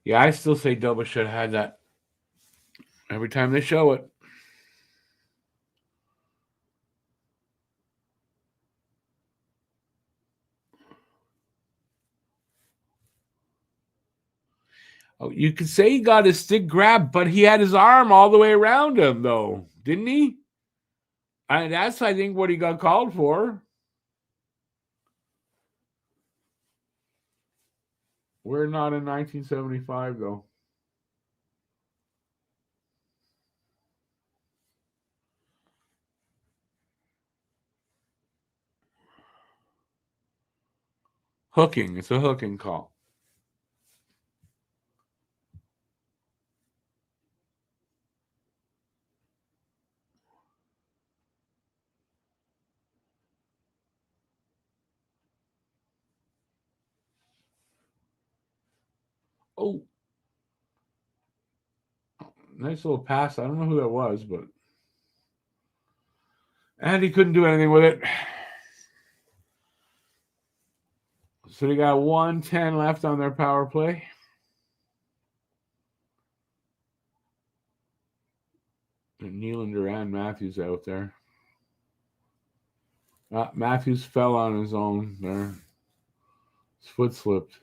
Yeah, I still say Doba should have had that every time they show it. Oh, you could say he got his stick grabbed, but he had his arm all the way around him, though, didn't he? And that's, I think, what he got called for. We're not in 1975, though. Hooking. It's a hooking call. Oh. Nice little pass. I don't know who that was, but. And he couldn't do anything with it. So they got 1:10 left on their power play. And Nylander and Matthews out there. Matthews fell on his own there. His foot slipped.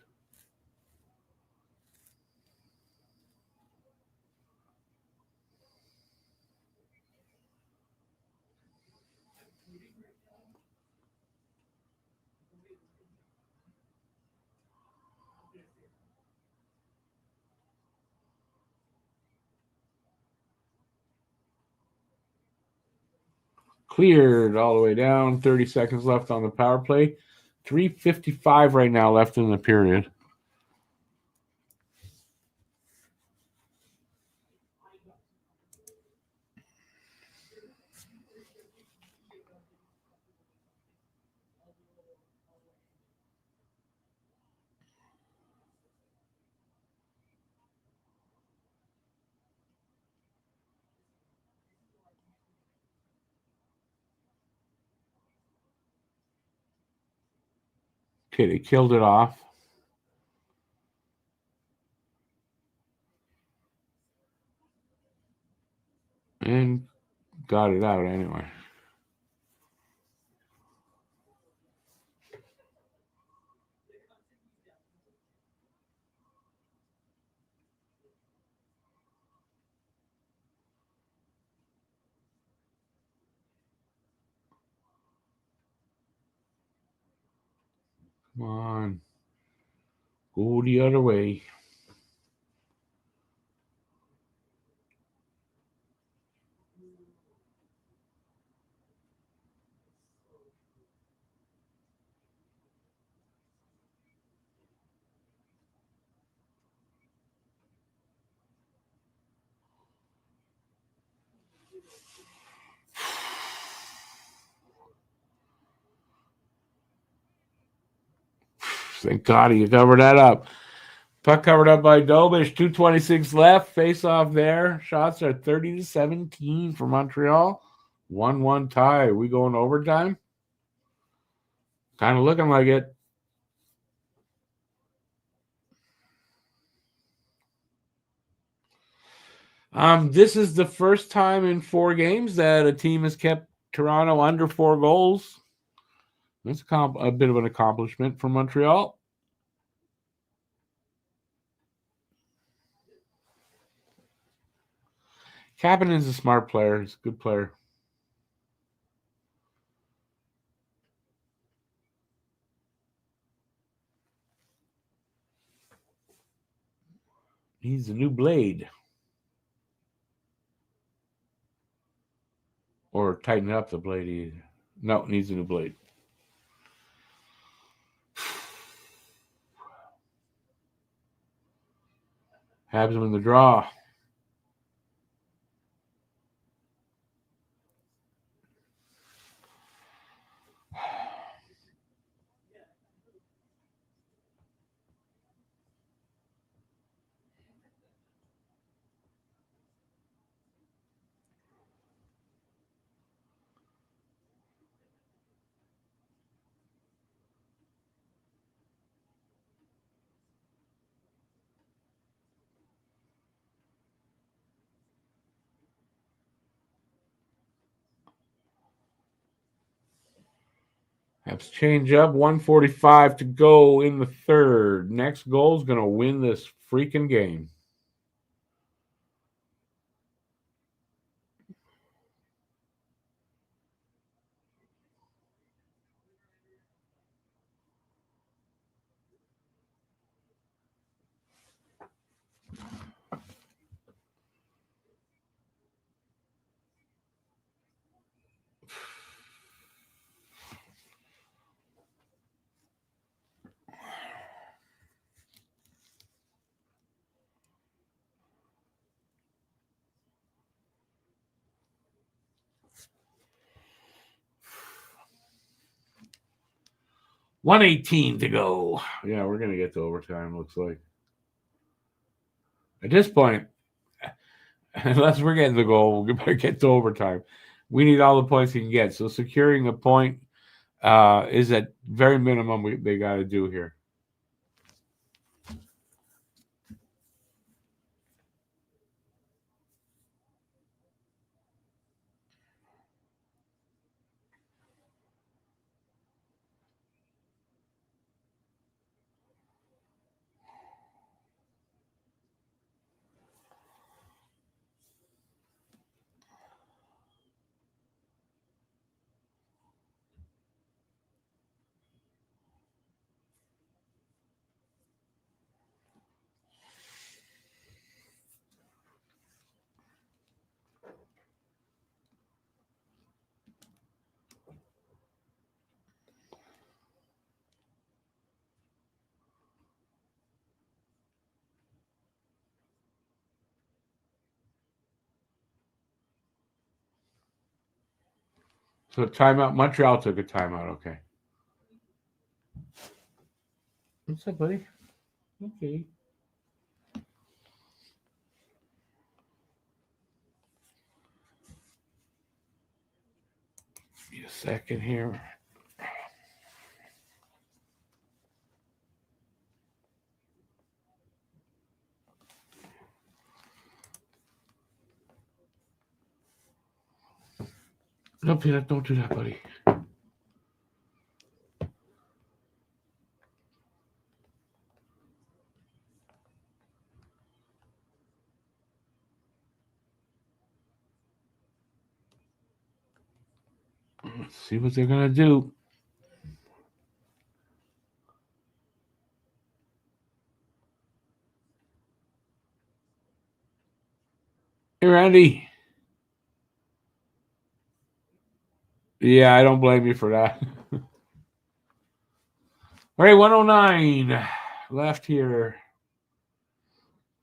Cleared all the way down. 30 seconds left on the power play. 3:55 right now left in the period. Okay, they killed it off. And got it out anyway. Come on. Go the other way. Thank God he covered that up. Puck covered up by Dobish. 2:26 left. Face off there. Shots are 30-17 for Montreal. 1-1 tie. We going overtime? Kind of looking like it. This is the first time in 4 games that a team has kept Toronto under 4 goals. That's a bit of an accomplishment for Montreal. Kapanen's a smart player. He's a good player. He's a new blade. Or tighten up the blade. No, needs a new blade. Habs him in the draw. Habs change up. 1:45 to go in the third. Next goal is going to win this freaking game. $118 to go. Yeah, we're going to get to overtime, looks like. At this point, unless we're getting the goal, we're going to get to overtime. We need all the points we can get. So securing a point is at very minimum they got to do here. So timeout. Montreal took a timeout. Okay. What's up, buddy? Okay. Give me a second here. No, Peanut, don't do that, buddy. Let's see what they're going to do. Hey, Randy. Yeah, I don't blame you for that. All right, 109 left here.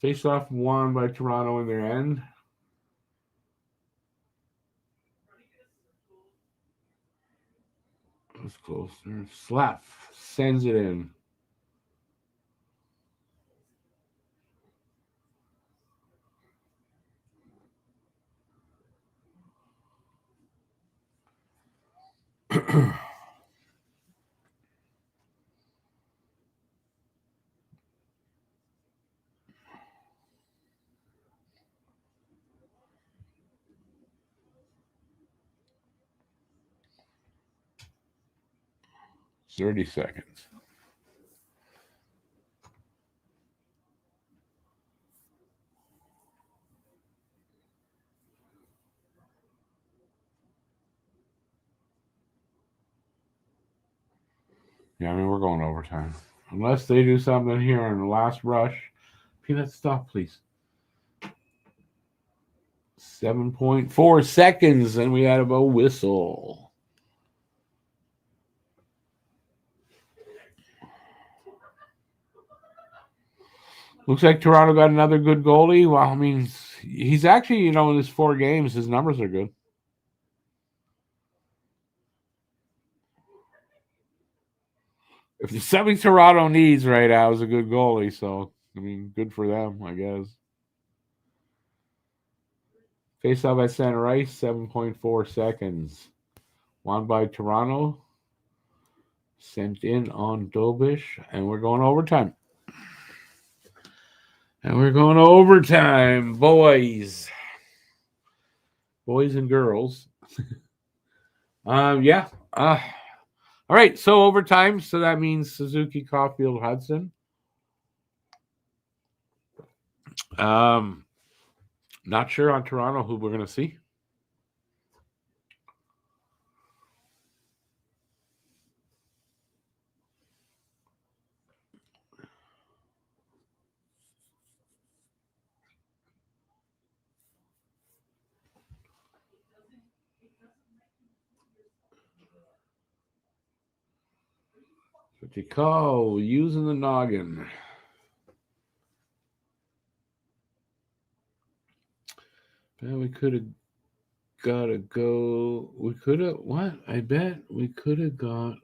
Face-off won by Toronto in their end. That's closer. Slap sends it in. $30 seconds. Yeah, I mean, we're going overtime. Unless they do something here in the last rush. Peanut, stop, please. 7.4 seconds, and we had a whistle. Looks like Toronto got another good goalie. Well, I mean, he's actually, in his 4 games, his numbers are good. If there's something Toronto needs right now is a good goalie, so, I mean, good for them, I guess. Face off at center ice, 7.4 seconds. Won by Toronto. Sent in on Dobish, and we're going overtime. Boys. Boys and girls. Yeah. All right, so overtime. So that means Suzuki, Caulfield, Hudson. Not sure on Toronto who we're going to see. What you call using the noggin. Man, we could have got to go. We could have, what? I bet we could have got,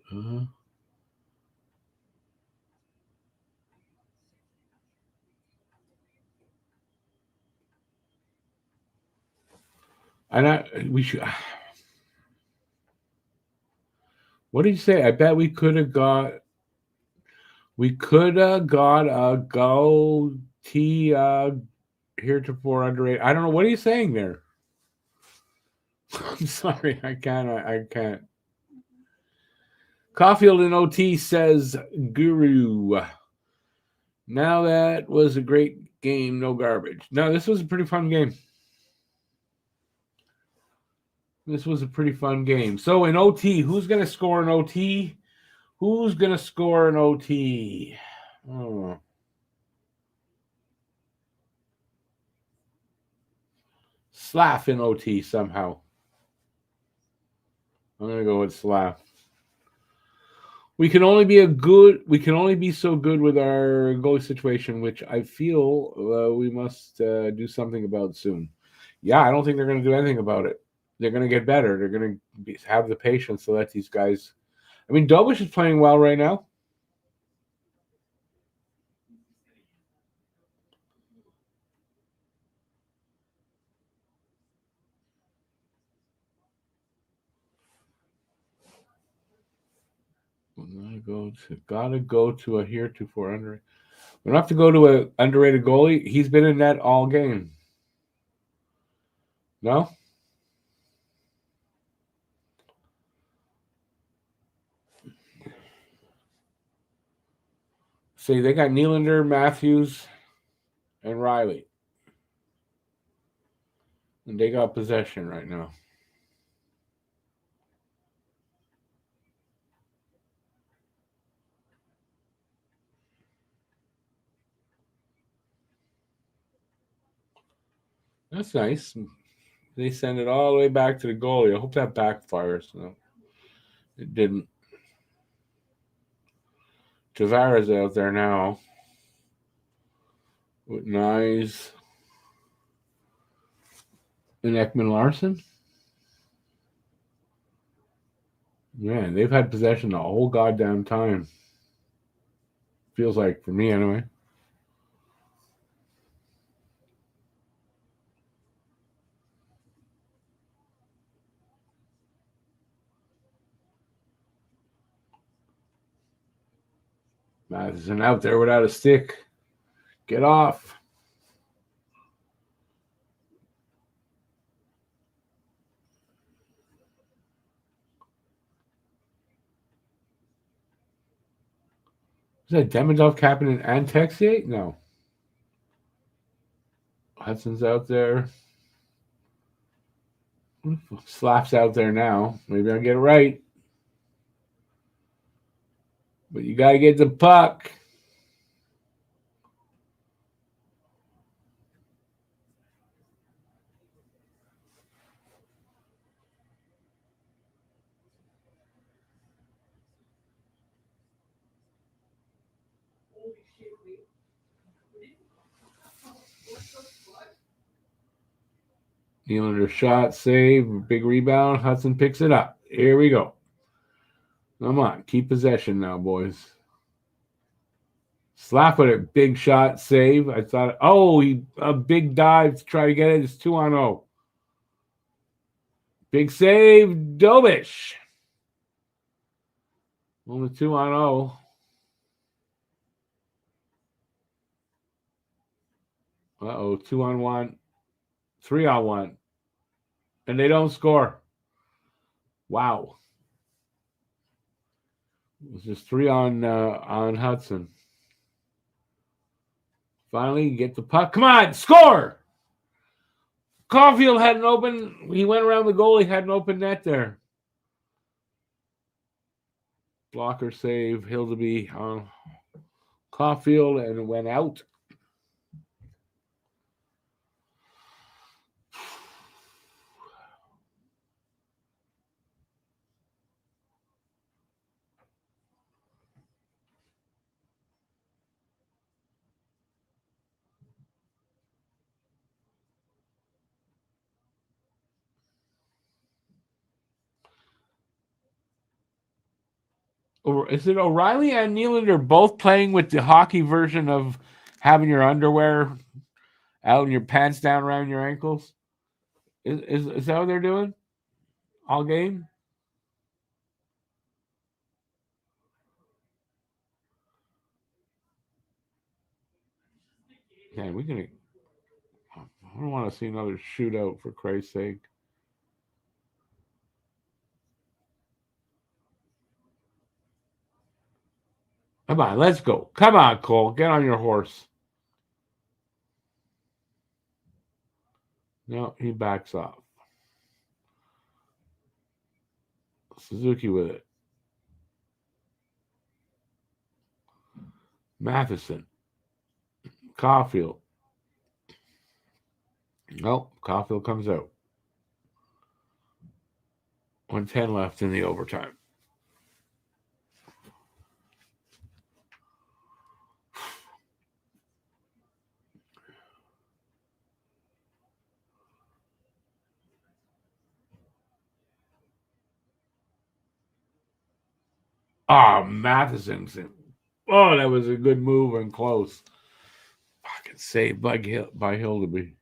we should. What did you say? I bet we could have got. We could have got a goatee heretofore underrated. I don't know. What are you saying there? I'm sorry. I can't. Caulfield in OT says Guru. Now that was a great game. No garbage. No, this was a pretty fun game. So in OT, who's going to score in OT? Who's going to score in OT? Oh. Slav in OT somehow. I'm going to go with Slav. We can only be so good with our goalie situation, which I feel we must do something about soon. Yeah, I don't think they're going to do anything about it. They're going to get better. They're going to have the patience to let these guys. I mean, Dobish is playing well right now. Gotta go to a heretofore underrated. We don't have to go to an underrated goalie. He's been in net all game. No? See, they got Nylander, Matthews, and Riley. And they got possession right now. That's nice. They send it all the way back to the goalie. I hope that backfires. No, it didn't. Tavares out there now with Nyes and Ekman Larson. Man, they've had possession the whole goddamn time. Feels like, for me anyway. Madison out there without a stick. Get off. Is that Demidov, Kapanen, and Texier? No. Hudson's out there. Slaps out there now. Maybe I'll get it right. But you got to get the puck. Nylander shot, save, big rebound. Hudson picks it up. Here we go. Come on, keep possession now, boys. Slap with it, big shot, save. I thought, a big dive to try to get it. It's 2-0. Big save, Dobish. Only 2-0. Uh-oh, 2-on-1. 3-on-1. And they don't score. Wow. It was just 3 on Hudson. Finally, get the puck. Come on, score! Caulfield had an open. He went around the goal. He had an open net there. Blocker save. Hildeby on Caulfield, and it went out. Or is it O'Reilly and Nylander both playing with the hockey version of having your underwear out and your pants down around your ankles? Is that what they're doing all game? Yeah, we can. I don't want to see another shootout, for Christ's sake. Come on, let's go. Come on, Cole. Get on your horse. No, he backs off. Suzuki with it. Matheson. Caulfield. Nope, Caulfield comes out. 1:10 left in the overtime. Matheson. Oh, that was a good move and close. Fucking saved by Hildeby.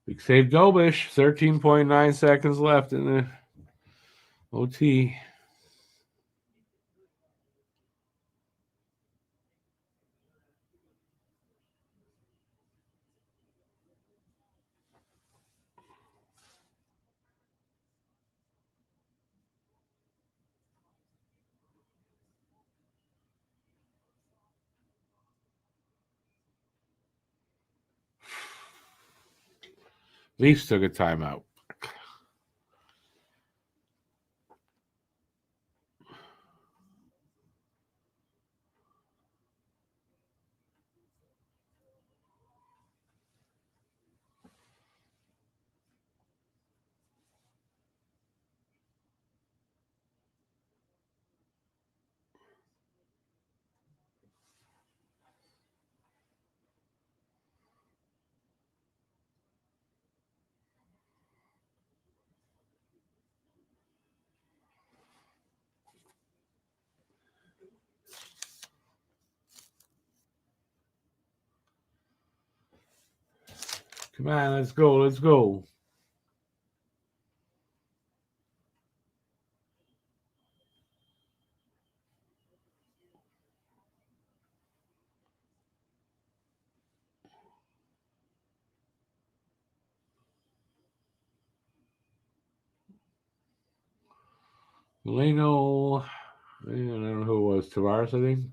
Big save Dobish. 13.9 seconds left in the OT. Leafs took a timeout. Come on, let's go. Let's go. Leno, I don't know who it was. Tavares, I think.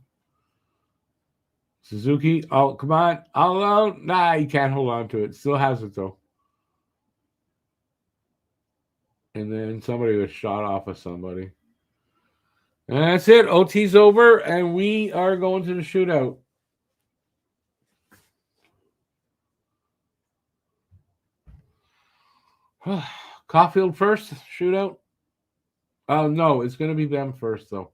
Suzuki. Oh, come on. All out. Nah, you can't hold on to it. Still has it, though. And then somebody was shot off of somebody. And that's it. OT's over, and we are going to the shootout. Caulfield first, shootout. Oh, no, it's going to be them first, though.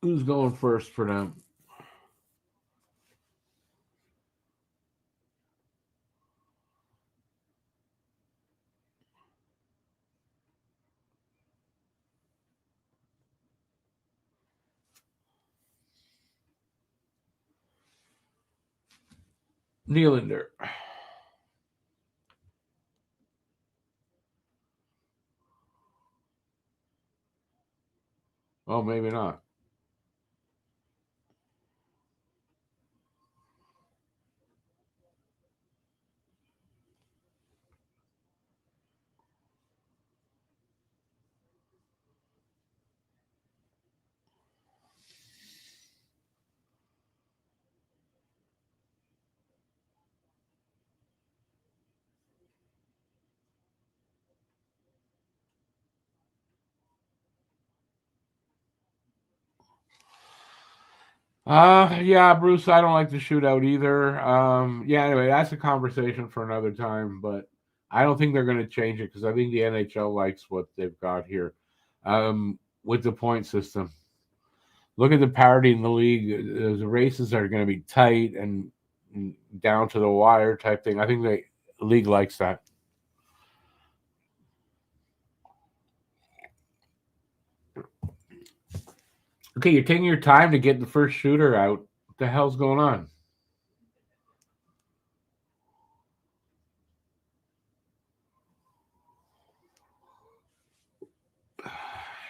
Who's going first for them? Nylander. Oh, maybe not. Yeah, Bruce, I don't like the shootout either. Yeah, anyway, that's a conversation for another time, but I don't think they're going to change it because I think the NHL likes what they've got here with the point system. Look at the parity in the league. The races are going to be tight and down to the wire type thing. I think the league likes that. Okay, you're taking your time to get the first shooter out. What the hell's going on?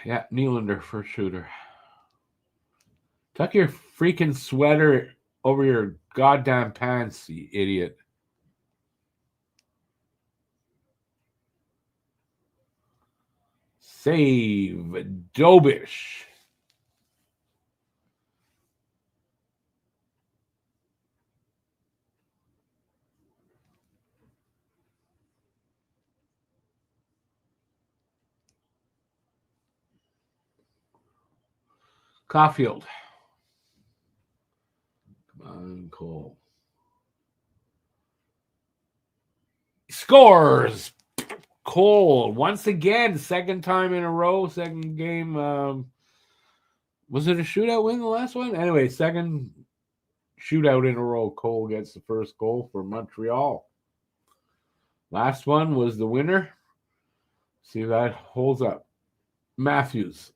Yeah, Nylander first shooter. Tuck your freaking sweater over your goddamn pants, you idiot. Save Dobish. Caulfield. Come on, Cole. Scores. Cole once again, second time in a row, second game. Was it a shootout win the last one? Anyway, second shootout in a row. Cole gets the first goal for Montreal. Last one was the winner. See if that holds up. Matthews.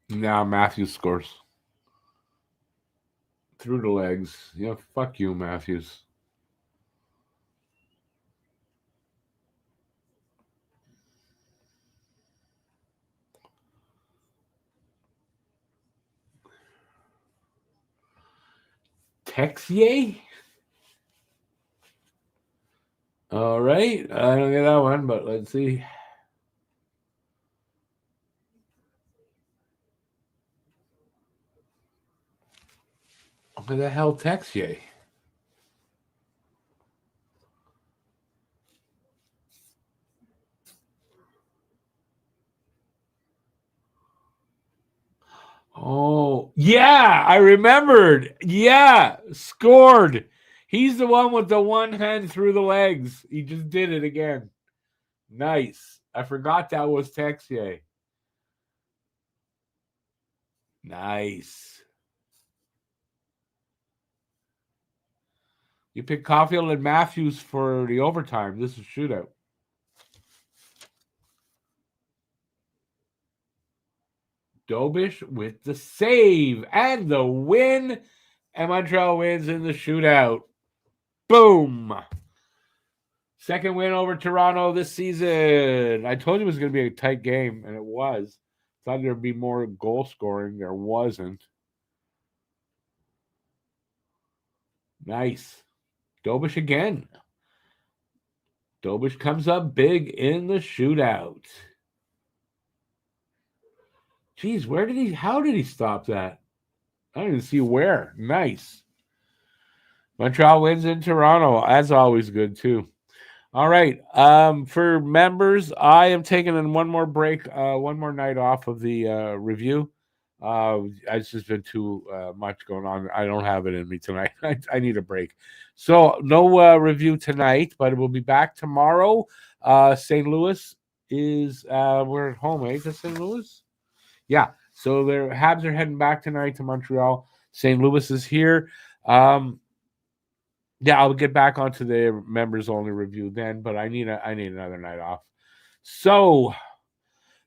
Now Matthews scores. Through the legs. Yeah, fuck you, Matthews. Texier? All right. I don't get that one, but let's see. Who the hell Texier? Oh, yeah, I remembered. Yeah, scored. He's the one with the one hand through the legs. He just did it again. Nice. I forgot that was Texier. Nice. You picked Caulfield and Matthews for the overtime. This is shootout. Dobish with the save and the win. And Montreal wins in the shootout. Boom. Second win over Toronto this season. I told you it was going to be a tight game, and it was. Thought there'd be more goal scoring. There wasn't. Nice. Dobish again. Dobish comes up big in the shootout. Geez, how did he stop that? I don't even see where. Nice. Montreal wins in Toronto. That's always good, too. All right. For members, I am taking in one more break, one more night off of the review. It's just been too much going on. I don't have it in me tonight. I need a break. So no review tonight, but we'll be back tomorrow. St. Louis is we're at home, eh? To St. Louis? Yeah. So their Habs are heading back tonight to Montreal. St. Louis is here. Yeah, I'll get back onto the members only review then, but I need another night off. So,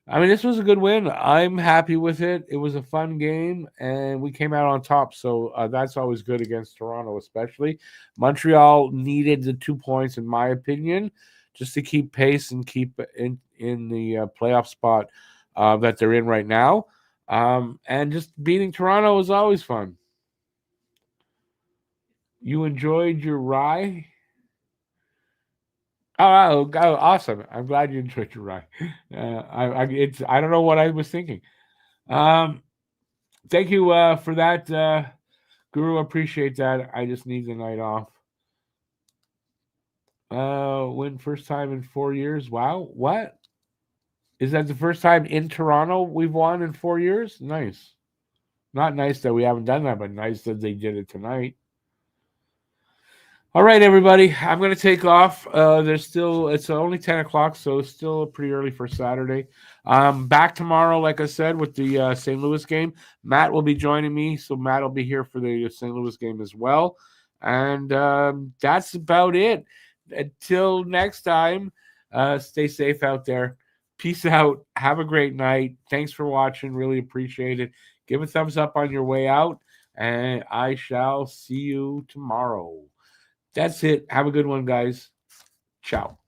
I mean, this was a good win. I'm happy with it. It was a fun game, and we came out on top. So that's always good against Toronto, especially. Montreal needed the 2 points, in my opinion, just to keep pace and keep in the playoff spot that they're in right now. And just beating Toronto is always fun. You enjoyed your rye? Oh, awesome! I'm glad you enjoyed your ride. I don't know what I was thinking. Thank you for that, Guru. Appreciate that. I just need the night off. Win first time in 4 years. Wow, what? Is that the first time in Toronto we've won in 4 years? Nice. Not nice that we haven't done that, but nice that they did it tonight. All right, everybody. I'm going to take off. It's only 10 o'clock, so it's still pretty early for Saturday. Back tomorrow, like I said, with the St. Louis game. Matt will be joining me, so Matt will be here for the St. Louis game as well. And that's about it. Until next time, stay safe out there. Peace out. Have a great night. Thanks for watching. Really appreciate it. Give a thumbs up on your way out, and I shall see you tomorrow. That's it. Have a good one, guys. Ciao.